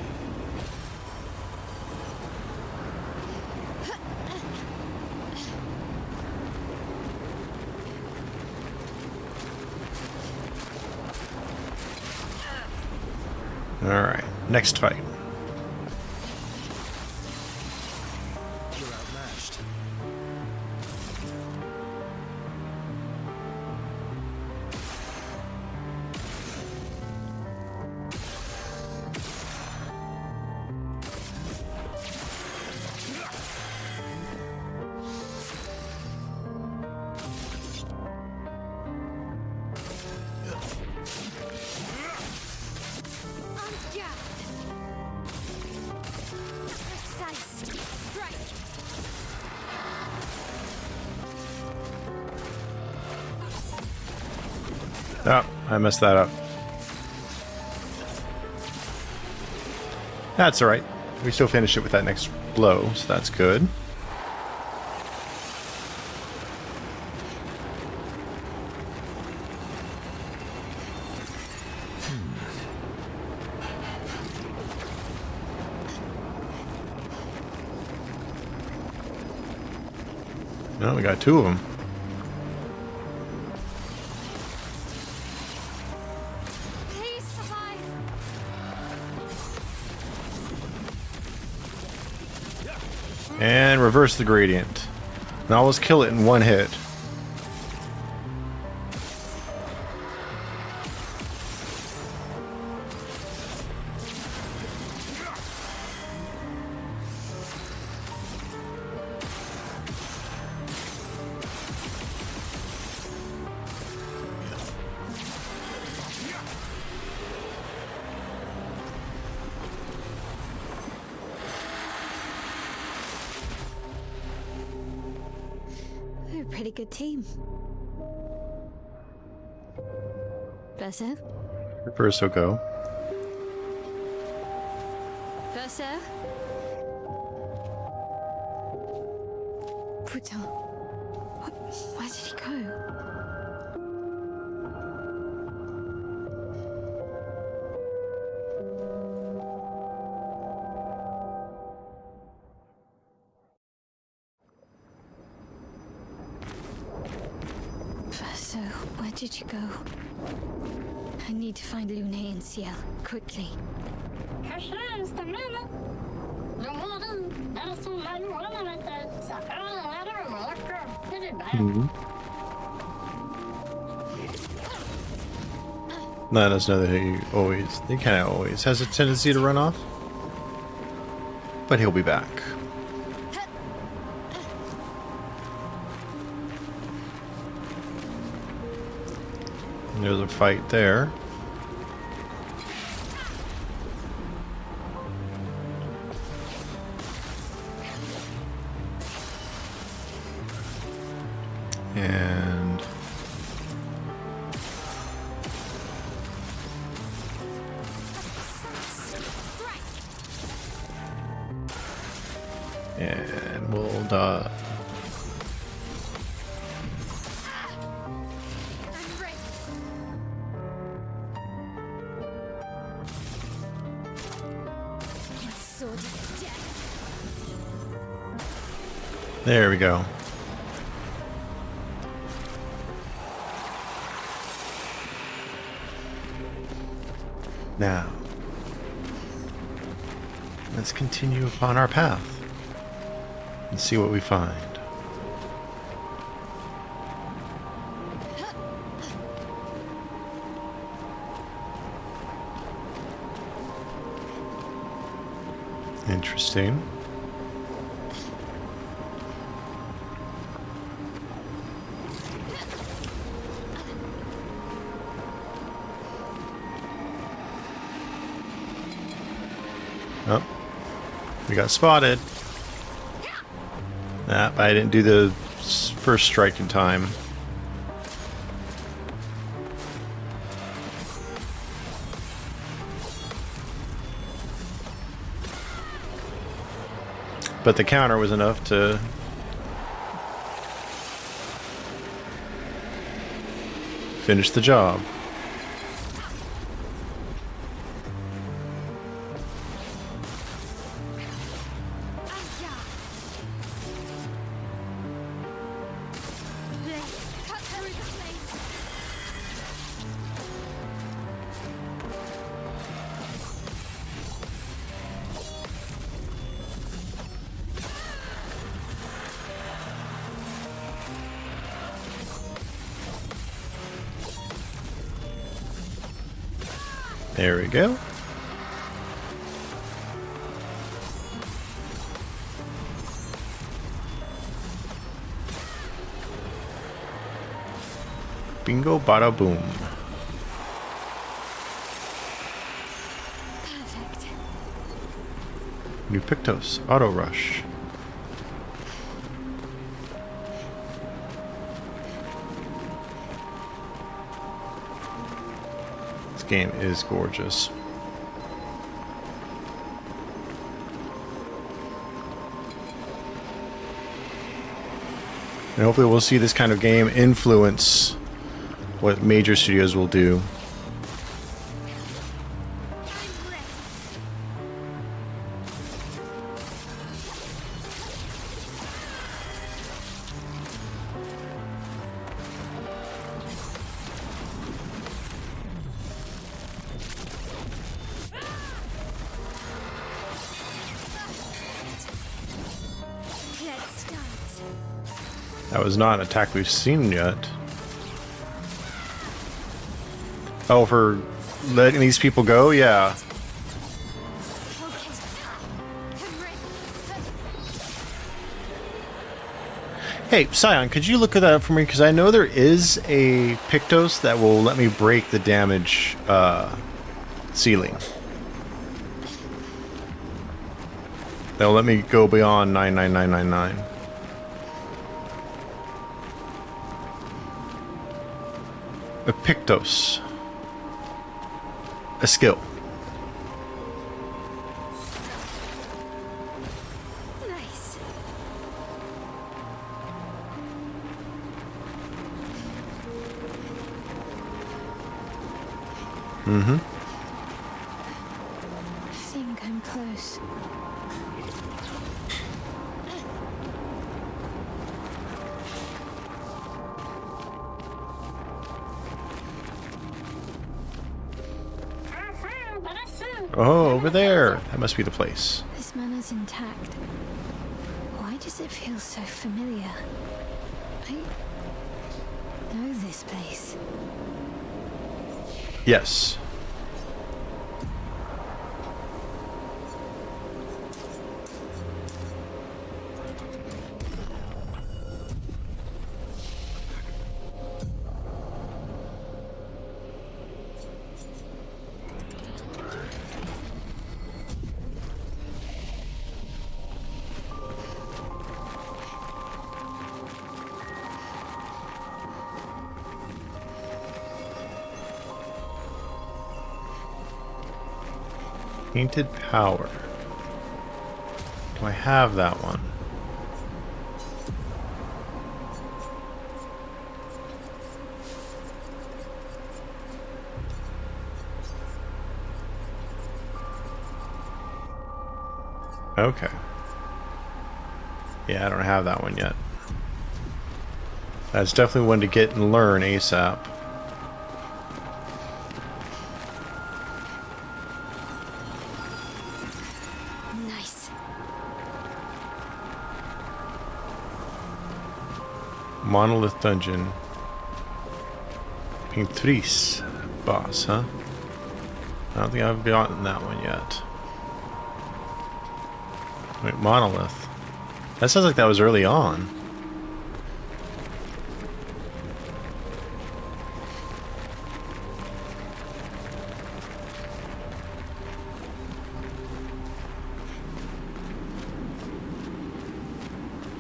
Alright, next fight. You're outmatched. Precise strike. Oh, I messed that up. That's alright. We still finished it with that next blow, so that's good. No, we got two of them. Please survive. And reverse the gradient. Now let's kill it in one hit. We're a pretty good team. Verso? Verso go. Verso? Putain. Where did he go? Verso, where did you go? I need to find Lune and Ciel, quickly. Let us know that he kind of always has a tendency to run off. But he'll be back. And there's a fight there. And we'll there we go. Now, let's continue upon our path and see what we find. Interesting. Oh, we got spotted. Nah, I didn't do the first strike in time. But the counter was enough to finish the job. There we go. Bingo, bada, boom. Perfect. New Pictos, Auto Rush. This game is gorgeous. And hopefully we'll see this kind of game influence what major studios will do. Let's start. That was not an attack we've seen yet. Oh, for letting these people go? Yeah. Hey, Scion, could you look at that for me? Because I know there is a Pictos that will let me break the damage ceiling. That'll let me go beyond 99999. A Pictos. A skill. Nice. Mm-hmm. I think I'm close. Oh, over there. That must be the place. This manor's intact. Why does it feel so familiar? I know this place. Yes. Painted Power. Do I have that one? Okay. Yeah, I don't have that one yet. That's definitely one to get and learn ASAP. Monolith Dungeon. Pintrice boss, huh? I don't think I've gotten that one yet. Wait, Monolith. That sounds like that was early on.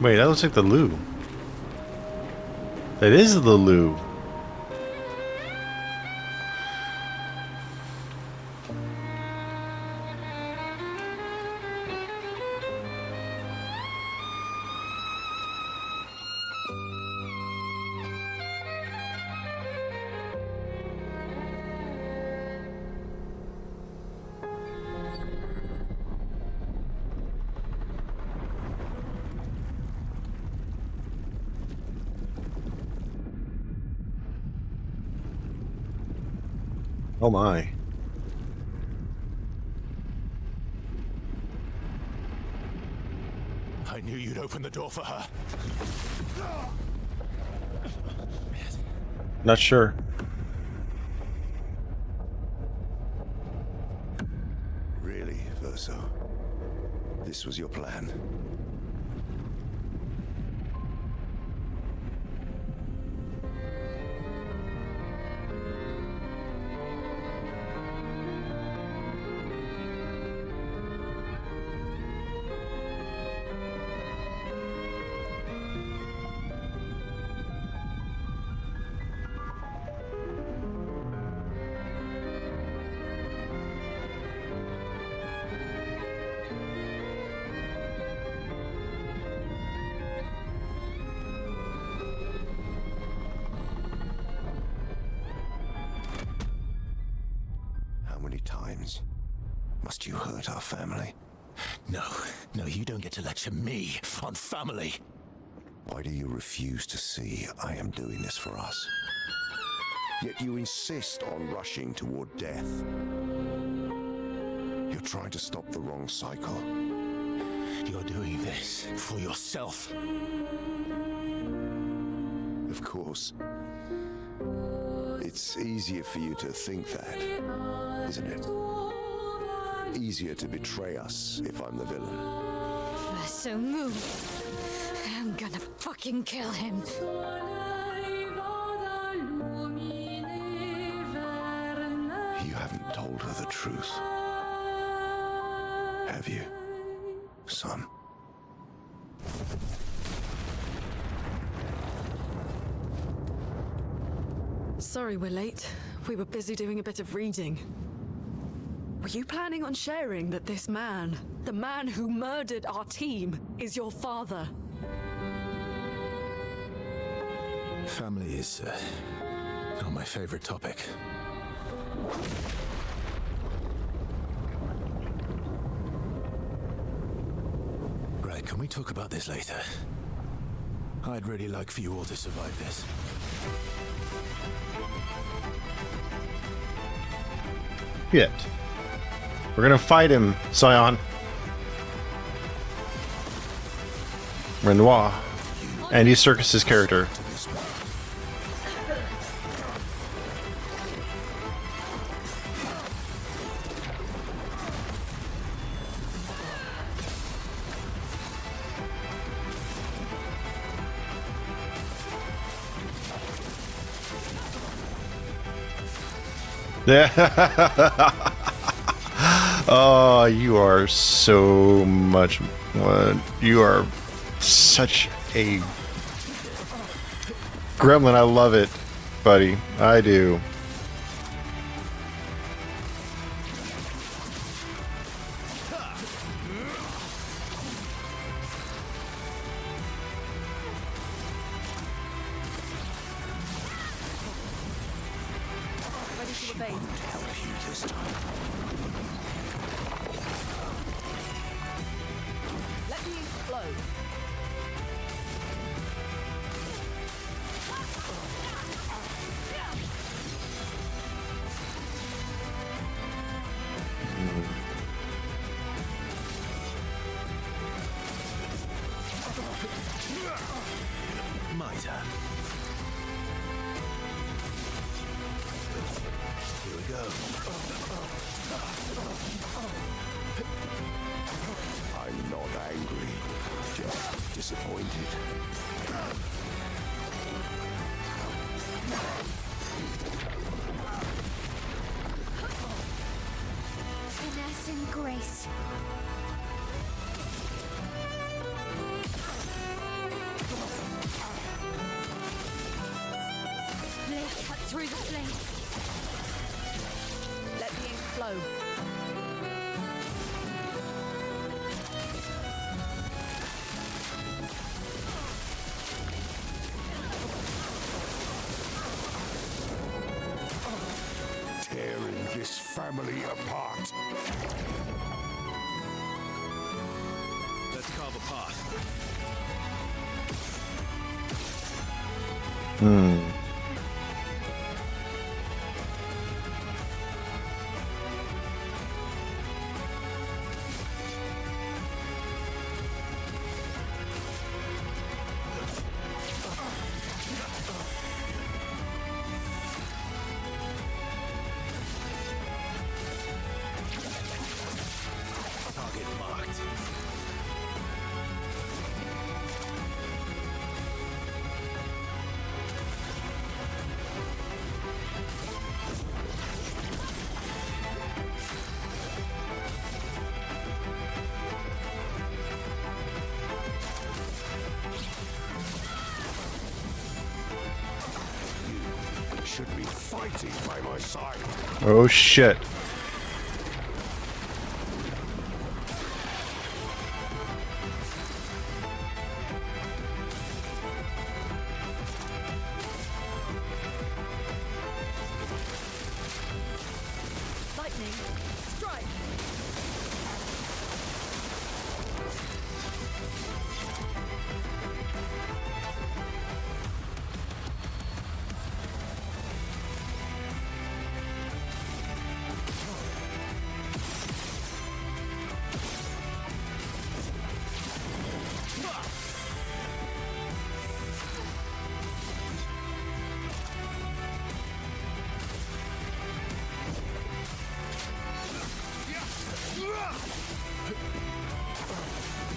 Wait, that looks like the loo. That is the loo. Oh my. I knew you'd open the door for her. Not sure. Really, Verso? This was your plan? How many times must you hurt our family? No, you don't get to lecture me on family. Why do you refuse to see I am doing this for us? Yet you insist on rushing toward death. You're trying to stop the wrong cycle. You're doing this for yourself. Of course. It's easier for you to think that, isn't it? Easier to betray us if I'm the villain. So move. I'm gonna fucking kill him. You haven't told her the truth, have you, son? Sorry we're late. We were busy doing a bit of reading. Were you planning on sharing that this man, the man who murdered our team, is your father? Family is not my favorite topic. Right, can we talk about this later? I'd really like for you all to survive this. Shit. We're gonna fight him, Scion. Renoir. Andy Serkis's character. Oh, you are so much. You are such a gremlin. I love it, buddy. I do. Ready to evade. Let me explode. My turn. Let's cut through the flames. Let the ink flow. Tearing this family apart. Let's carve a path. Target marked. Should be fighting by my side. Oh shit. Lightning, strike.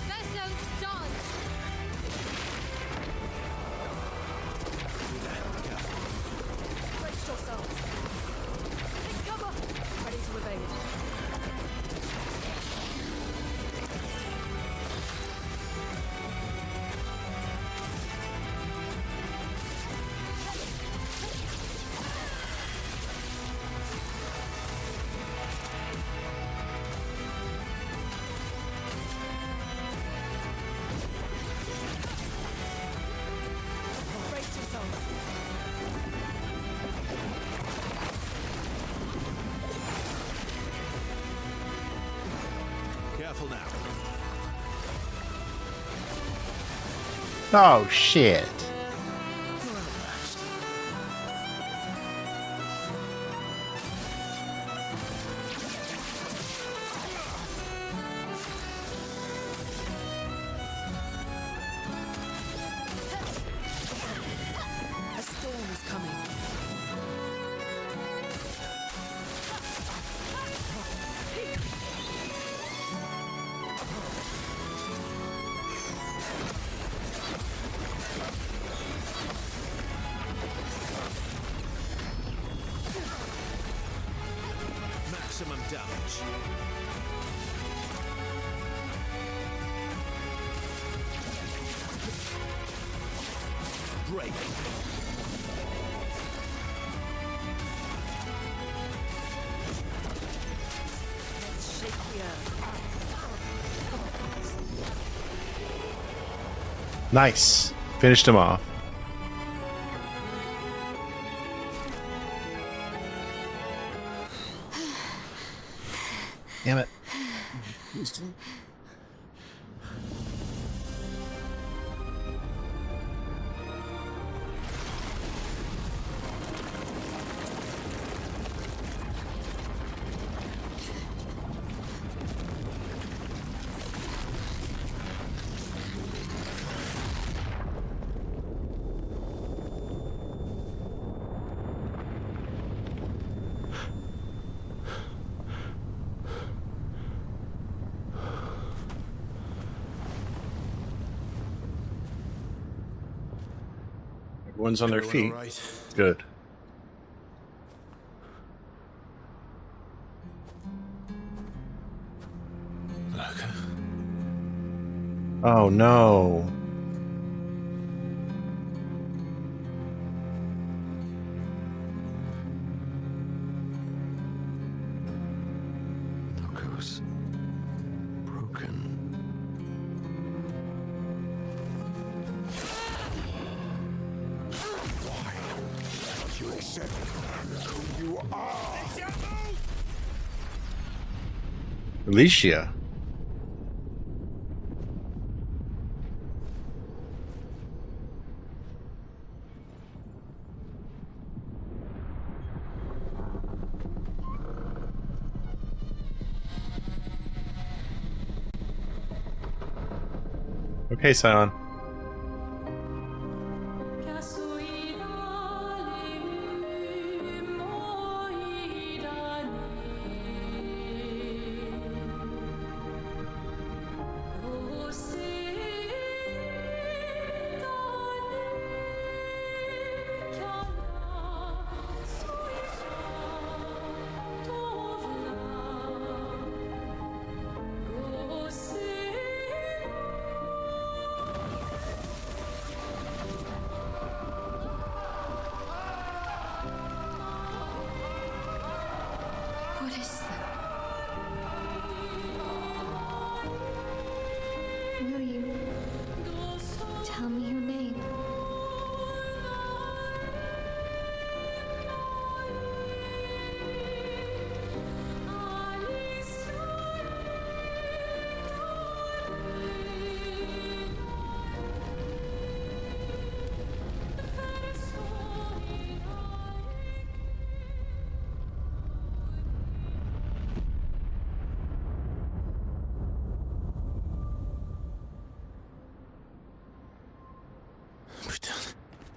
Vesso's dodge. Brace yourselves. Take cover. Ready to evade. Brace yourselves. Careful now. Oh shit. A storm is coming. Maximum damage. Break. Let's shake the earth. Nice. Finished him off. Damn it. Everyone's on their Everyone feet. all right? Good. Noko. Oh no. Noko's broken. Why don't you accept who you are? Alicia. Okay, Sion. What is that? Will you tell me your name?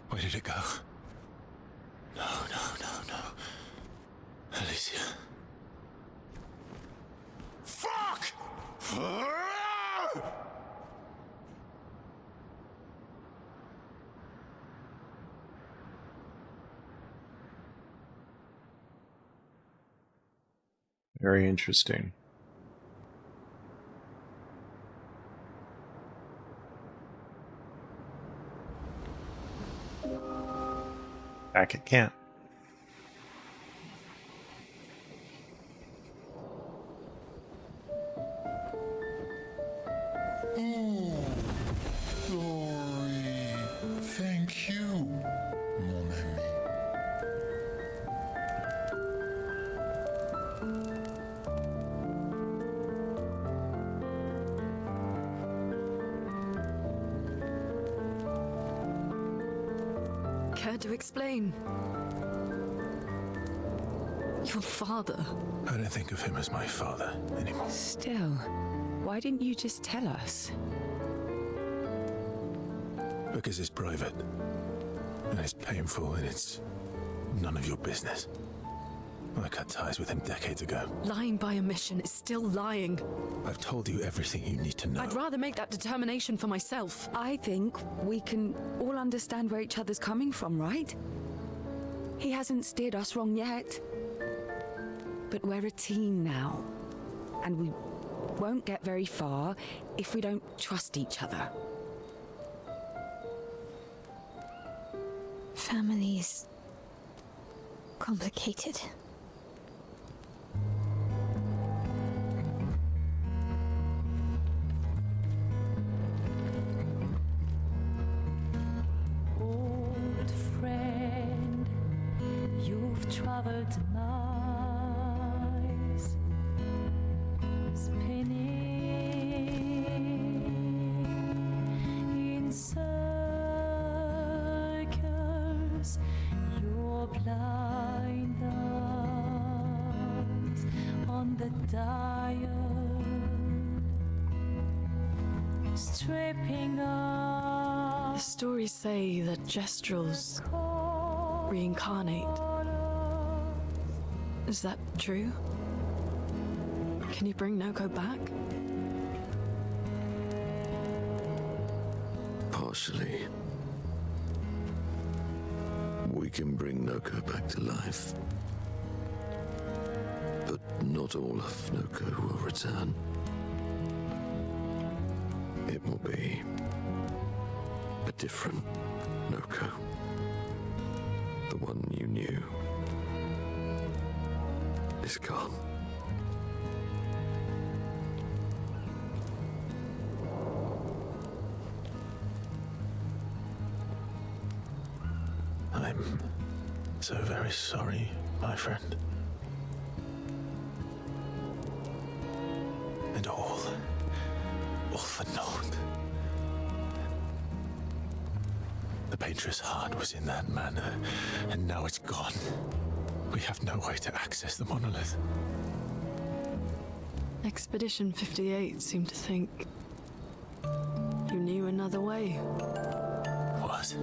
Where did it go? No. Alicia. Fuck! Very interesting. Back at camp. Oh, Glory. Thank you, mon ami. Care to explain? Your father. I don't think of him as my father anymore. Still, why didn't you just tell us? Because it's private. And it's painful and it's none of your business. I cut ties with him decades ago. Lying by omission is still lying. I've told you everything you need to know. I'd rather make that determination for myself. I think we can all understand where each other's coming from, right? He hasn't steered us wrong yet. But we're a team now. And we won't get very far if we don't trust each other. Family's complicated. Old friend, you've traveled miles, spinning in circles. Your blind eyes on the dial, stripping off. The stories say that Gestrels reincarnate. Is that true? Can you bring Noko back? Partially. We can bring Noko back to life. But not all of Noko will return. It will be a different Noko. The one you knew is gone. I'm so very sorry, my friend. And all for naught. The Patriot's heart was in that manor, and now it's gone. We have no way to access the monolith. Expedition 58 seemed to think you knew another way. What?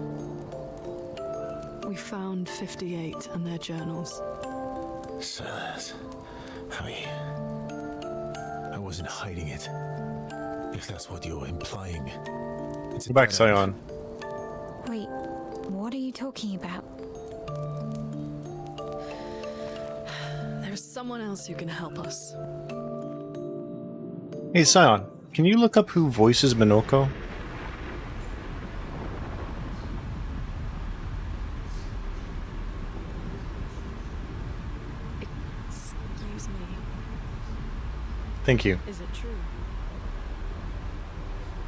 We found 58 and their journals. So that's how I wasn't hiding it. If that's what you're implying. Go back, Sion. Wait, what are you talking about? There's someone else who can help us. Hey, Sion, can you look up who voices Minoko? Excuse me. Thank you. Is it true?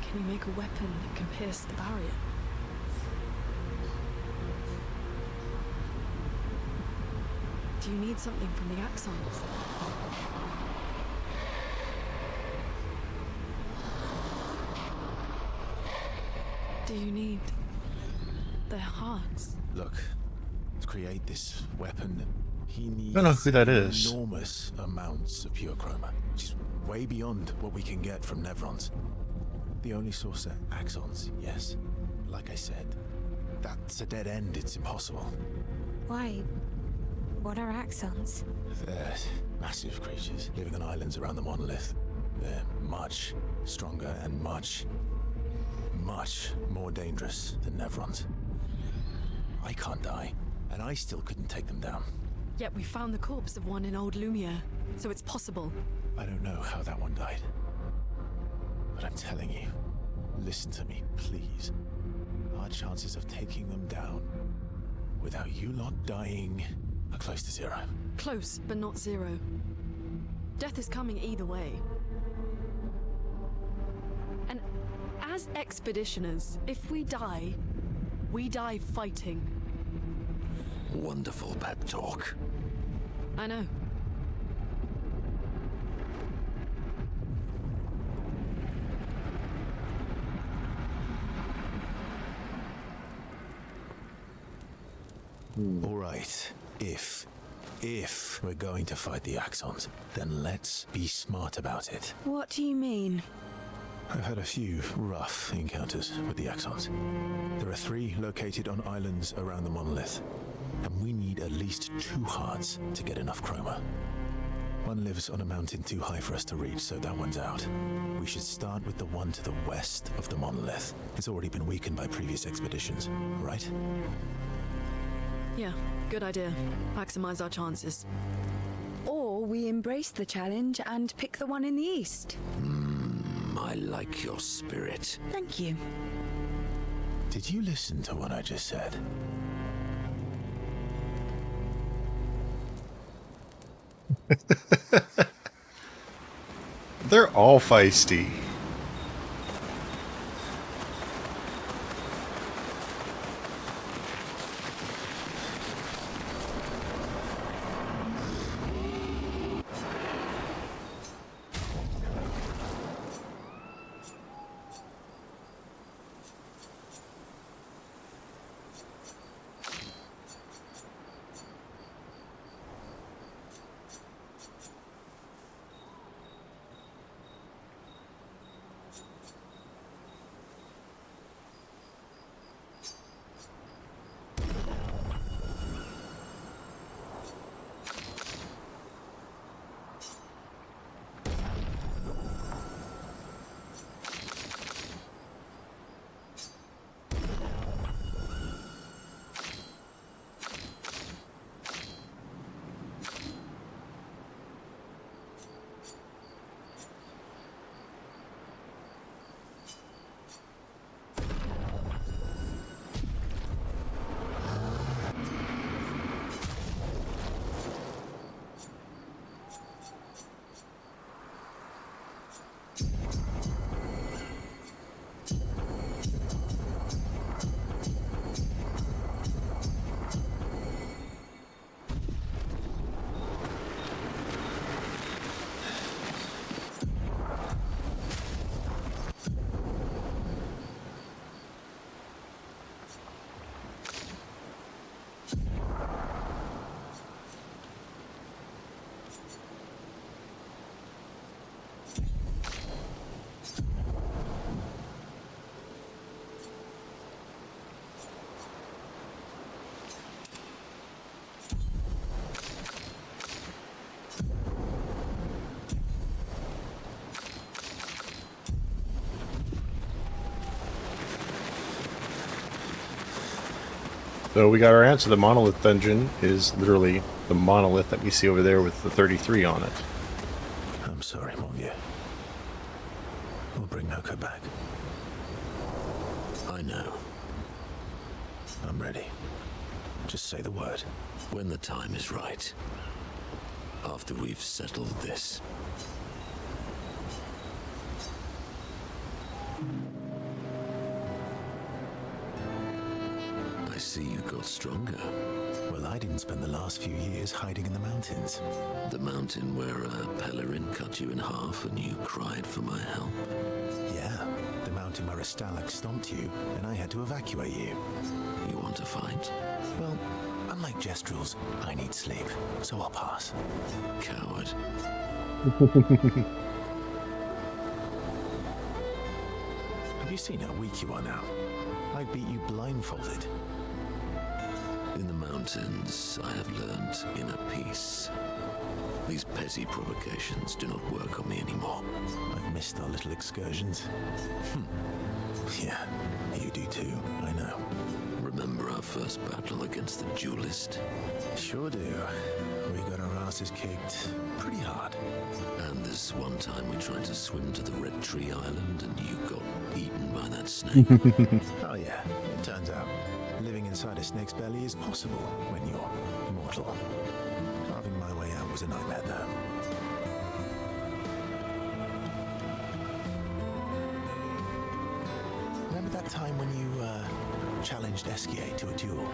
Can you make a weapon that can pierce the barrier? Do you need something from the Axons? Do you need their hearts? Look, to create this weapon, he needs I don't know who that is. enormous amounts of pure chroma, which is way beyond what we can get from Nevrons. The only source are axons, yes. Like I said, that's a dead end. It's impossible. Why? What are axons? They're massive creatures living on islands around the monolith. They're much stronger and much more dangerous than Nevrons. I can't die, and I still couldn't take them down. Yet we found the corpse of one in Old Lumiere, so it's possible. I don't know how that one died. But I'm telling you, listen to me, please. Our chances of taking them down without you lot dying are close to zero. Close, but not zero. Death is coming either way. And as expeditioners, if we die fighting. Wonderful pep talk. I know. All right, if we're going to fight the Axons, then let's be smart about it. What do you mean? I've had a few rough encounters with the Axons. There are 3 located on islands around the monolith, and we need at least 2 hearts to get enough chroma. One lives on a mountain too high for us to reach, so that one's out. We should start with the one to the west of the monolith. It's already been weakened by previous expeditions, right? Yeah, good idea. Maximize our chances. Or we embrace the challenge and pick the one in the east. I like your spirit. Thank you. Did you listen to what I just said? They're all feisty. So we got our answer. The monolith dungeon is literally the monolith that we see over there with the 33 on it. I'm sorry, mon vieux. We'll bring Noko back. I know. I'm ready. Just say the word. When the time is right. After we've settled this. I see you got stronger. Well, I didn't spend the last few years hiding in the mountains. The mountain where a Pellerin cut you in half and you cried for my help? Yeah, the mountain where a Stalag stomped you and I had to evacuate you. You want to fight? Well, unlike Gestrels, I need sleep, so I'll pass. Coward. Have you seen how weak you are now? I beat you blindfolded. In the mountains, I have learned inner peace. These petty provocations do not work on me anymore. I've missed our little excursions. Yeah, you do too, I know. Remember our first battle against the duelist? Sure do. We got our asses kicked pretty hard. And this one time we tried to swim to the Red Tree Island and you got eaten by that snake. Oh yeah, it turns out living inside a snake's belly is possible when you're immortal. Carving my way out was a nightmare though. Remember that time when you challenged Esquier to a duel?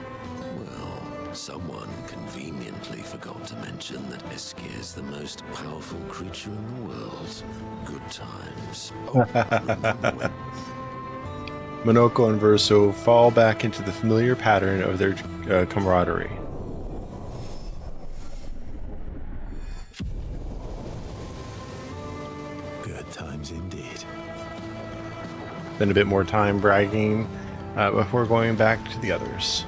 Well, someone conveniently forgot to mention that Esquier is the most powerful creature in the world. Good times. Remember when... Monoko and Verso fall back into the familiar pattern of their camaraderie. Good times indeed. Then a bit more time bragging before going back to the others.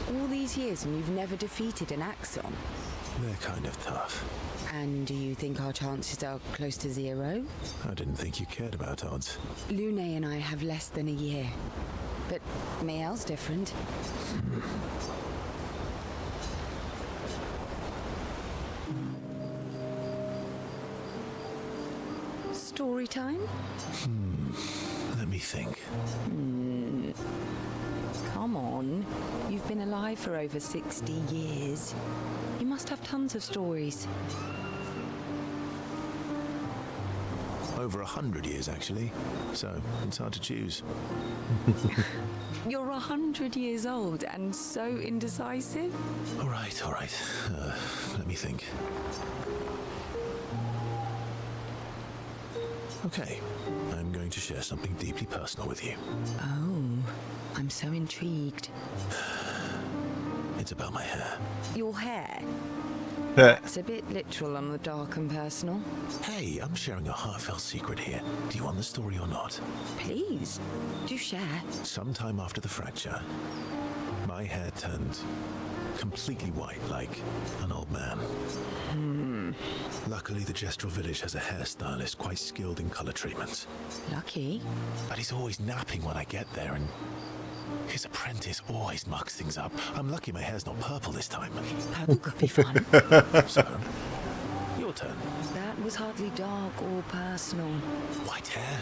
All these years and you've never defeated an Axon? They're kind of tough. And do you think our chances are close to zero? I didn't think you cared about odds. Lune and I have less than a year. But Miel's different. Story time? Let me think. Come on. You've been alive for over 60 years. You must have tons of stories. Over 100 years, actually. So, it's hard to choose. You're 100 years old and so indecisive? All right. Let me think. Okay, I'm going to share something deeply personal with you. Oh, I'm so intrigued. It's about my hair. Your hair? It's a bit literal on the dark and personal. Hey, I'm sharing a heartfelt secret here. Do you want the story or not? Please, do share. Sometime after the fracture, my hair turned completely white, like an old man. Luckily, the Gestral village has a hairstylist quite skilled in color treatments. Lucky? But he's always napping when I get there, and his apprentice always mucks things up. I'm lucky my hair's not purple this time. Purple could be fun. So, your turn. That was was hardly dark or personal. White hair?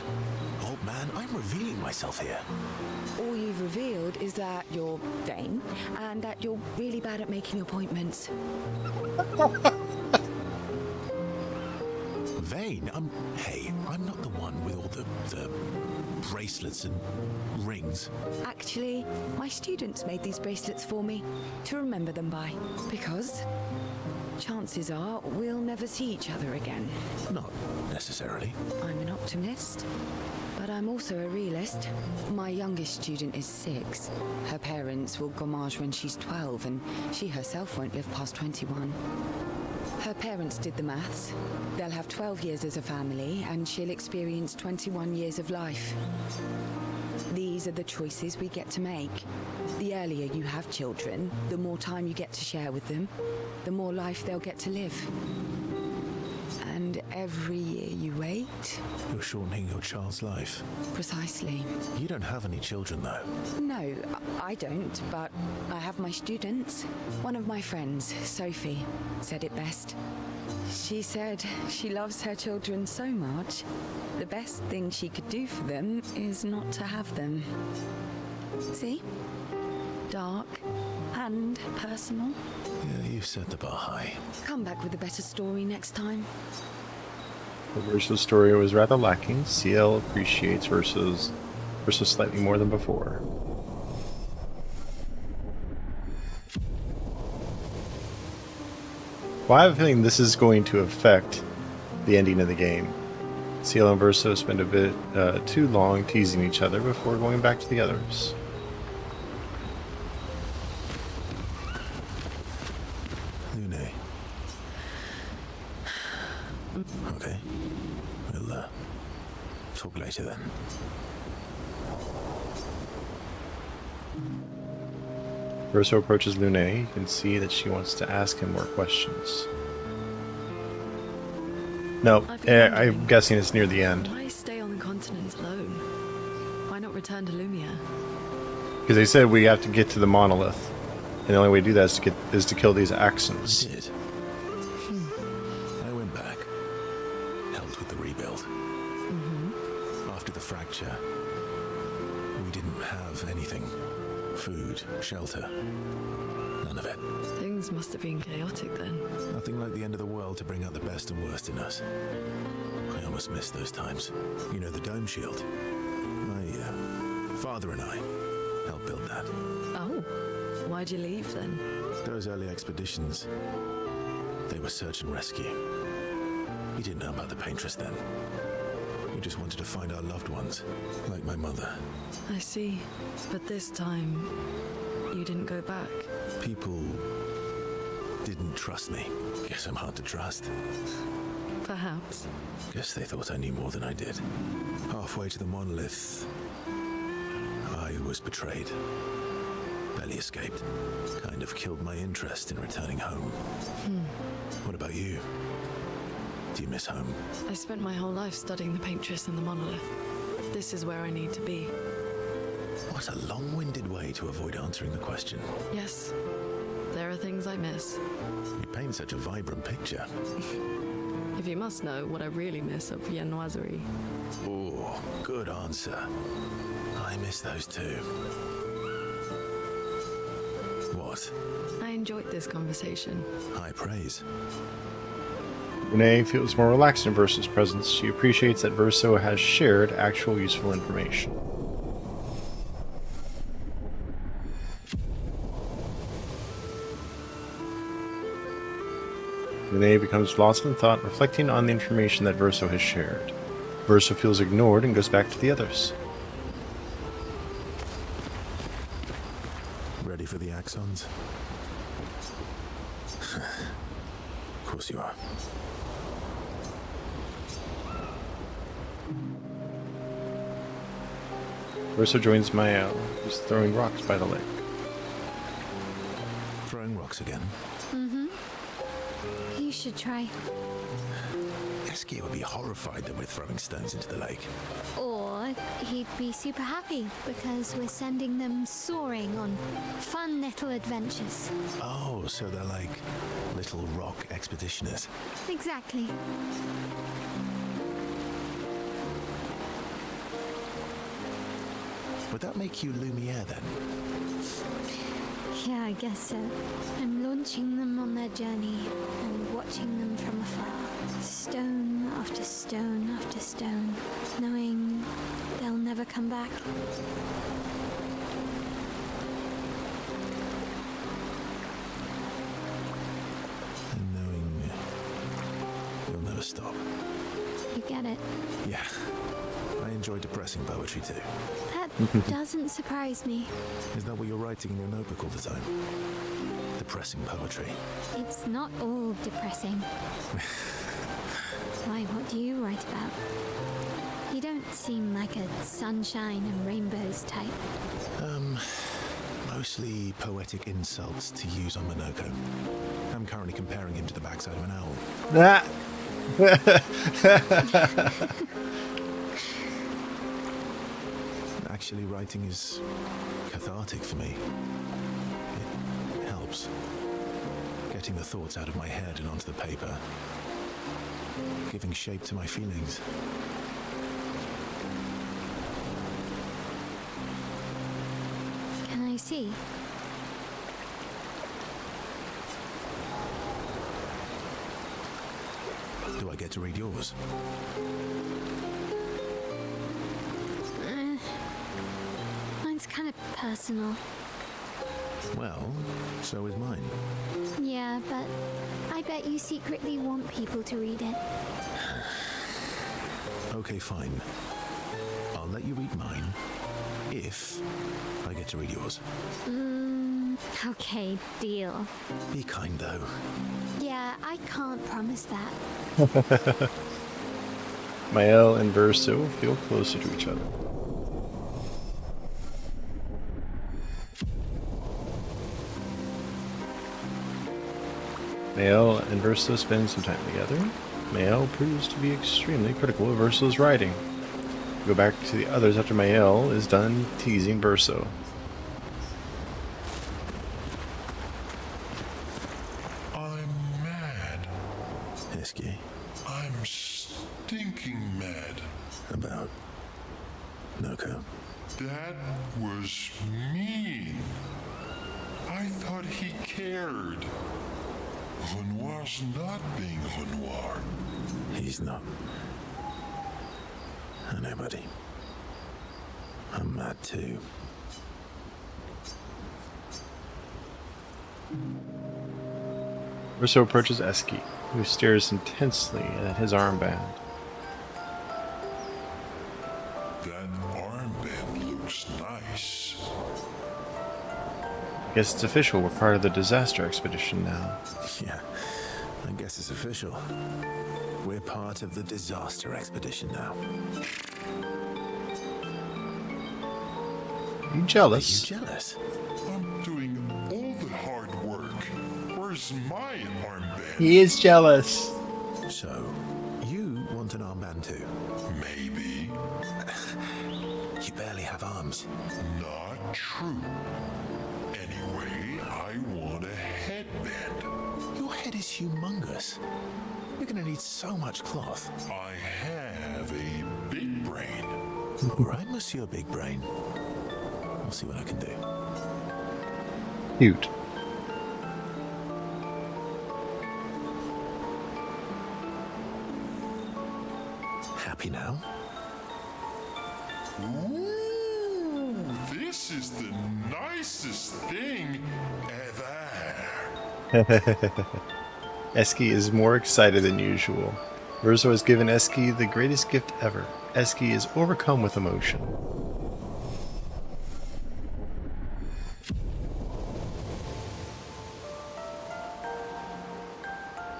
Old man, I'm revealing myself here. All you've revealed is that you're vain and that you're really bad at making appointments. Vain? Hey, I'm not the one with all the bracelets and rings. Actually, my students made these bracelets for me to remember them by. Because chances are we'll never see each other again. Not necessarily. I'm an optimist, but I'm also a realist. My youngest student is 6. Her parents will gommage when she's 12, and she herself won't live past 21. Her parents did the maths. They'll have 12 years as a family, and she'll experience 21 years of life. These are the choices we get to make. The earlier you have children, the more time you get to share with them, the more life they'll get to live. And every year you wait... You're shortening your child's life. Precisely. You don't have any children, though. No, I don't, but I have my students. One of my friends, Sophie, said it best. She said she loves her children so much, the best thing she could do for them is not to have them. See? Dark and personal. Yeah, you've set the bar high. Come back with a better story next time. The Verso's story was rather lacking. CL appreciates Verso slightly more than before. Well, I have a feeling this is going to affect the ending of the game. CL and Verso spend a bit too long teasing each other before going back to the others. Lune. Okay. We'll talk later then. Verso approaches Lune. You can see that she wants to ask him more questions. No, I'm guessing it's near the end. Why stay on the continent alone? Why not return to Lumia? Because they said we have to get to the monolith, and the only way to do that is to kill these Axons. I did. I went back, helped with the rebuild. After the fracture, we didn't have anything. Food, shelter, none of it. Things must have been chaotic then. Nothing like the end of the world to bring out the best and worst in us. I almost missed those times. You know, the dome shield. My father and I helped build that. Oh, why'd you leave then? Those early expeditions, they were search and rescue. We didn't know about the Paintress then. We just wanted to find our loved ones, like my mother. I see. But this time, you didn't go back. People didn't trust me. Guess I'm hard to trust. Perhaps. Guess they thought I knew more than I did. Halfway to the monolith, I was betrayed. Barely escaped. Kind of killed my interest in returning home. What about you? Do you miss home? I spent my whole life studying the Paintress and the monolith. This is where I need to be. What a long-winded way to avoid answering the question. Yes, there are things I miss. You paint such a vibrant picture. If you must know what I really miss of viennoiserie. Oh, good answer. I miss those too. What? I enjoyed this conversation. High praise. Renee feels more relaxed in Verso's presence. She appreciates that Verso has shared actual useful information. Renee becomes lost in thought, reflecting on the information that Verso has shared. Verso feels ignored and goes back to the others. Ready for the Axons? Of course you are. Verso joins Mael, who's throwing rocks by the lake. Throwing rocks again? You should try. Eskia would be horrified that we're throwing stones into the lake. Or he'd be super happy because we're sending them soaring on fun little adventures. Oh, so they're like little rock expeditioners. Exactly. Would that make you Lumiere then? Yeah, I guess so. I'm launching them on their journey and watching them from afar. Stone after stone after stone, knowing they'll never come back. And knowing you'll never stop. You get it? Yeah. I enjoy depressing poetry too. That doesn't surprise me. Is that what you're writing in your notebook all the time? Depressing poetry. It's not all depressing. Why, what do you write about? You don't seem like a sunshine and rainbows type. Mostly poetic insults to use on Minoko. I'm currently comparing him to the backside of an owl. Ah. Actually, writing is cathartic for me. It helps. Getting the thoughts out of my head and onto the paper. Giving shape to my feelings. Can I see? Do I get to read yours? Mine's kind of personal. Well, so is mine. Yeah, but I bet you secretly want people to read it. Okay, fine. I'll let you read mine if I get to read yours. Okay, deal. Be kind, though. Yeah, I can't promise that. Mael and Verso feel closer to each other. Mael and Verso spend some time together. Mael proves to be extremely critical of Verso's writing. We go back to the others after Mael is done teasing Verso. I'm mad. Esky. I'm stinking mad. About Noko. That was mean. I thought he cared. Renoir's not being Renoir. He's not. I know, buddy. I'm mad too. Verso approaches Esky, who stares intensely at his armband. That armband looks nice. I guess it's official, we're part of the disaster expedition now. Yeah, I guess it's official. We're part of the disaster expedition now. You jealous? Are you jealous? I'm doing all the hard work. Where's my armband? He is jealous. So, you want an armband too? Maybe. You barely have arms. Not true. Anyway, I want a headband. Your head is humongous. You're gonna need so much cloth. I have a big brain. All right, Monsieur Big Brain. I'll see what I can do. Cute. Happy now? Ooh, this is the nicest thing ever. Esky is more excited than usual. Verso has given Esky the greatest gift ever. Esky is overcome with emotion.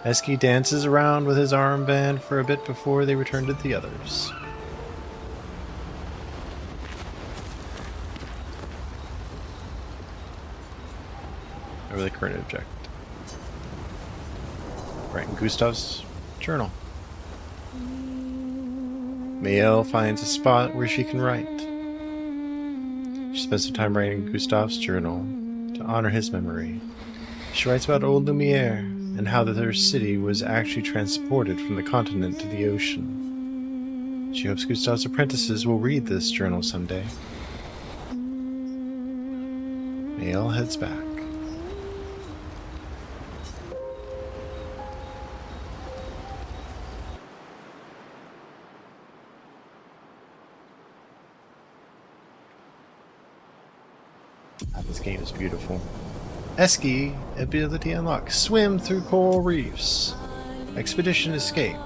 Esky dances around with his armband for a bit before they return to the others. Over the current object. Right in Gustav's journal. Mael finds a spot where she can write. She spends some time writing Gustave's journal to honor his memory. She writes about old Lumiere and how their city was actually transported from the continent to the ocean. She hopes Gustave's apprentices will read this journal someday. Mael heads back. This game is beautiful. Esky ability unlocked. Swim through coral reefs. Expedition escape.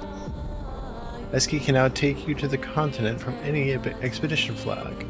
Esky can now take you to the continent from any expedition flag.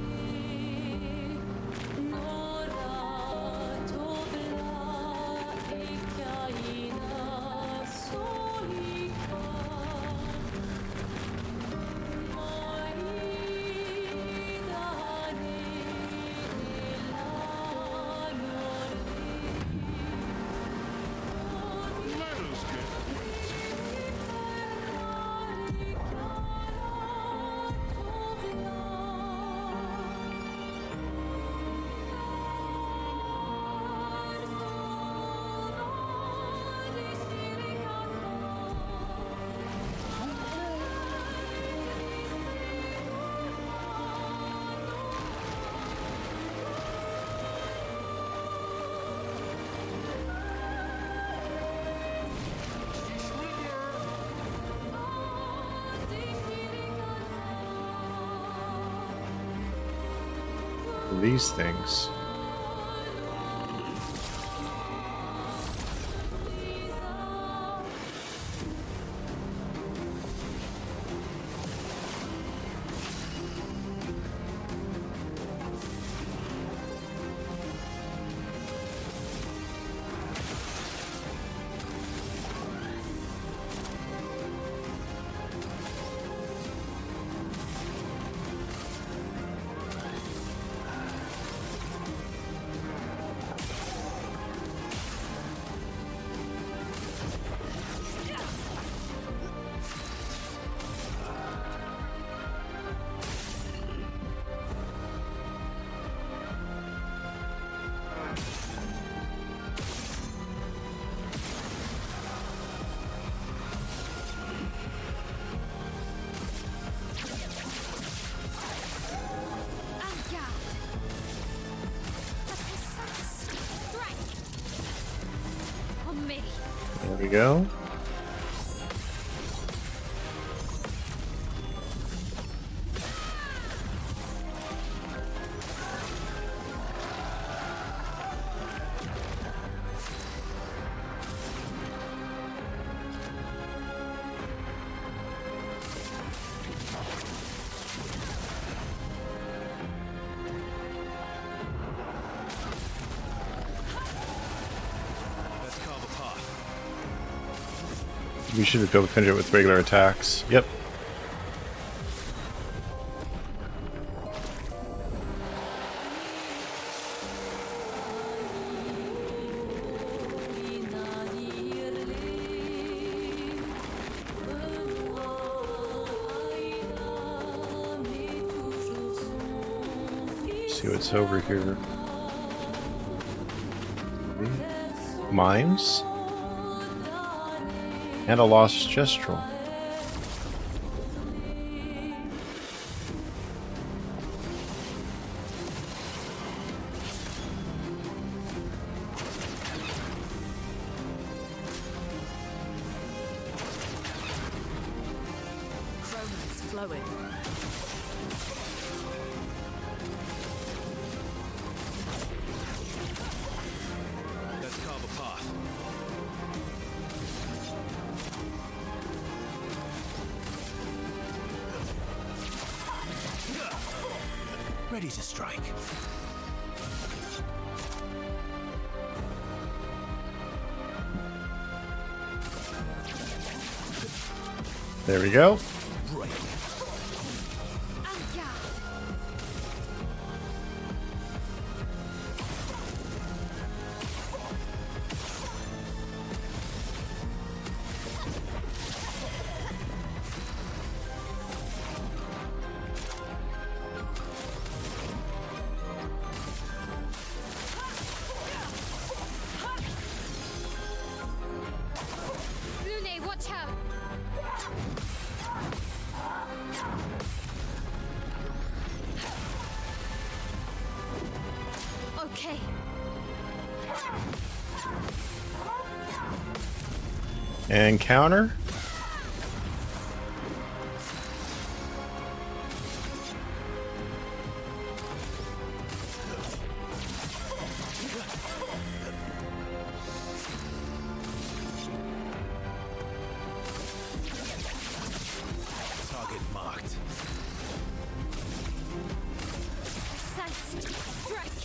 These things. There we go. We should be able to finish it with regular attacks. Yep. See what's over here. Mines? And a lost gestrel. Romance flowing. Let's carve a path. Ready to strike. There we go. Right. And counter. Target marked. Sense. Strike.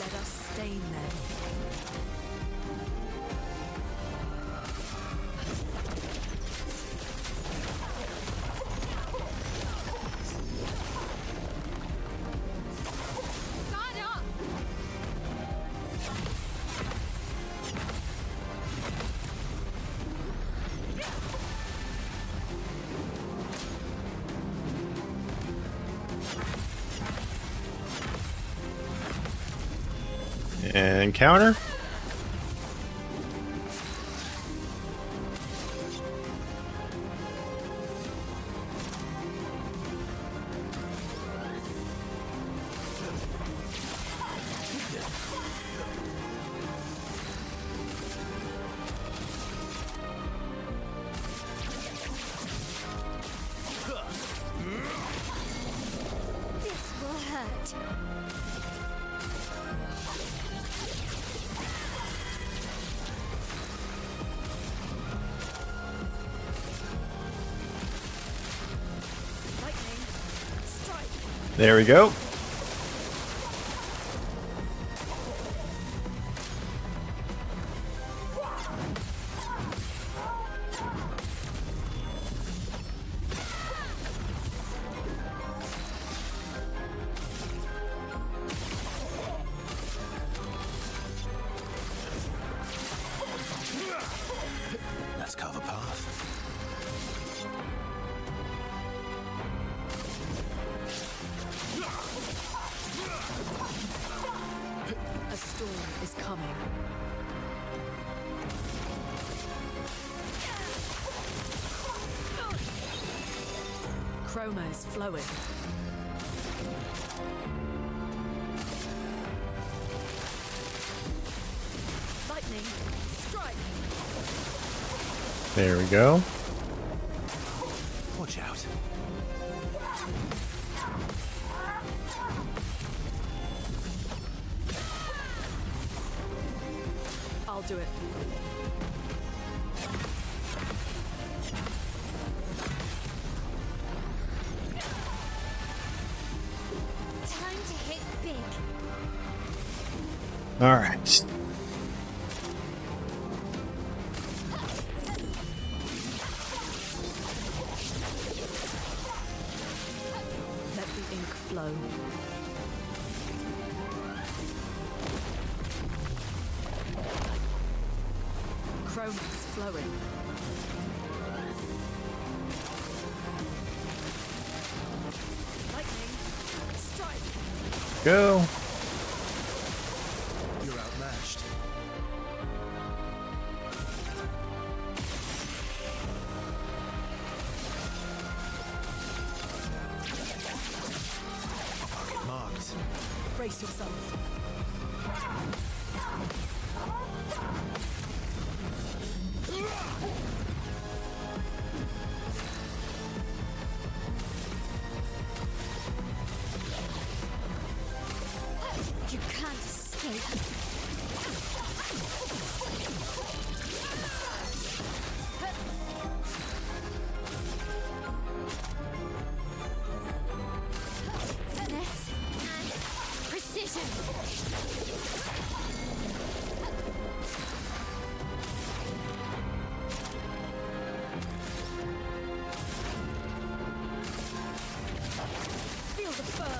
Let us stain them. Guard up. And counter. This will hurt. Lightning. Strike. There we go. Let's carve a path. A storm is coming. Chroma is flowing. Lightning. Strike. There we go. Watch out. I'll do it. Time to hit big. All right. Let the ink flow. Chroma is flowing. Lightning. Strike. Go. You're outmatched. Target marked. Brace yourselves. You can't escape. Finesse and precision. Feel the fur.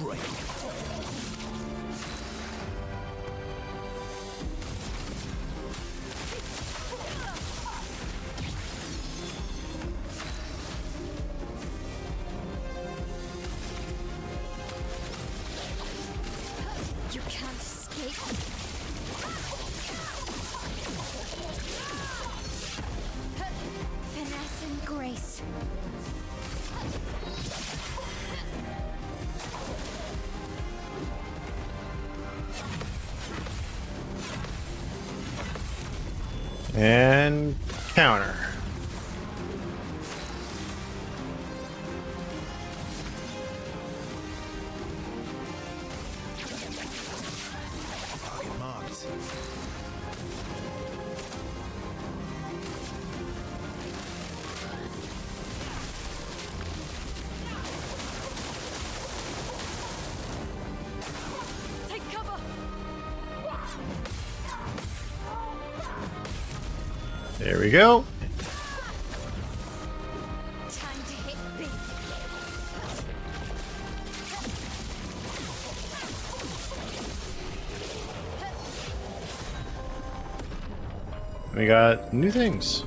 Break. You can't escape. Finesse and grace. And counter. Target marked. Take cover! There we go. Time to hit big. We got new things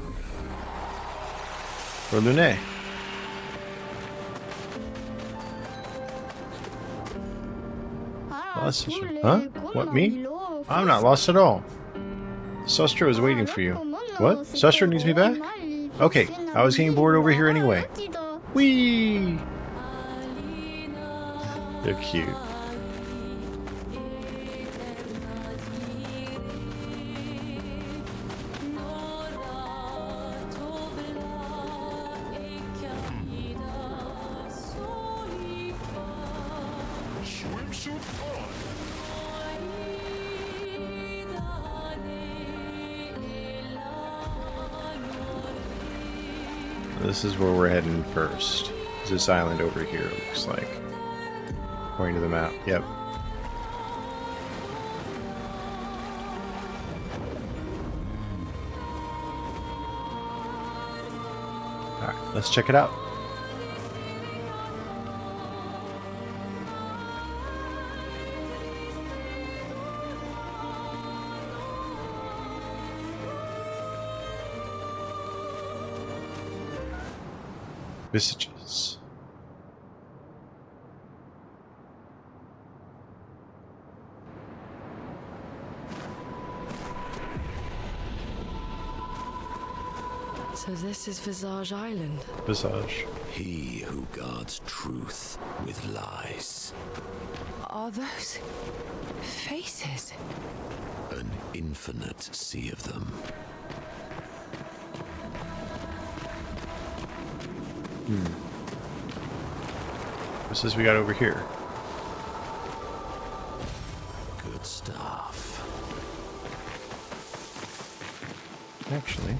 for Lune. Lost, huh? What, me? I'm not lost at all. Sustro is waiting for you. What? Sustro needs me back? Okay, I was getting bored over here anyway. Whee! They're cute. Swimsuit on. This is where we're heading first. This island over here, looks like. According to the map. Yep. Alright, let's check it out. Visages. So this is Visage Island. Visage. He who guards truth with lies. Are those faces? An infinite sea of them. What's this we got over here? Good stuff. Actually.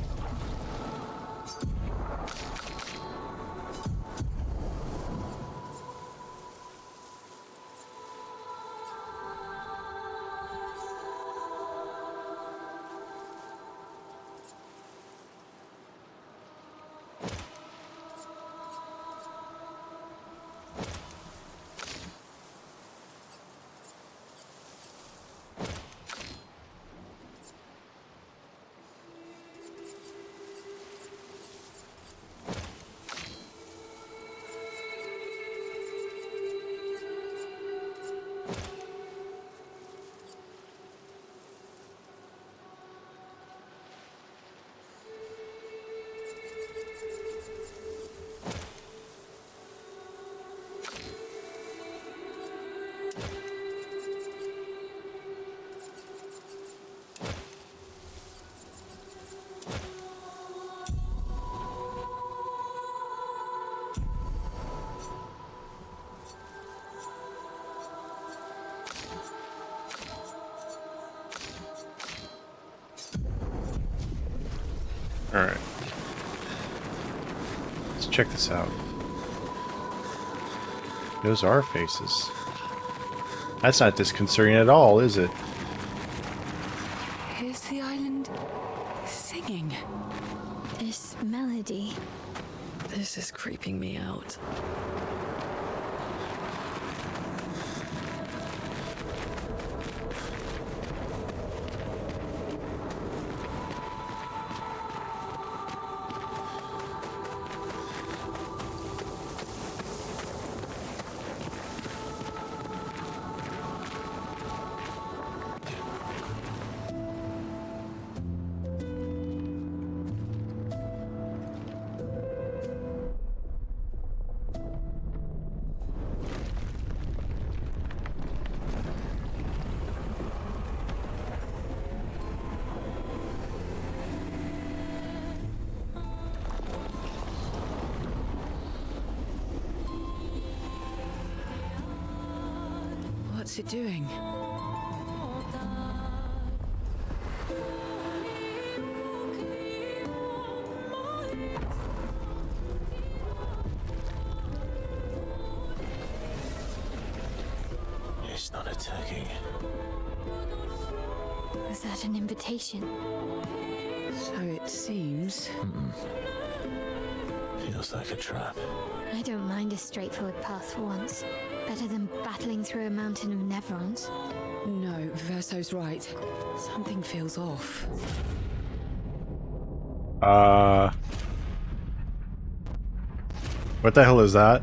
Alright. Let's check this out. Those are faces. That's not disconcerting at all, is it? Is the island singing? This melody. This is creeping me out. What's it doing? It's not attacking. Was that an invitation? So it seems. Feels like a trap. I don't mind a straightforward path for once. Better than battling through a mountain of Nevrons. No, Verso's right. Something feels off. What the hell is that?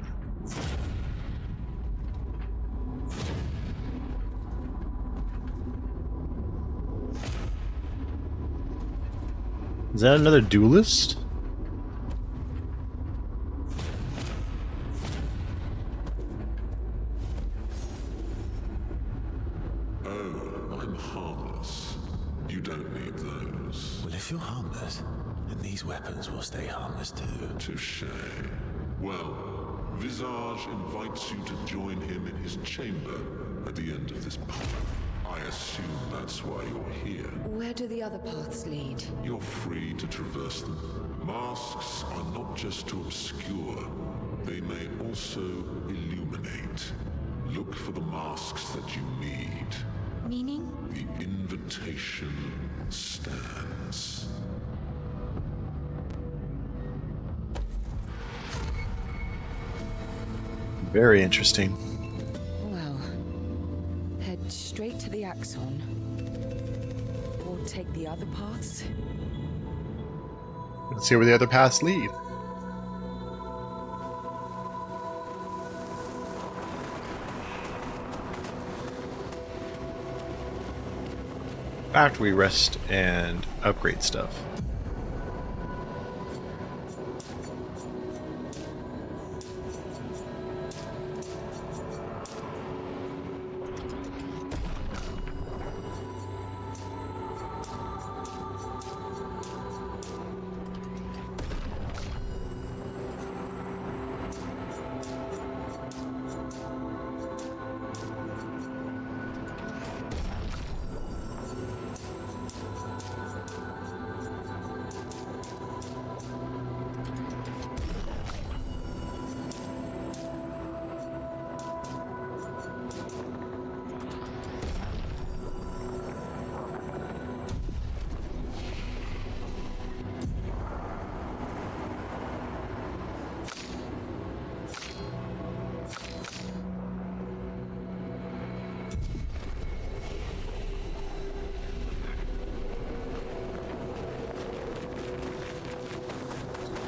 Is that another duelist? Oh, I'm harmless. You don't need those. Well, if you're harmless, then these weapons will stay harmless too. Touché. Well, Visage invites you to join him in his chamber at the end of this path. I assume that's why you're here. Where do the other paths lead? You're free to traverse them. Masks are not just to obscure, they may also illuminate. Look for the masks that you need. Meaning? The invitation stands. Very interesting. Well, head straight to the Axon. Or take the other paths. Let's see where the other paths lead. After we rest and upgrade stuff.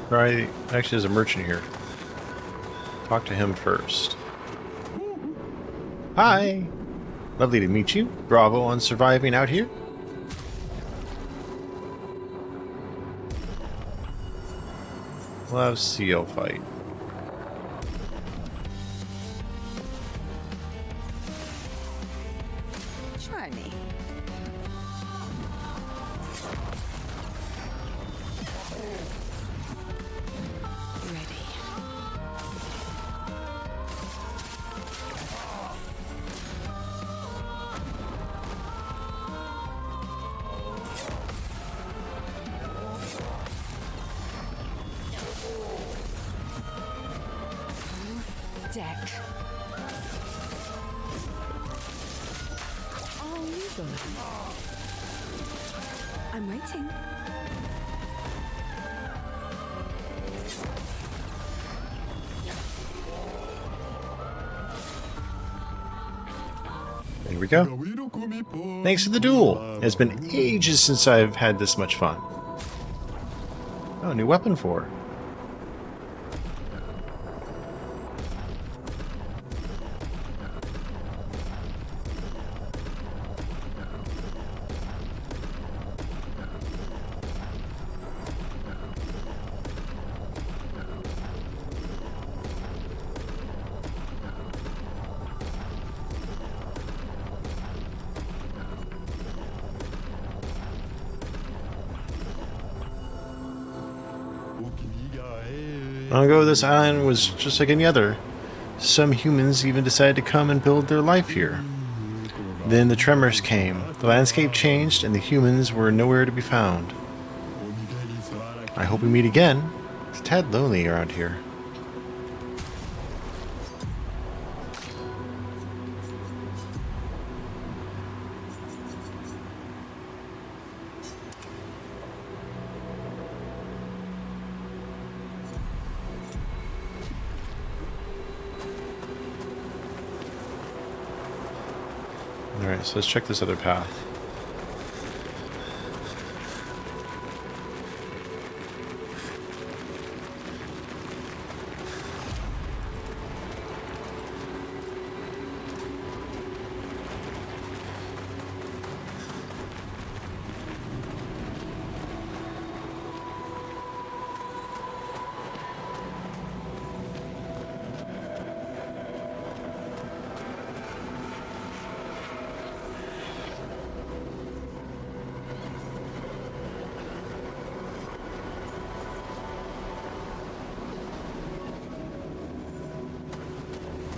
Right, actually there's a merchant here. Talk to him first. Hi! Lovely to meet you. Bravo on surviving out here. We'll have seal fight. Try me. Deck. Oh, you go. I'm waiting. There we go. Thanks for the duel. It's been ages since I've had this much fun. Oh, new weapon for her. Long ago, this island was just like any other. Some humans even decided to come and build their life here. Then the tremors came. The landscape changed, and the humans were nowhere to be found. I hope we meet again. It's a tad lonely around here. Alright, so let's check this other path.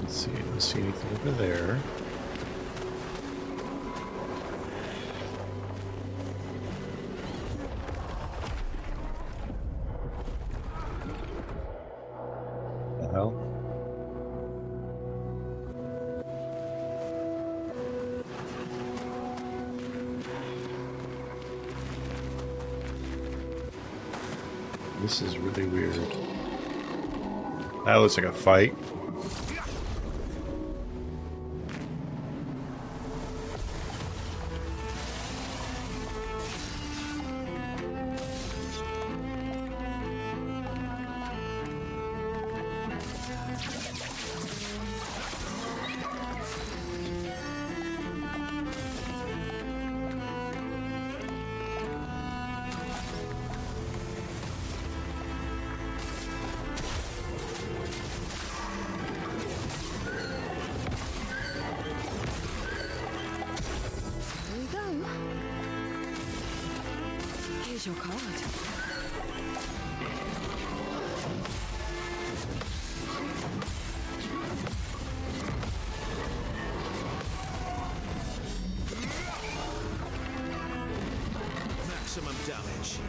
Let's see, I don't see anything over there. The hell? This is really weird. That looks like a fight. Here's your card. Maximum damage.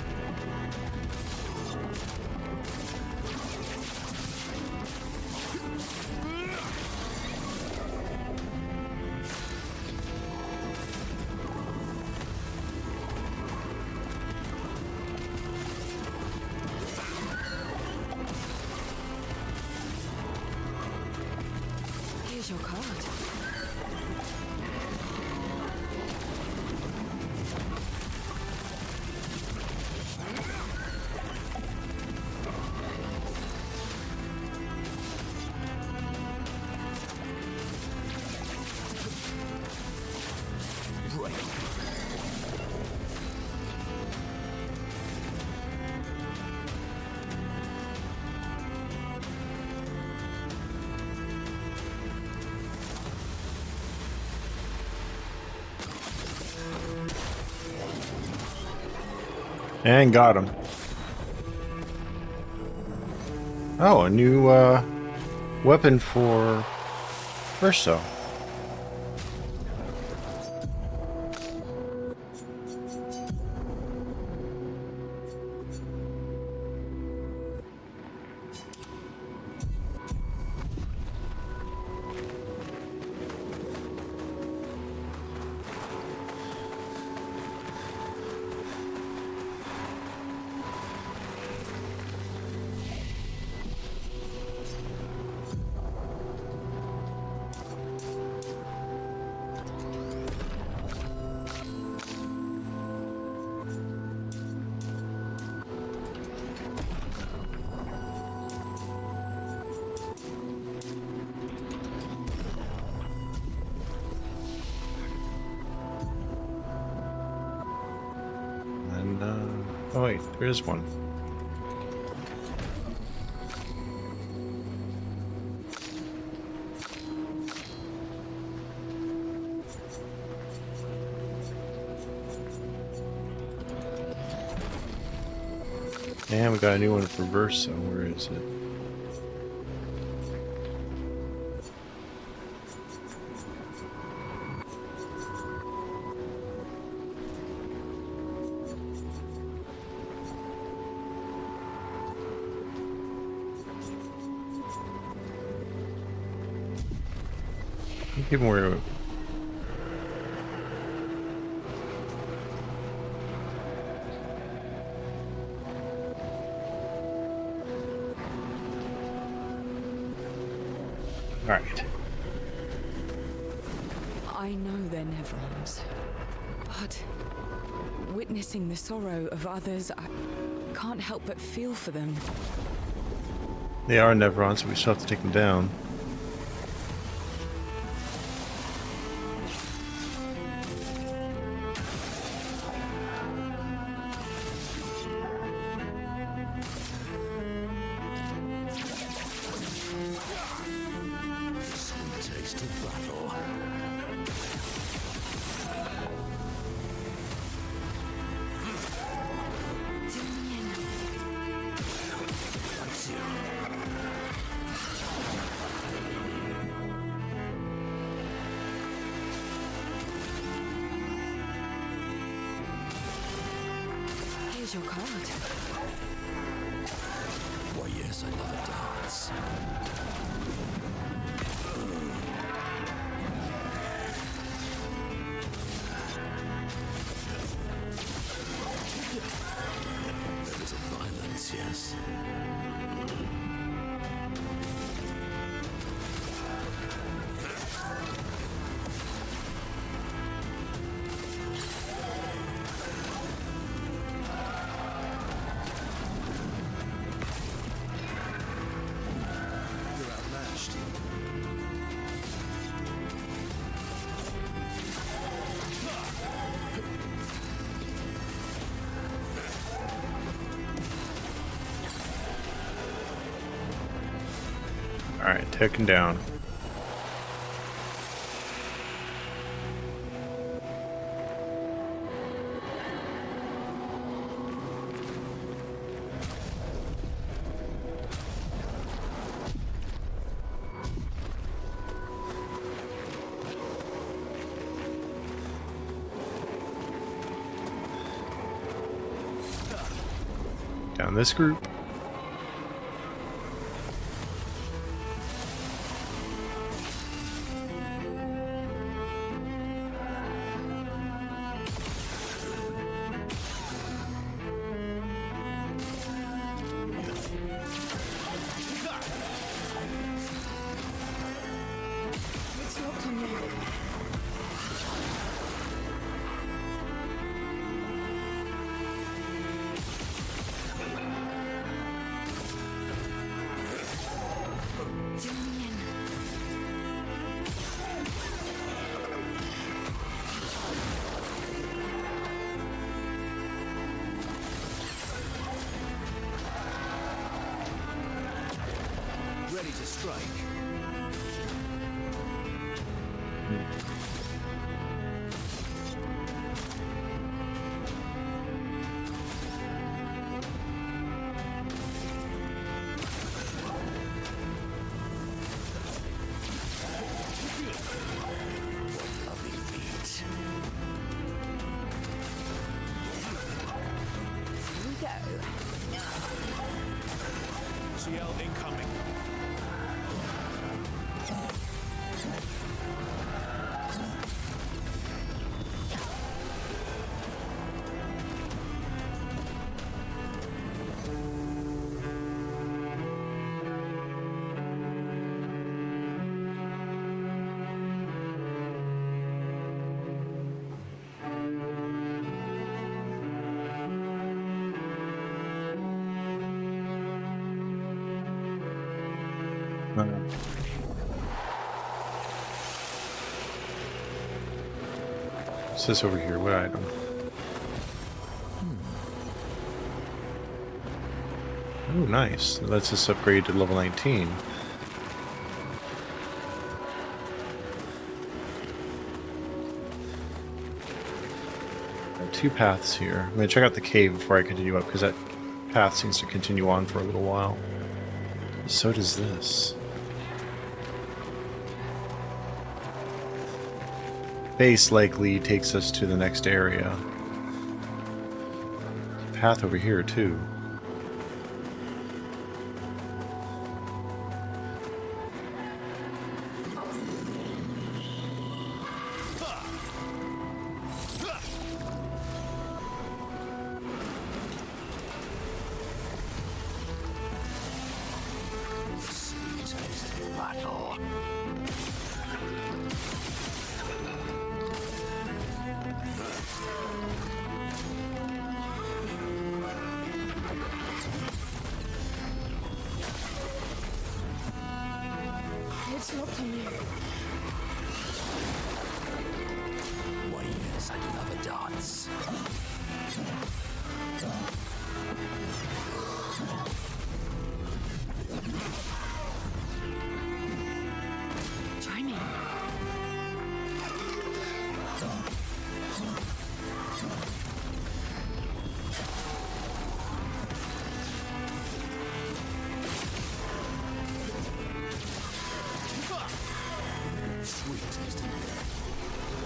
Here's your card. And got him. Oh, a new weapon for Verso. Oh wait, there is one. And we got a new one for Verso. Where is it? People were. Alright. I know they're Nevrons, but witnessing the sorrow of others, I can't help but feel for them. They are Nevrons, so we still have to take them down. Sweet taste of battle. Here's your card. Why, yes, I love a dance. That is a violence, yes. You're outmatched. Alright, taken down. Down this group. It's locked on you. Ready to strike. Lovely feet. Here we go. CL incoming. What's this over here? What item? Oh, nice. That lets us upgrade to level 19. Got two paths here. I'm going to check out the cave before I continue up, because that path seems to continue on for a little while. So does this. Base likely takes us to the next area. Path over here too.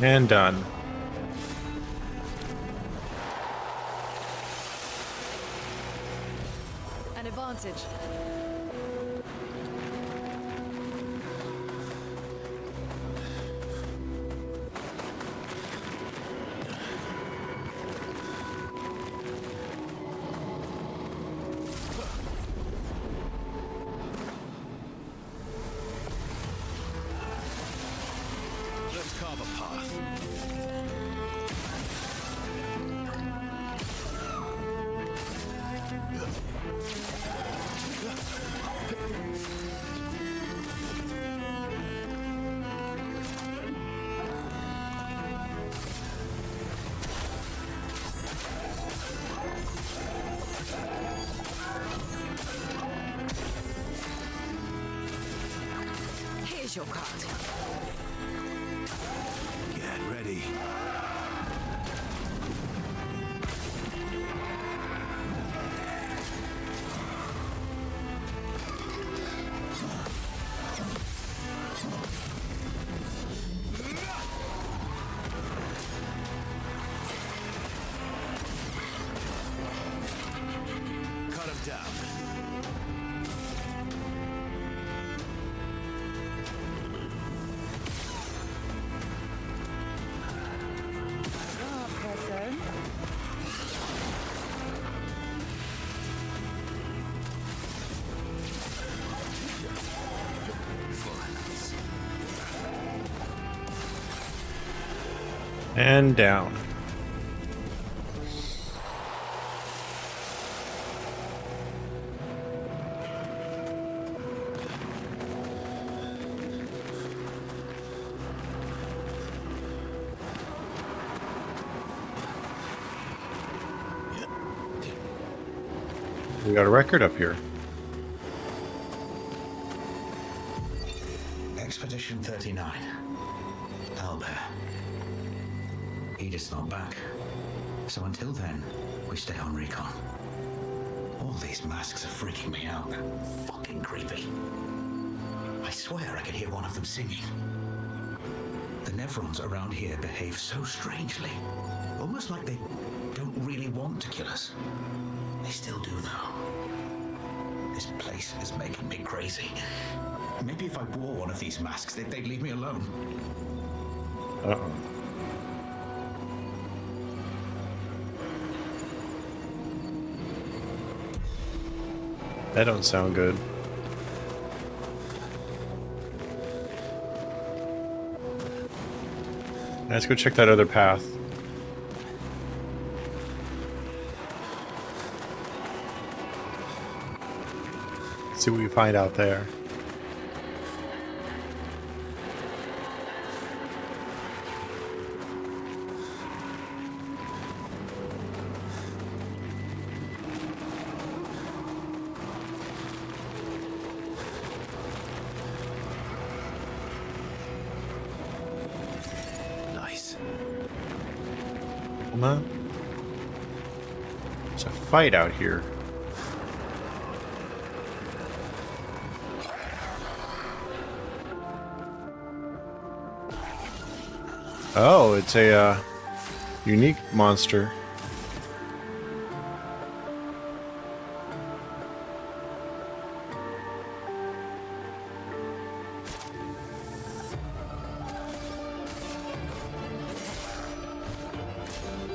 And done. An advantage. Let's carve a path. Here's your card. Get ready. Cut him down. And down. We got a record up here. Expedition 39. Albert. Edith's not back. So until then, we stay on recon. All these masks are freaking me out. They're fucking creepy. I swear I could hear one of them singing. The Nevrons around here behave so strangely. Almost like they don't really want to kill us. They still do, though. This place is making me crazy. Maybe if I wore one of these masks, they'd leave me alone. Uh-oh. That don't sound good. Let's go check that other path. See what we find out there. Nice. There's a fight out here. Oh, it's a unique monster.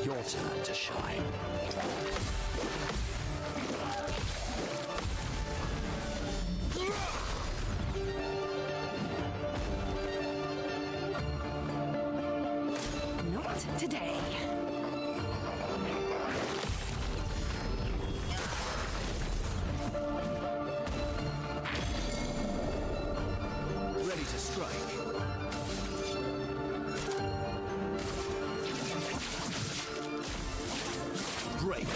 Your turn to shine. Not today. Ready to strike. Break.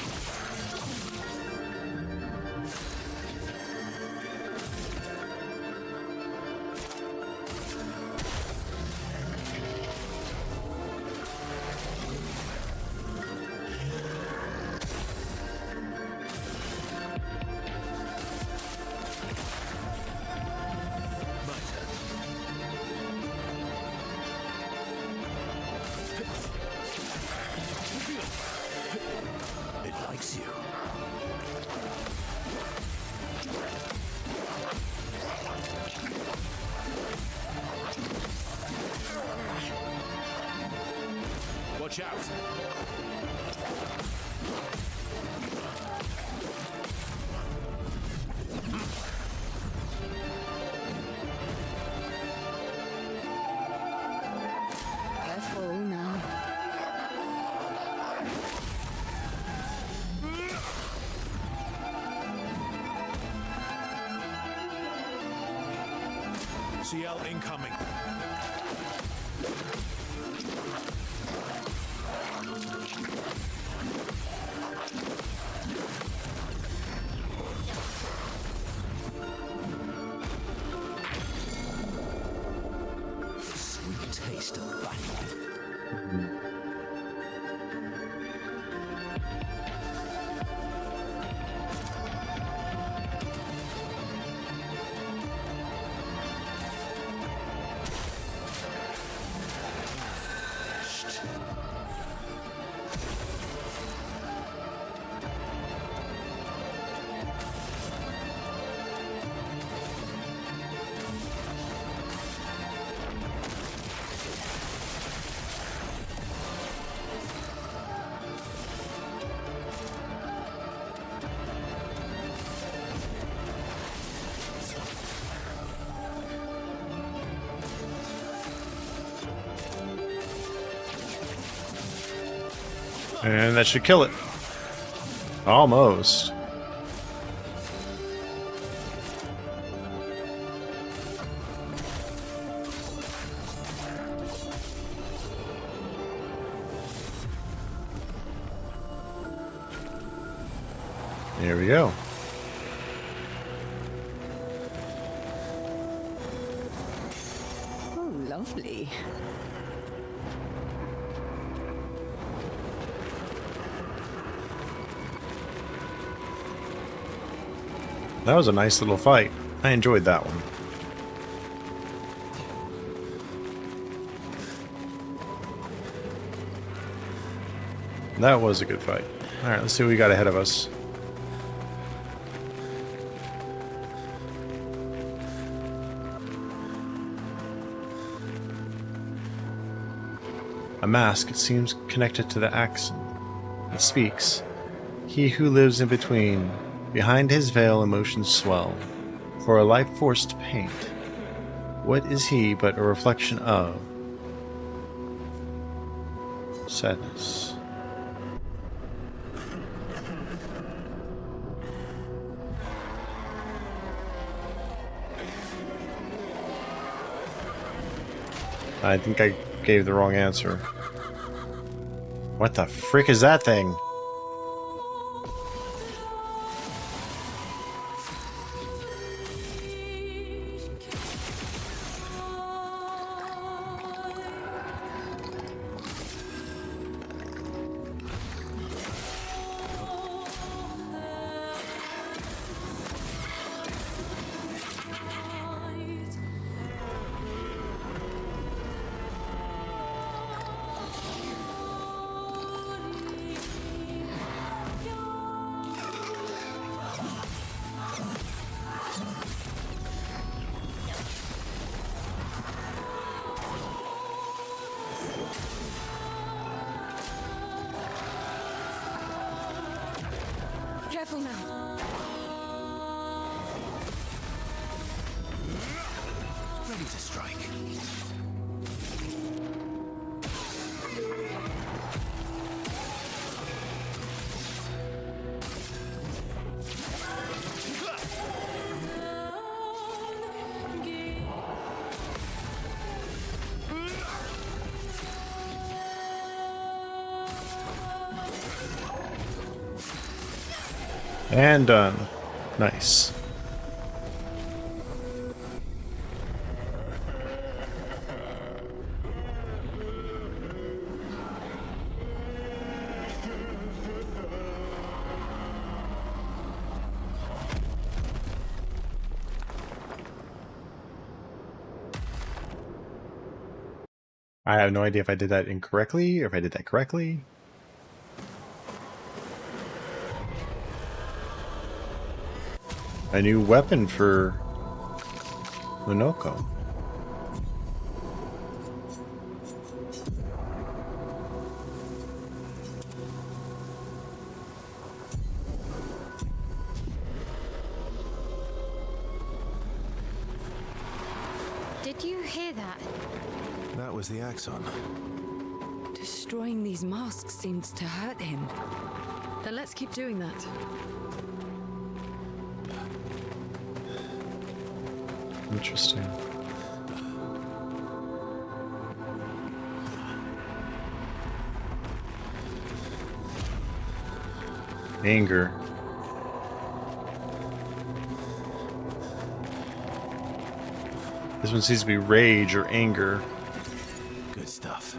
My turn. Watch out! Careful now. CL incoming. Sweet taste of battle. And that should kill it. Almost. There we go. Oh, lovely. That was a nice little fight. I enjoyed that one. That was a good fight. Alright, let's see what we got ahead of us. A mask, it seems connected to the accent. It speaks. He who lives in between. Behind his veil emotions swell, for a life forced to paint. What is he but a reflection of sadness? I think I gave the wrong answer. What the frick is that thing? Careful now. Ready to strike. And done. Nice. I have no idea if I did that incorrectly or if I did that correctly. A new weapon for Minoko. Careful. Do you hear that? That was the Axon. Destroying these masks seems to hurt him. Then let's keep doing that. Interesting. Anger. This one seems to be rage or anger. Good stuff.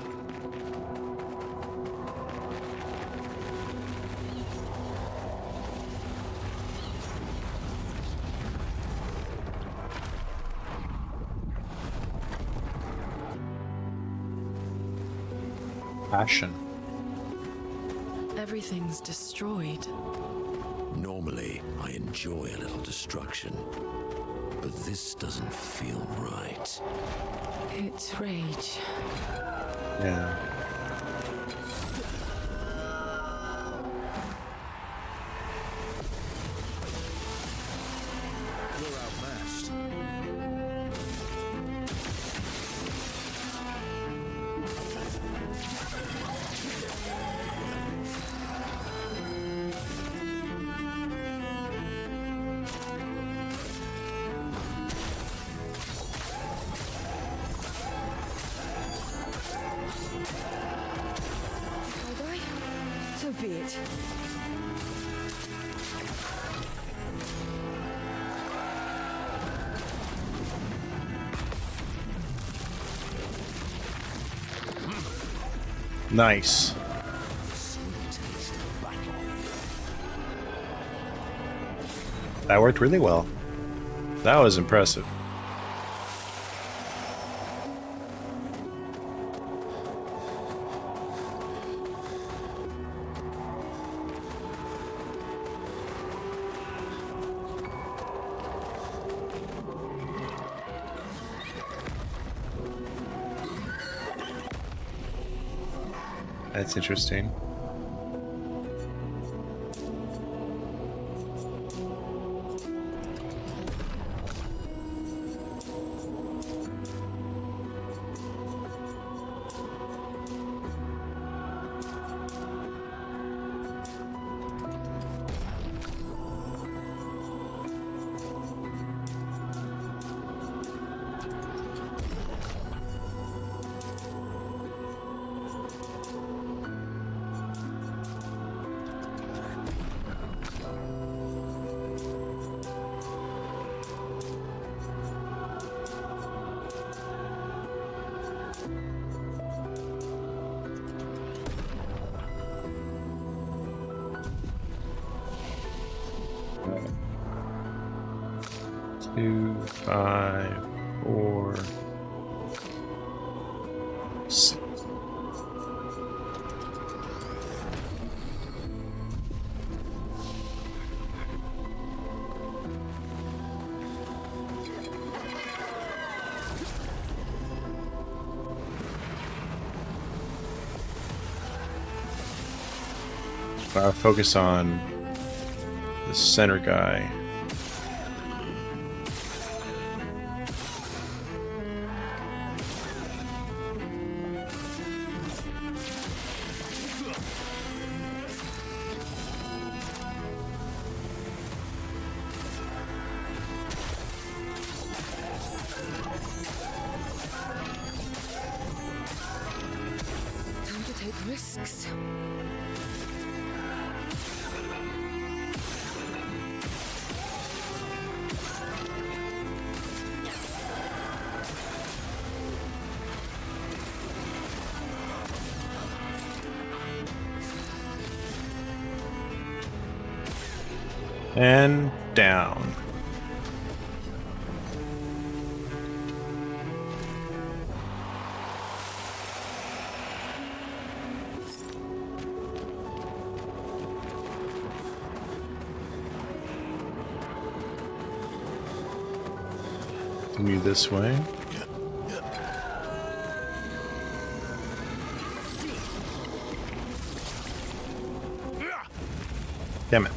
Passion. Everything's destroyed. Normally, I enjoy a little destruction, but this doesn't feel right. It's rage. Yeah. We're outmatched. So be it. Nice. That worked really well. That was impressive. That's interesting. Two, 5, 4, 6. Focus on the center guy. Time to take risks. And down. Continue this way. Damn it.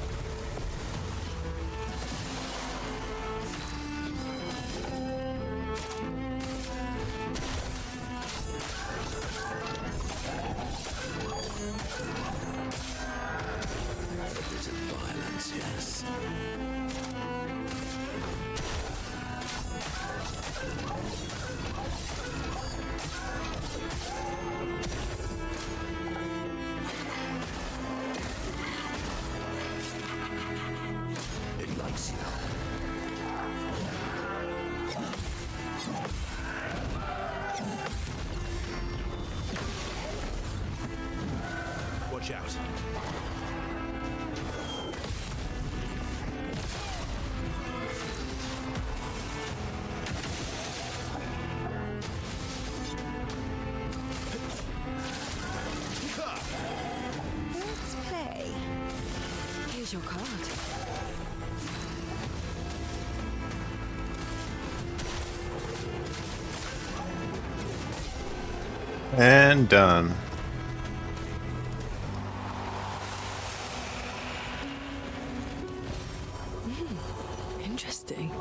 Watch out. Let's play. Here's your card. And done. Interesting.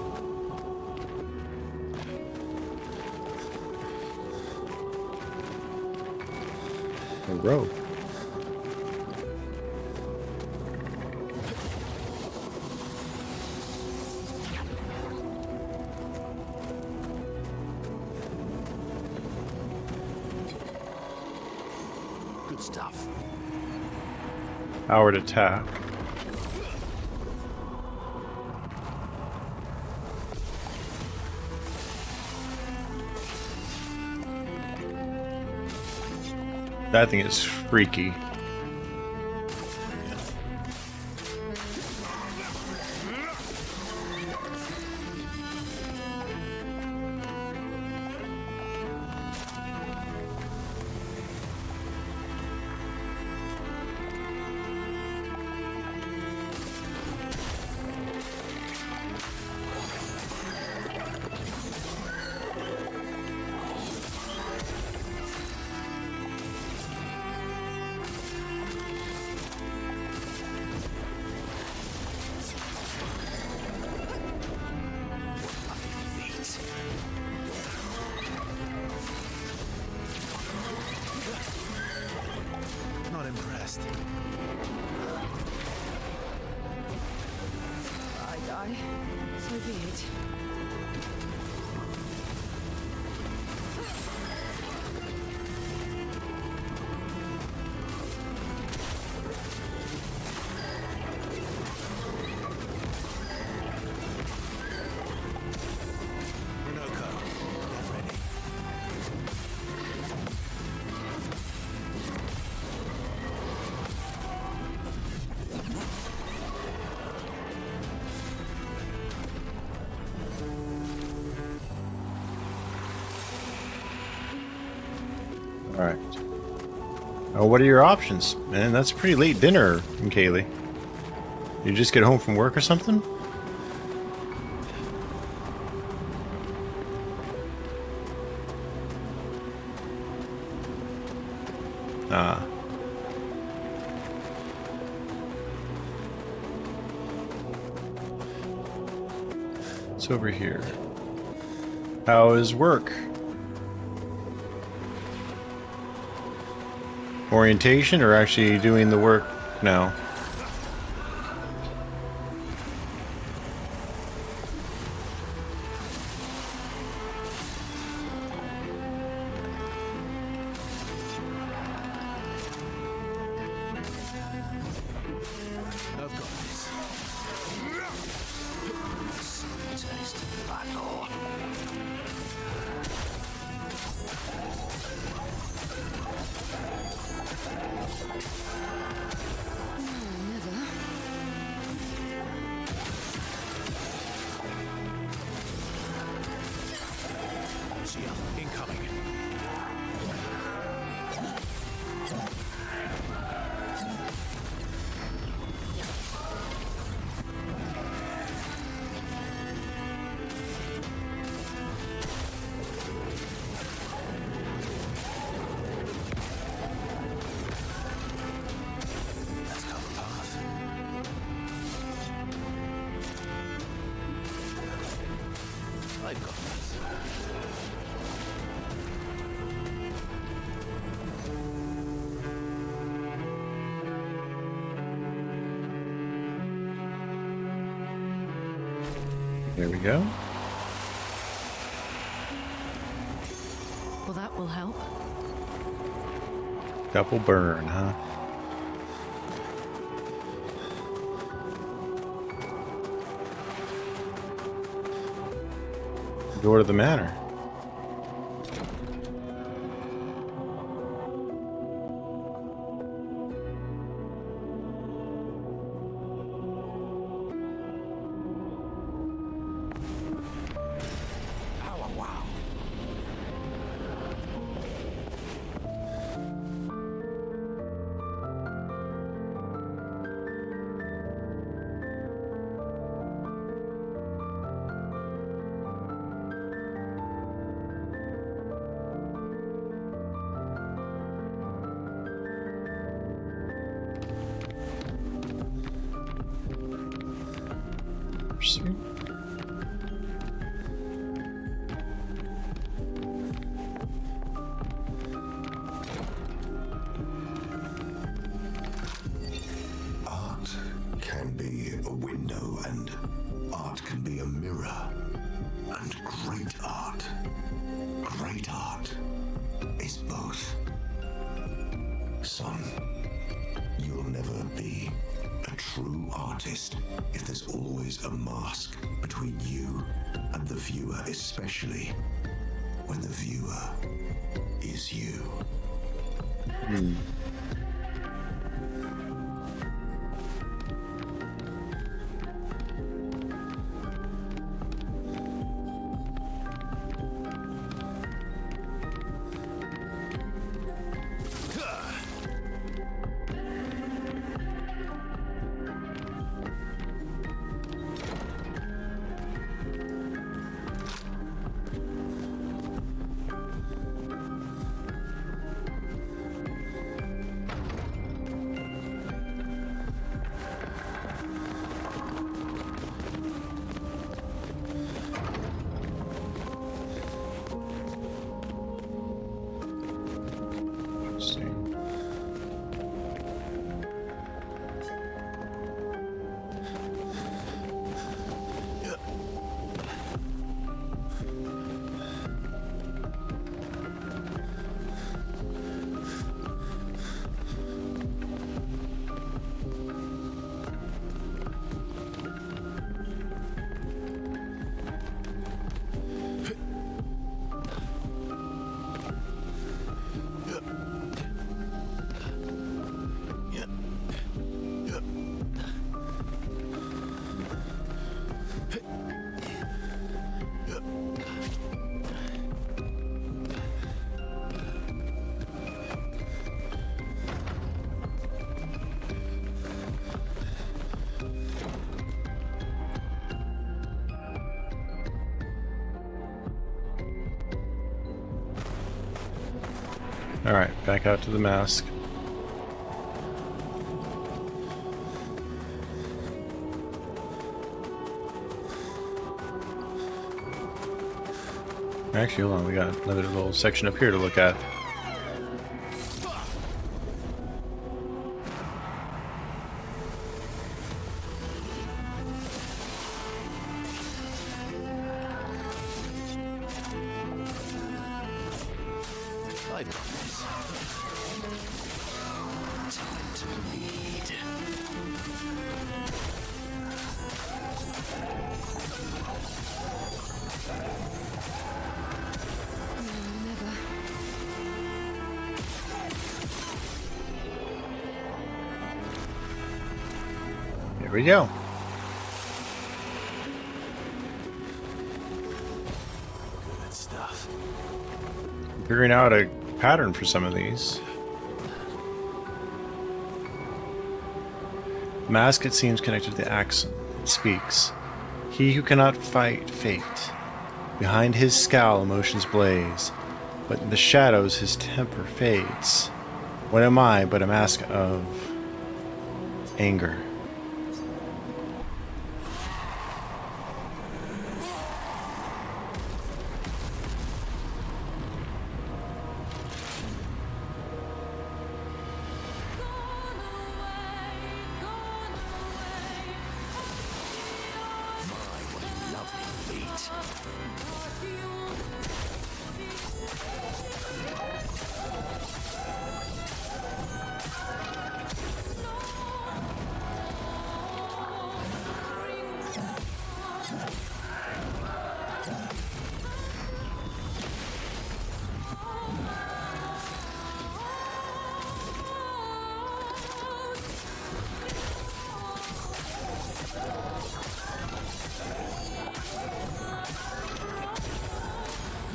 A rope. Good stuff. Powered attack. That thing is freaky. Not impressed. I die. So be it. Runoko, get ready. Alright. Oh, what are your options? Man, that's a pretty late dinner in Kaylee. You just get home from work or something? Ah. It's over here. How is work? Orientation or actually doing the work now? I've got this. Taste of battle. Shia, incoming. Let's cover path. I've got this. There we go. Well, that will help. Double burn, huh? Door to the manor. Sorcery. Art can be a window, and art can be a mirror. And great art is both. Son, you'll never be a true artist if there's always a mask between you and the viewer, especially when the viewer is you. Alright, back out to the mask. Actually, hold on, we got another little section up here to look at. Here we go. Good stuff. Figuring out a pattern for some of these. Mask, it seems, connected to the accent. It speaks. He who cannot fight fate. Behind his scowl, emotions blaze, but in the shadows his temper fades. What am I but a mask of anger?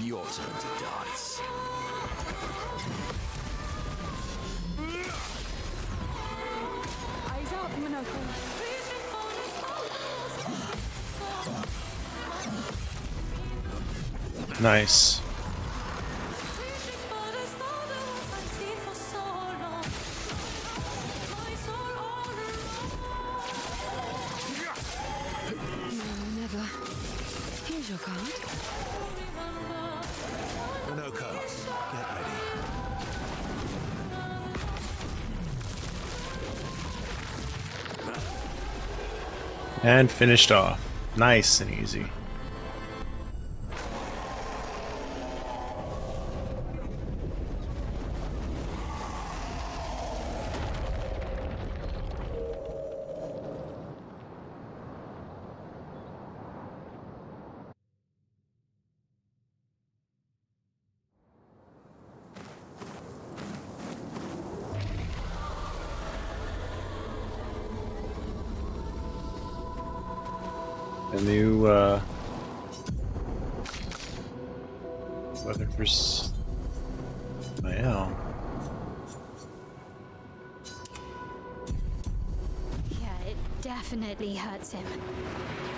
Your turn to dance. Eyes up, Monaco. Nice. And finished off. Nice and easy. A new weapon for Mael. Yeah, it definitely hurts him.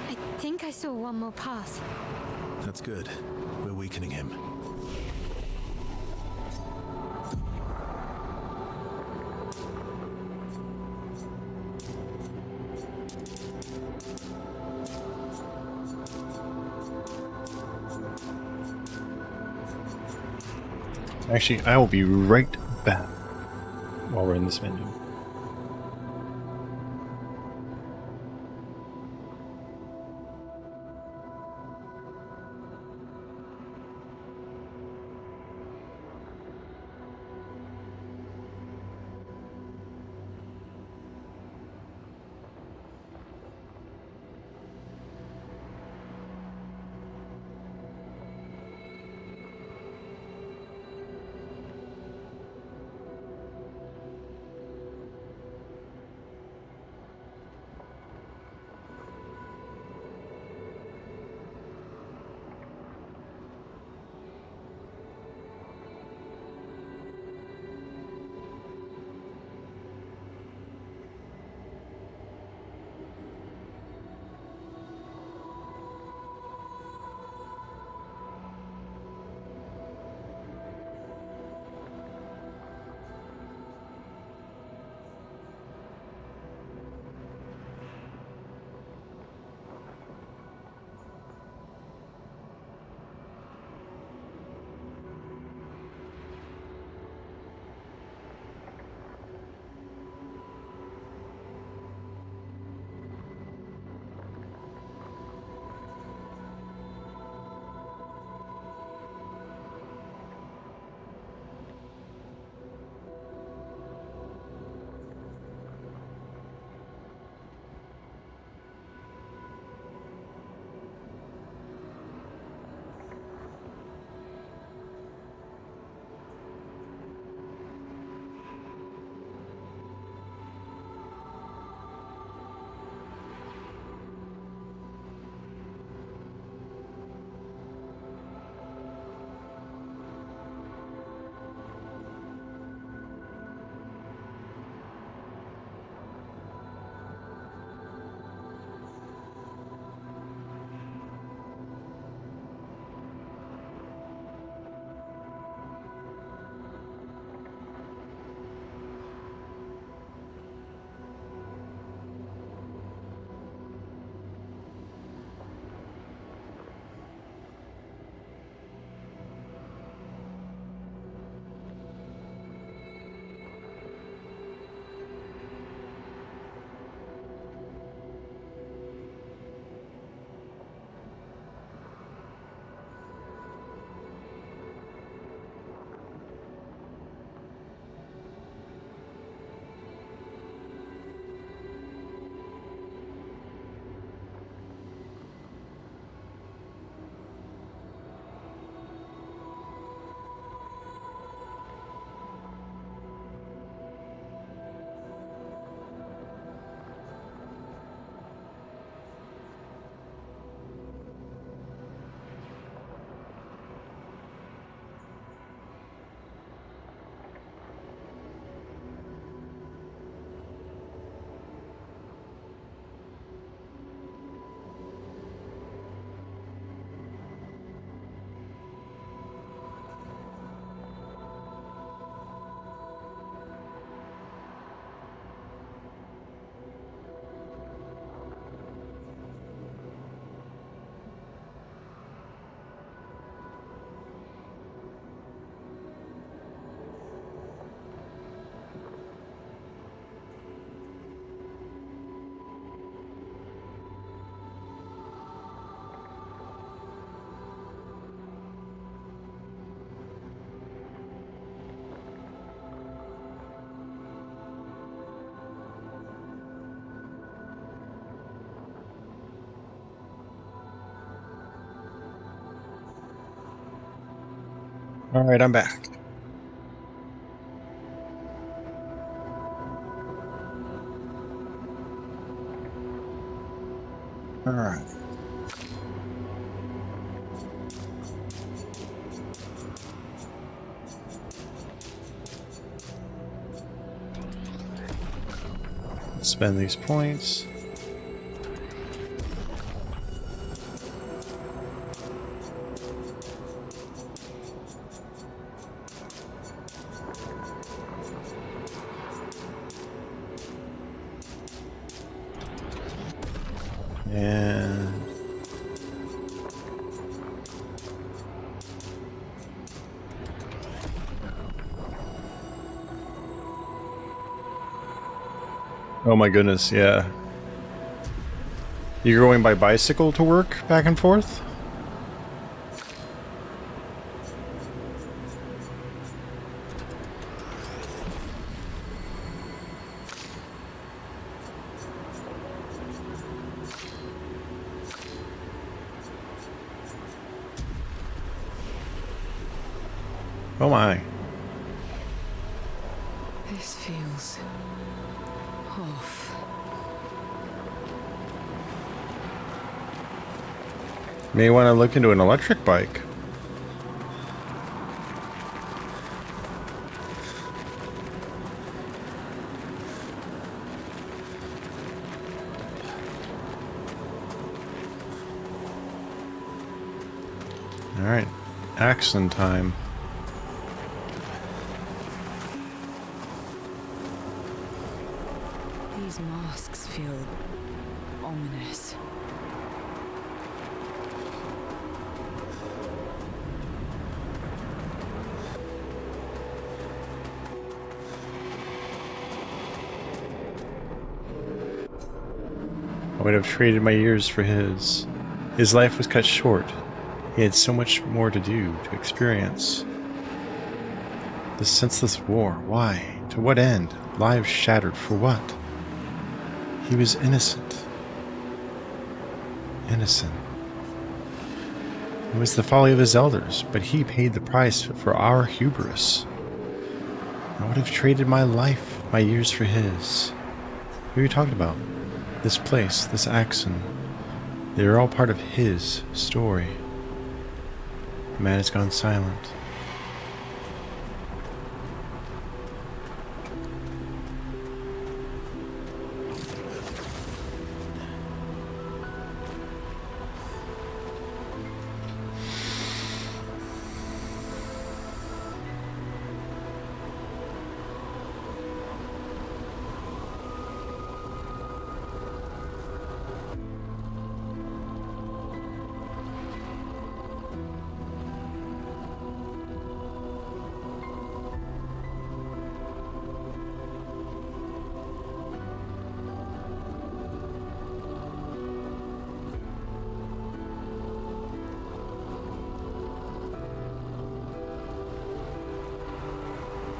I think I saw one more pass. That's good. We're weakening him. Actually, I will be right back while we're in this menu. All right, I'm back. All right. Spend these points. And oh my goodness, yeah. You're going by bicycle to work back and forth? Oh my. This feels off. May want to look into an electric bike. All right, action time. These masks feel ominous. I would have traded my years for his. His life was cut short. He had so much more to do, to experience. This senseless war, why? To what end? Lives shattered, for what? He was innocent. Innocent. It was the folly of his elders, but he paid the price for our hubris. I would have traded my life, my years for his. Who are you talking about? This place, this Axon. They are all part of his story. The man has gone silent.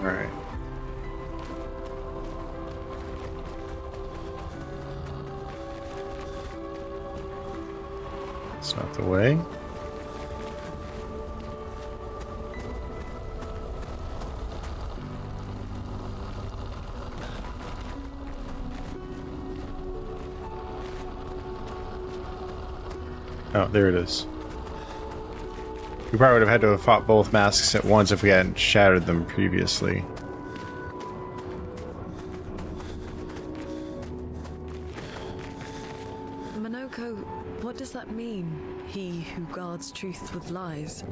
Alright. That's not the way. Oh, there it is. We probably would have had to have fought both masks at once if we hadn't shattered them previously. Monoko, what does that mean? He who guards truth with lies.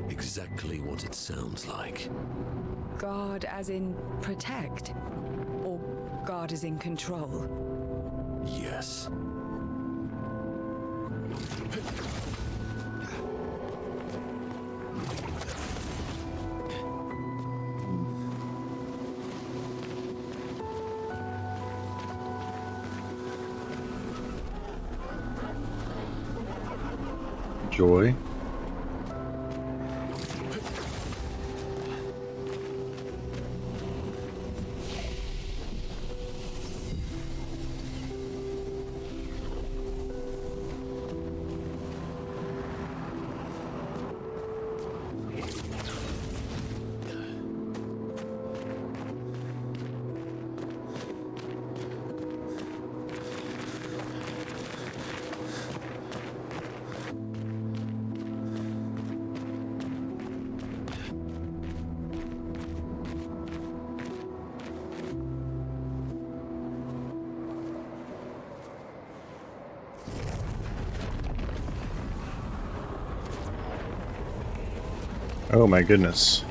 Exactly what it sounds like. Guard as in protect? Or guard as in control? Yes. Joy. Oh my goodness.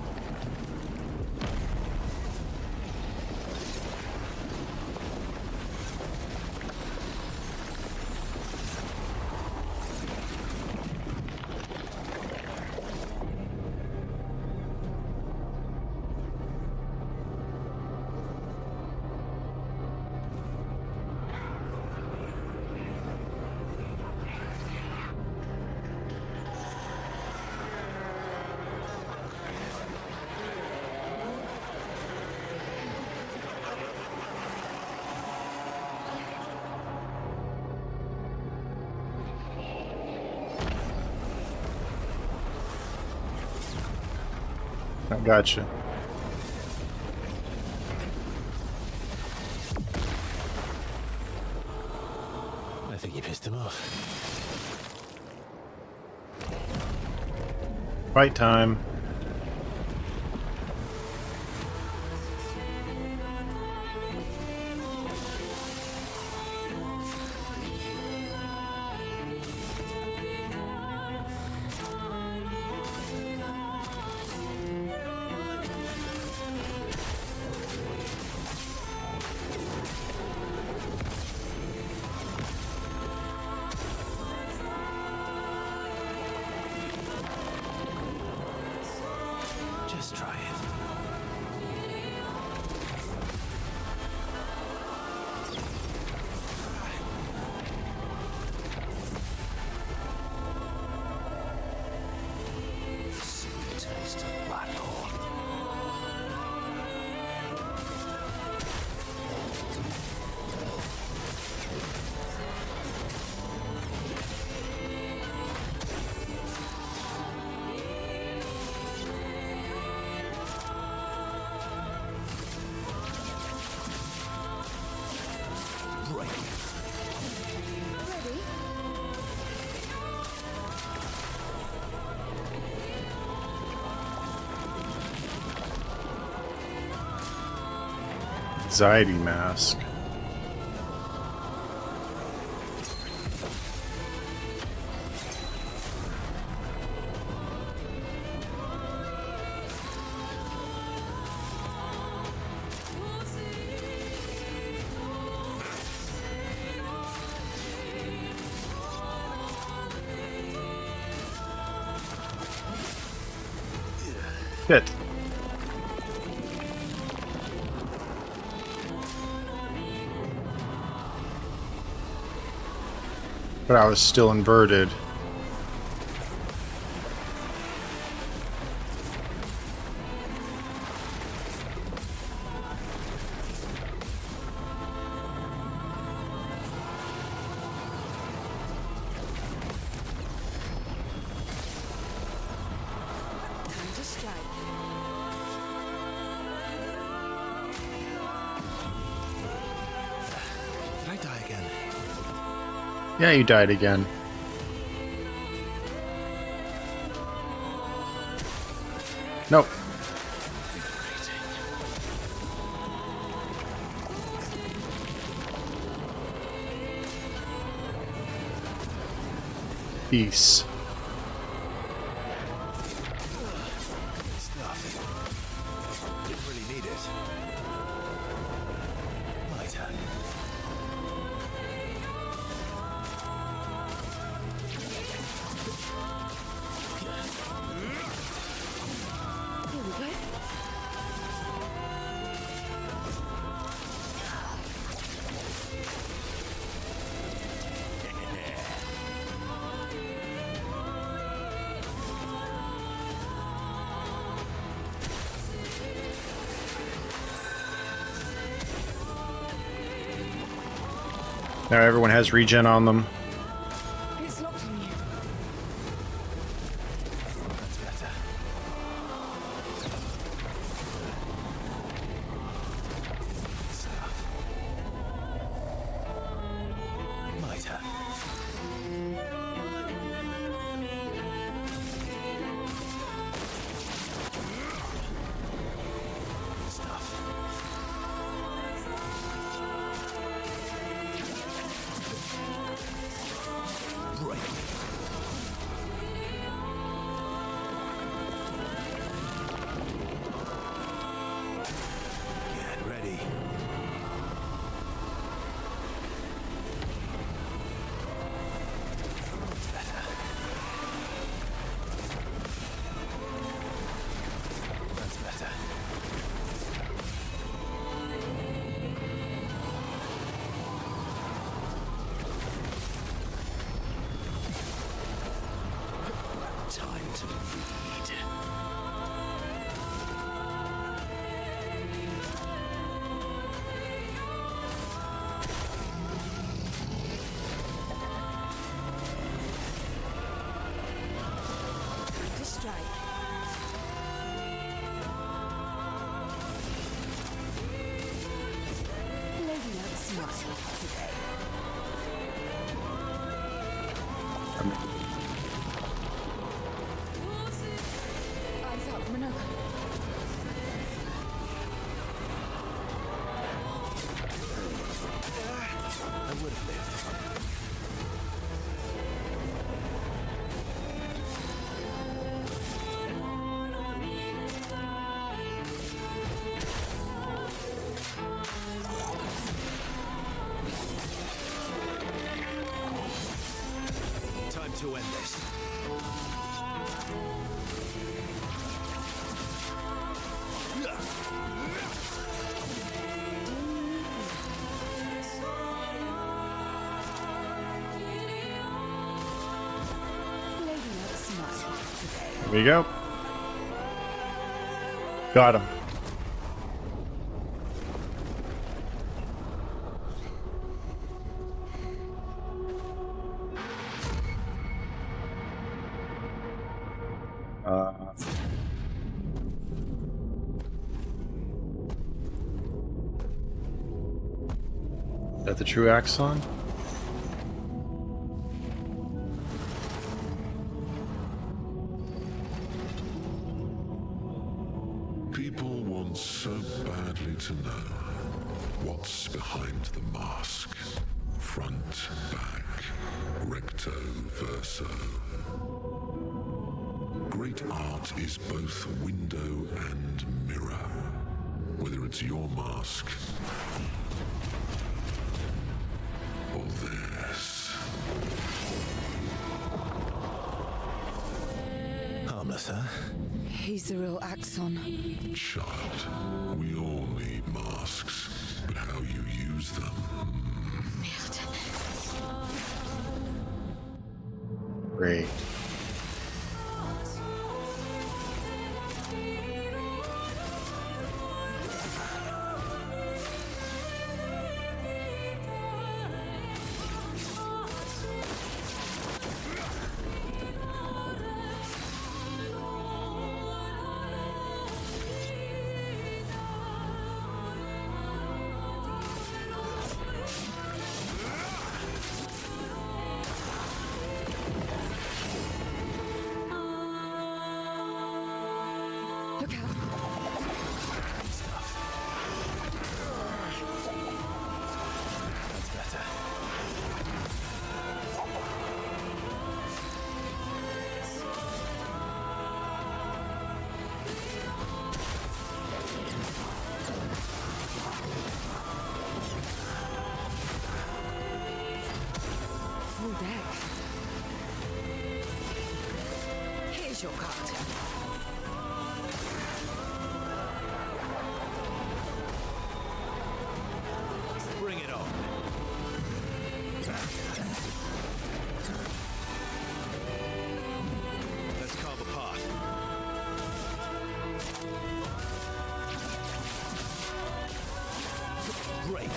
I gotcha. I think you pissed him off. Fight time. Just try it. Sweet taste of battle. Anxiety mask. Shit. But I was still inverted. Time to strike. Did I die again? Yeah, you died again. Nope. Peace. Stuff. Didn't really need it. My turn. Here we go. Now everyone has regen on them. It's locked on you. That's better. Stuff. My turn. Stuff. smile today. Eyes up, Minoka. I would have lived. Time to end this. Here we go. Got him. Is that the true Axon? People want so badly to know what's behind the mask. Front, back, recto, verso. Great art is both window and mirror. Whether it's your mask or theirs. Harmless, huh? He's the real Axon. Child, we all need masks, but how you use them. Great. Look out. That's better. Full deck. Here's your card. Bring it on. Let's carve apart. Great.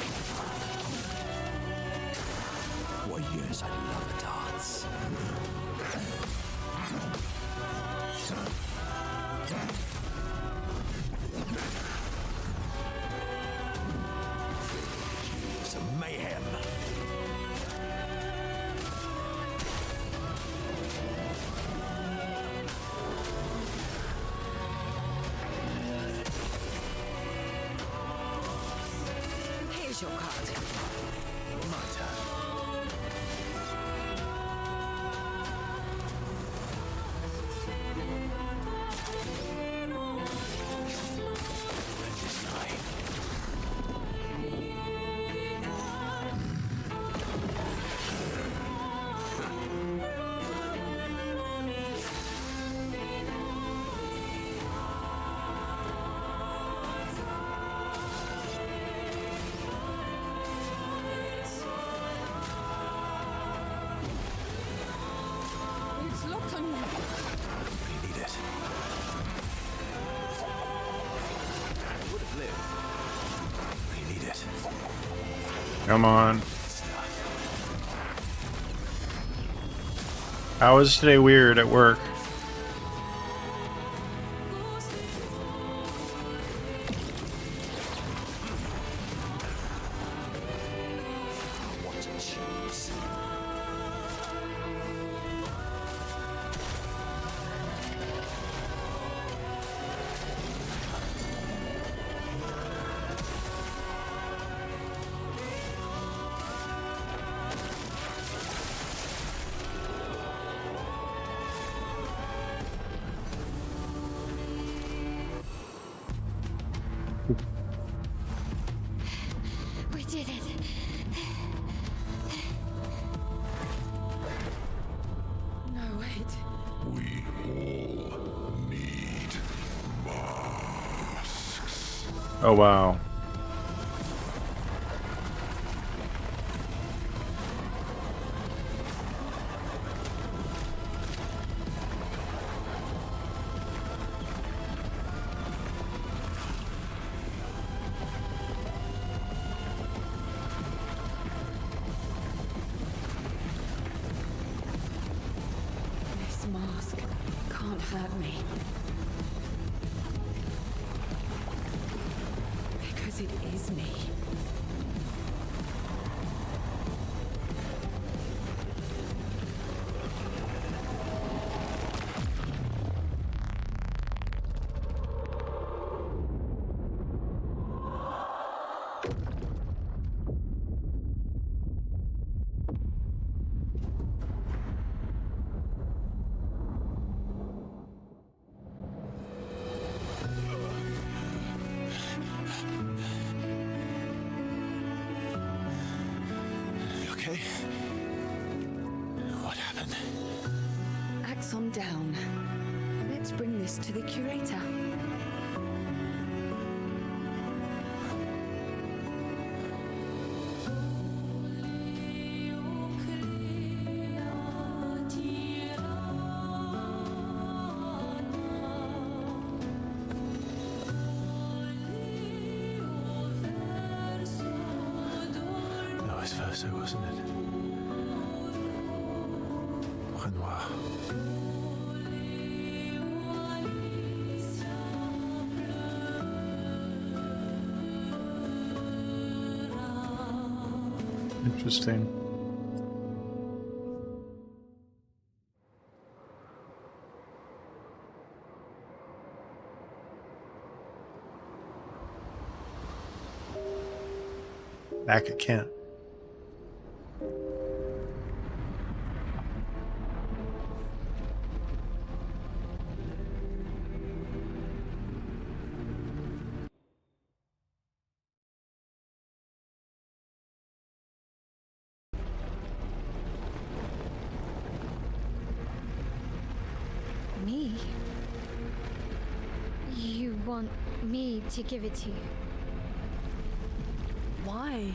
Why, yes, I love a dance. Some mayhem. Here's your card. My turn. Horrendous night. It's locked on you. We need it. I would have lived. We need it. Come on. How was today weird at work? did it. No, wait. We all need masks. Oh, wow. This mask can't hurt me. Because it is me. You okay? What happened? Axon down. Let's bring this to the curator. That was Verso, wasn't it? Renoir. Interesting. Back at camp. Me? You want me to give it to you? Why?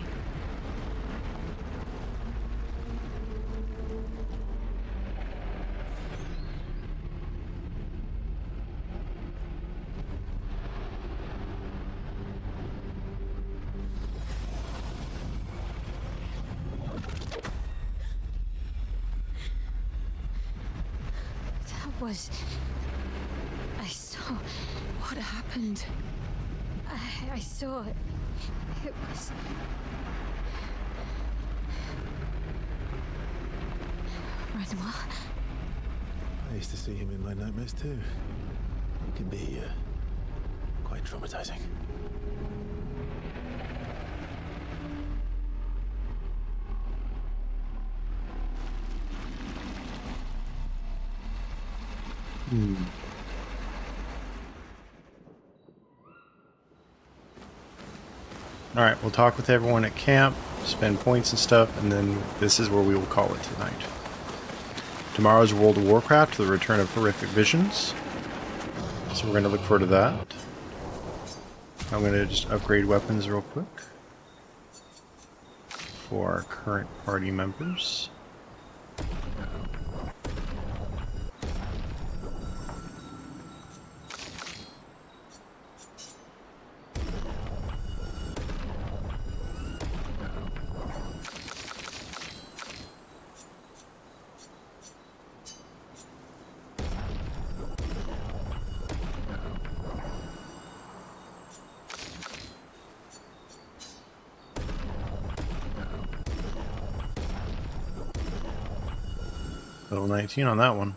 That was... I saw... What happened? I saw it. It was... Renoir? I used to see him in my nightmares too. It can be quite traumatizing. All right, we'll talk with everyone at camp, spend points and stuff, and then this is where we will call it tonight. Tomorrow's World of Warcraft, the return of horrific visions. So we're going to look forward to that. I'm going to just upgrade weapons real quick for our current party members. Level 19 on that one.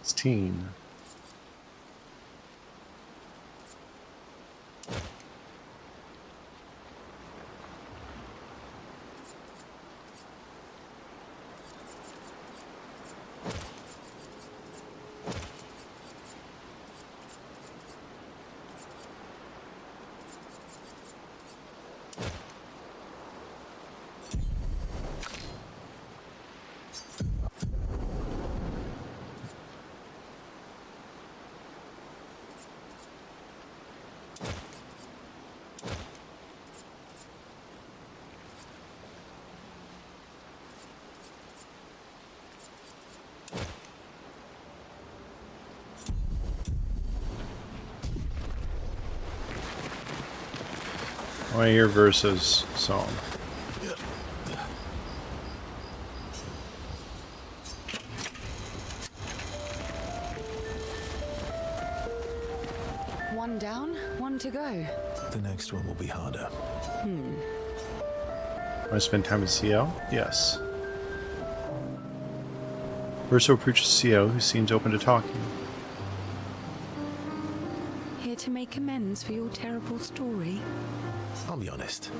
16. I want to hear Versa's song. One down, one to go. The next one will be harder. Want to spend time with CO? Yes. Versa approaches CO, who seems open to talking. Here to make amends for your terrible story? I'll be honest.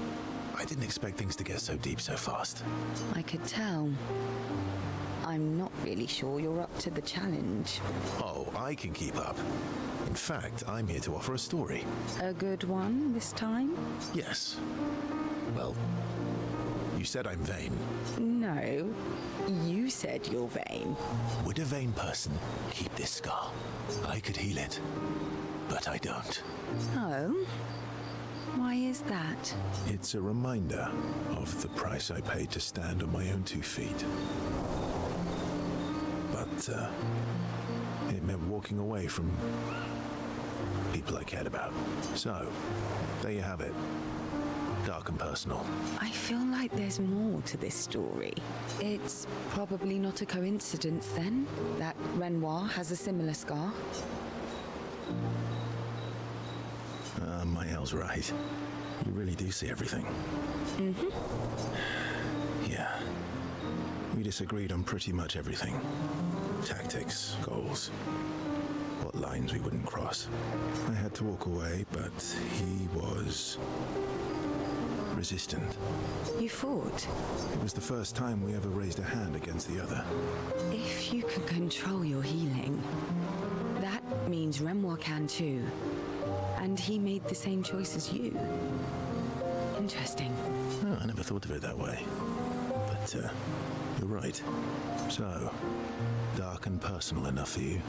I didn't expect things to get so deep so fast. I could tell. I'm not really sure you're up to the challenge. Oh, I can keep up. In fact, I'm here to offer a story. A good one this time? Yes. Well, you said I'm vain. No, you said you're vain. Would a vain person keep this scar? I could heal it, but I don't. Oh? Why is that? It's a reminder of the price I paid to stand on my own 2 feet. But, it meant walking away from people I cared about. So, there you have it. Dark and personal. I feel like there's more to this story. It's probably not a coincidence, then, that Renoir has a similar scar. Mael's right. You really do see everything. Mm-hmm. Yeah. We disagreed on pretty much everything. Tactics, goals, what lines we wouldn't cross. I had to walk away, but he was resistant. You fought? It was the first time we ever raised a hand against the other. If you can control your healing, that means Renoir can too. And he made the same choice as you. Interesting. Oh, I never thought of it that way. But, you're right. So, dark and personal enough for you?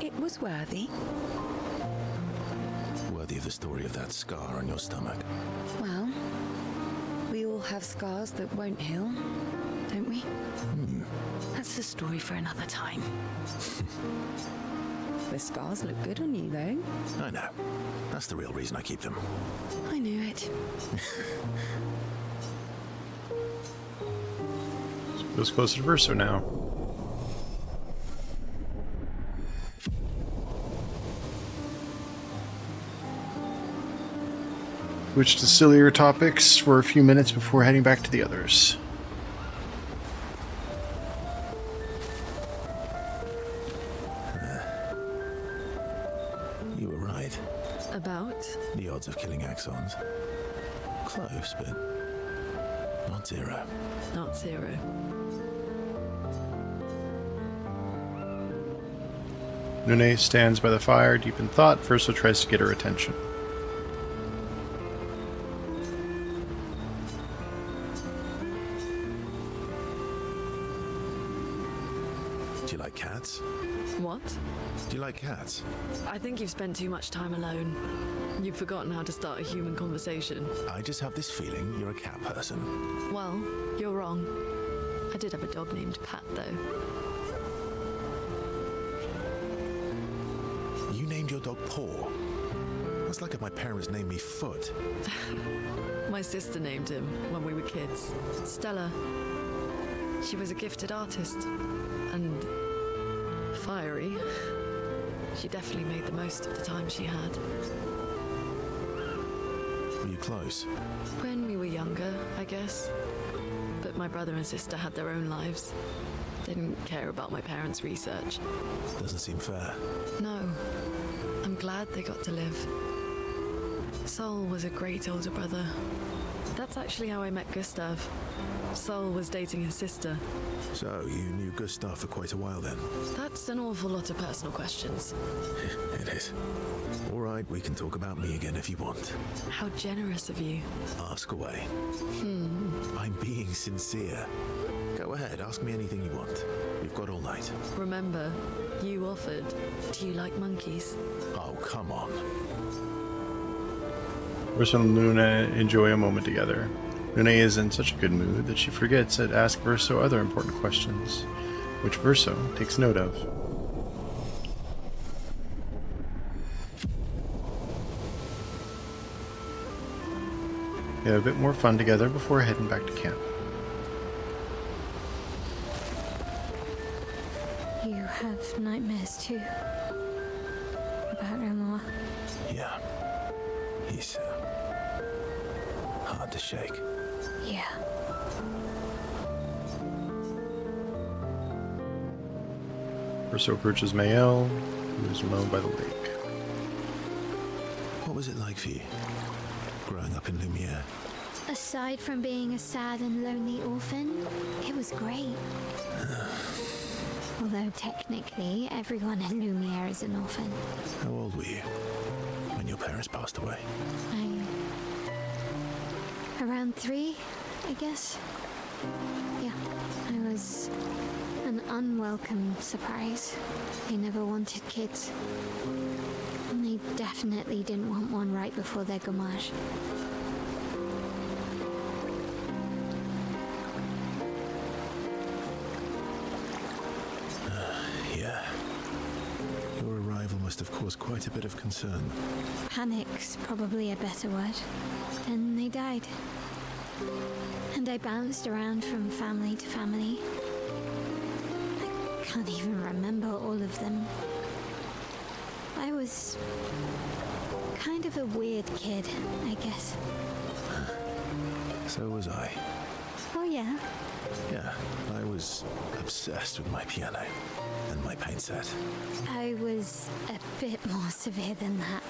It was worthy. Worthy of the story of that scar on your stomach. Well, we all have scars that won't heal, don't we? That's a story for another time. The scars look good on you, though. I know. That's the real reason I keep them. I knew it. Goes closer to Verso now. Switch to sillier topics for a few minutes before heading back to the others. You were right. About? The odds of killing Axons. Close, but not zero. Not zero. Nune stands by the fire, deep in thought. Verso tries to get her attention. Do you like cats? What? Do you like cats? I think you've spent too much time alone. You've forgotten how to start a human conversation. I just have this feeling you're a cat person. Well, you're wrong. I did have a dog named Pat, though. You named your dog Paw. That's like if my parents named me Foot. My sister named him when we were kids. Stella. She was a gifted artist. And fiery. She definitely made the most of the time she had. Were you close? When we were younger, I guess. But my brother and sister had their own lives. They didn't care about my parents' research. Doesn't seem fair. No. I'm glad they got to live. Sol was a great older brother. That's actually how I met Gustav. Sol was dating his sister. So, you knew Gustav for quite a while then? That's an awful lot of personal questions. It is. All right, we can talk about me again if you want. How generous of you. Ask away. I'm being sincere. Go ahead, ask me anything you want. We've got all night. Remember, you offered. Do you like monkeys? Oh, come on. Verso and Luna enjoy a moment together. Luna is in such a good mood that she forgets to ask Verso other important questions, which Verso takes note of. They have a bit more fun together before heading back to camp. You have nightmares too? About Omar? Yeah. He's hard to shake. Yeah. Verso approaches Mael, who is alone by the lake. What was it like for you, growing up in Lumiere? Aside from being a sad and lonely orphan, it was great. Although technically, everyone in Lumiere is an orphan. How old were you when your parents passed away? Around 3, I guess. Yeah, I was an unwelcome surprise. They never wanted kids. And they definitely didn't want one right before their gommage. Yeah. Your arrival must have caused quite a bit of concern. Panic's probably a better word. Then they died. And I bounced around from family to family. I can't even remember all of them. I was kind of a weird kid, I guess. So was I. Oh yeah? Yeah, I was obsessed with my piano and my paint set. I was a bit more severe than that.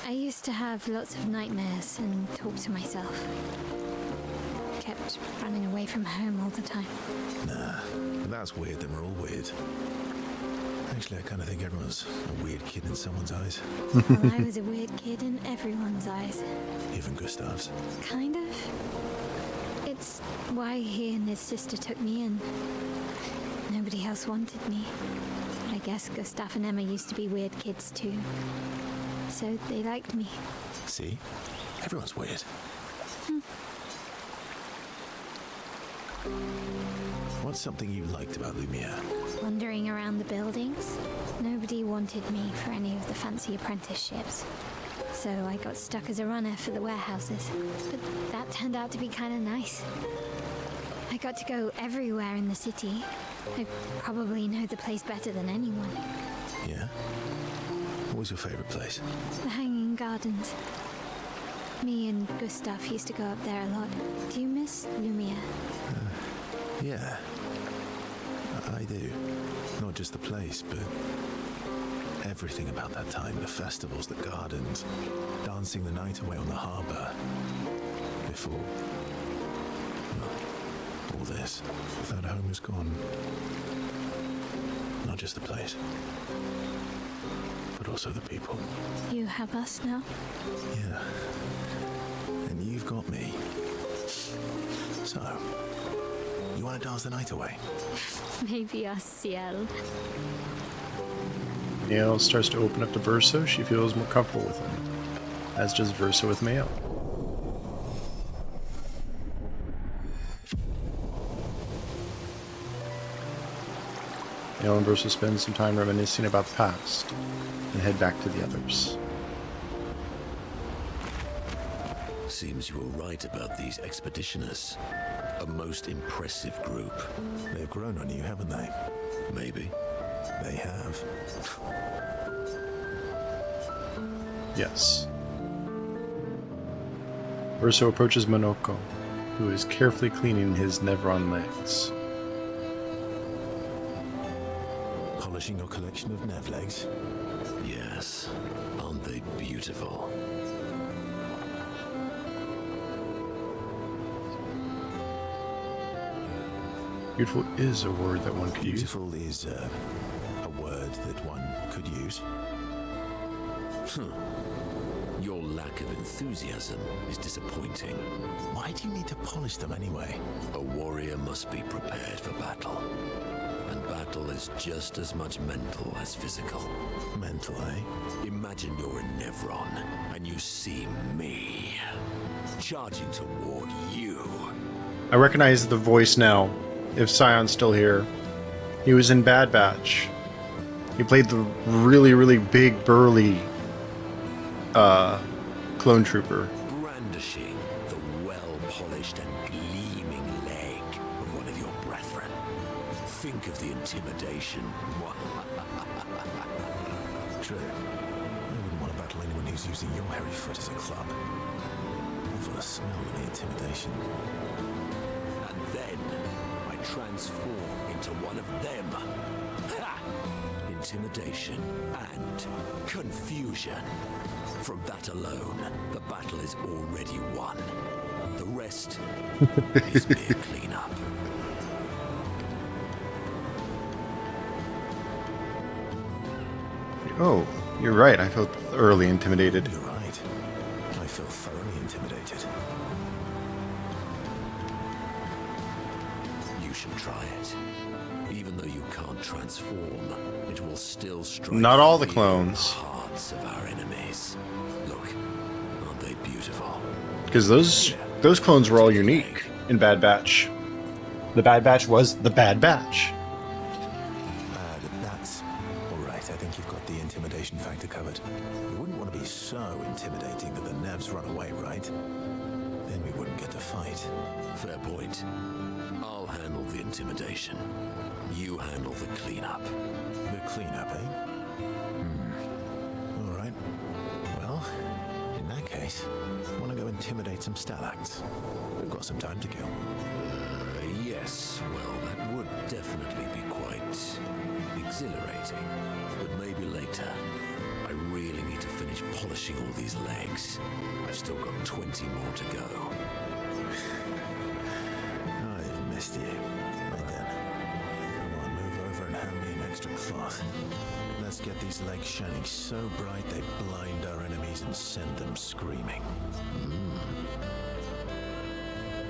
I used to have lots of nightmares and talk to myself. Kept running away from home all the time. Nah, if that's weird, then we're all weird. Actually, I kind of think everyone's a weird kid in someone's eyes. Well, I was a weird kid in everyone's eyes. Even Gustav's. Kind of. It's why he and his sister took me in. Nobody else wanted me. But I guess Gustav and Emma used to be weird kids too. So they liked me. See? Everyone's weird. What's something you liked about Lumiere? Wandering around the buildings. Nobody wanted me for any of the fancy apprenticeships. So I got stuck as a runner for the warehouses. But that turned out to be kind of nice. I got to go everywhere in the city. I probably know the place better than anyone. Yeah? What was your favorite place? The Hanging Gardens. Me and Gustav used to go up there a lot. Do you miss Lumiere? Yeah. I do. Not just the place, but everything about that time. The festivals, the gardens, dancing the night away on the harbour. Before, well, all this. That home is gone. Not just the place, but also the people. You have us now? Yeah. And you've got me. So, you want to dance the night away? Maybe us, Ciel. Mael starts to open up to Verso. She feels more comfortable with him, as does Verso with Mael. Mael and Verso spend some time reminiscing about the past and head back to the others. Seems you were right about these expeditioners. A most impressive group. They've grown on you, haven't they? Maybe. They have. Yes. Verso approaches Monoko, who is carefully cleaning his Nevron legs. Polishing your collection of nav legs? Yes. Aren't they beautiful? Beautiful is a word that one could use. Beautiful is a word that one could use. Your lack of enthusiasm is disappointing. Why do you need to polish them anyway? A warrior must be prepared for battle. And battle is just as much mental as physical. Mental, eh? Imagine you're in Nevron, and you see me charging toward you. I recognize the voice now. If Scion's still here. He was in Bad Batch. He played the really, really big, burly clone trooper. Brandishing the well-polished and gleaming leg of one of your brethren. Think of the intimidation. True. I wouldn't want to battle anyone who's using your hairy foot as a club. Not for the smell of the intimidation. And then I transform into one of them. Ha! Intimidation and confusion. From that alone, the battle is already won. The rest is mere cleanup. Oh, you're right. I felt thoroughly intimidated. You're right. I feel thoroughly intimidated. You should try it. Even though you can't transform, it will still strike Not all the fear in clones. hearts of our enemies. Look, aren't they beautiful? Because those clones were all unique in Bad Batch. The Bad Batch was the Bad Batch. That's all right. I think you've got the intimidation factor covered. We wouldn't want to be so intimidating that the Nevs run away, right? Then we wouldn't get to fight. Fair point. I'll handle the intimidation. You handle the cleanup. The cleanup, eh? All right. Well, in that case, want to go intimidate some stalacts? We've got some time to kill. Yes, well, that would definitely be quite exhilarating. But maybe later. I really need to finish polishing all these legs. I've still got 20 more to go. I've missed you. Right then. Come on, move over and hand me an extra cloth. Let's get these legs shining so bright they blind our enemies and send them screaming.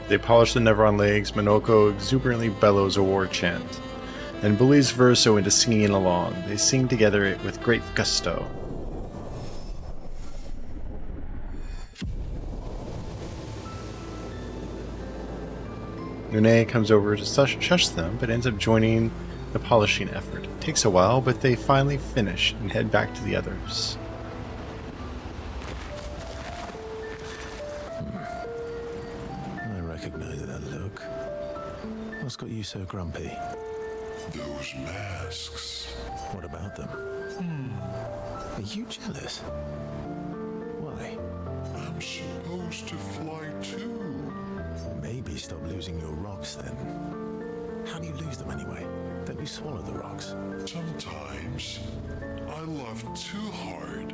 They polish the Nevron legs. Minoko exuberantly bellows a war chant and bullies Verso into singing along. They sing together with great gusto. Nune comes over to shush them, but ends up joining the polishing effort. It takes a while, but they finally finish and head back to the others. I recognize that look. What's got you so grumpy? Those masks. What about them? Are you jealous? Why? I'm supposed to fly too. Maybe stop losing your rocks then. How do you lose them anyway? Don't you swallow the rocks? Sometimes I love too hard.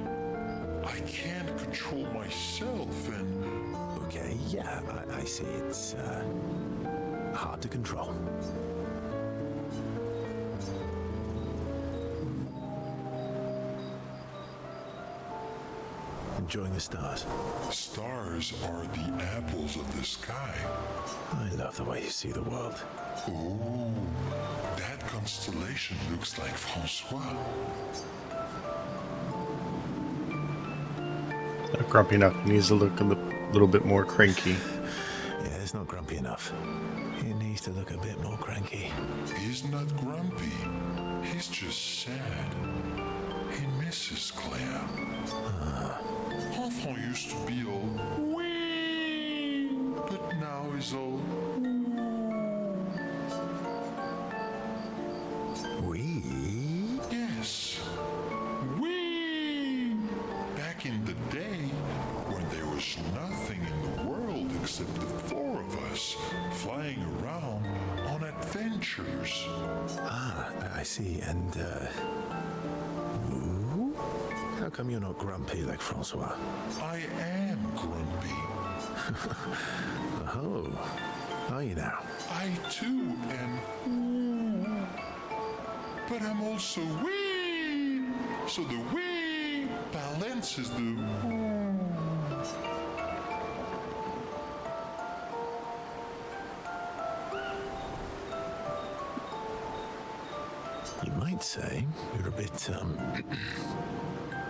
I can't control myself and... Okay, yeah, I see. It's hard to control. Enjoying the stars? Stars are the apples of the sky. I love the way you see the world. Oh, that constellation looks like Francois. Not grumpy enough. He needs to look a little bit more cranky. Yeah, it's not grumpy enough. He needs to look a bit more cranky. He's not grumpy. He's just sad. He misses Clair. Enfant used to be all wee, but now he's all wee. Yes, wee. Back in the day, when there was nothing in the world except the four of us flying around on adventures. I see. And, how come you're not grumpy like Francois? I am grumpy. Oh, are you now? I too am. But I'm also wee. So the wee balances the. You might say you're a bit,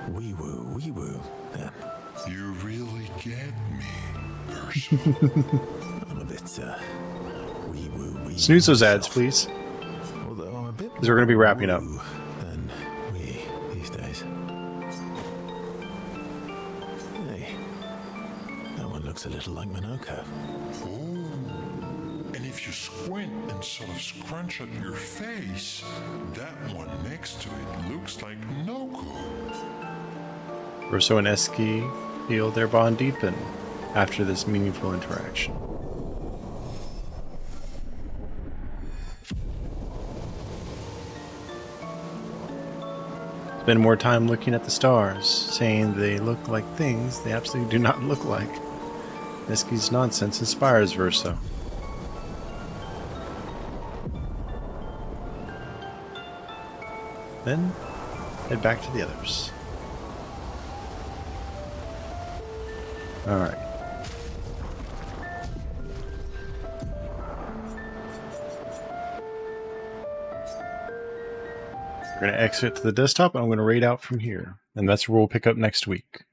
wee-woo then. You really get me, Ursa. I'm a bit, wee-woo. Snooze those ads, please. Although I'm a bit Because we're going to be wrapping up. than we these days. Hey, that one looks a little like Minoko. And if you squint and sort of scrunch up your face, that one next to it looks like Noko. Urso and Eski feel their bond deepen after this meaningful interaction. Spend more time looking at the stars, saying they look like things they absolutely do not look like. Eski's nonsense inspires Verso. Then, head back to the others. Alright. We're going to exit to the desktop, and I'm going to raid out from here. And that's where we'll pick up next week.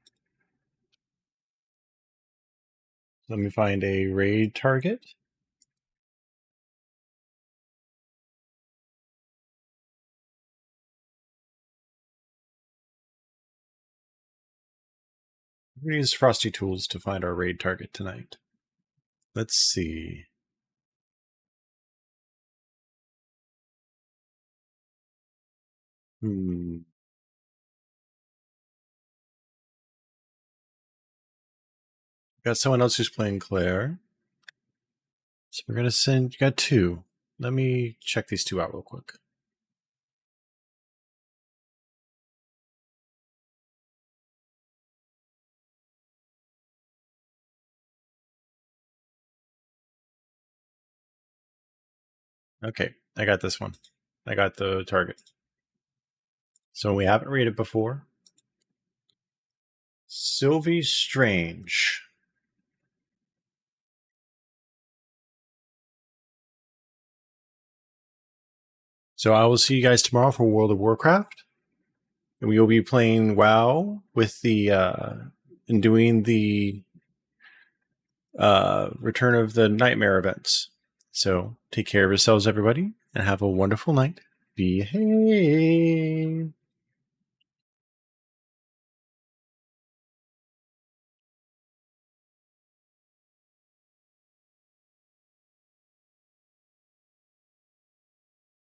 Let me find a raid target. We're going to use Frosty Tools to find our raid target tonight. Let's see. Got someone else who's playing Clair. So we're going to send... You got two. Let me check these two out real quick. Okay, I got this one. I got the target. So we haven't rated before. Sylvie Strange. So I will see you guys tomorrow for World of Warcraft. And we will be playing WoW with the and doing the Return of the Nightmare events. So take care of yourselves, everybody, and have a wonderful night. Behave.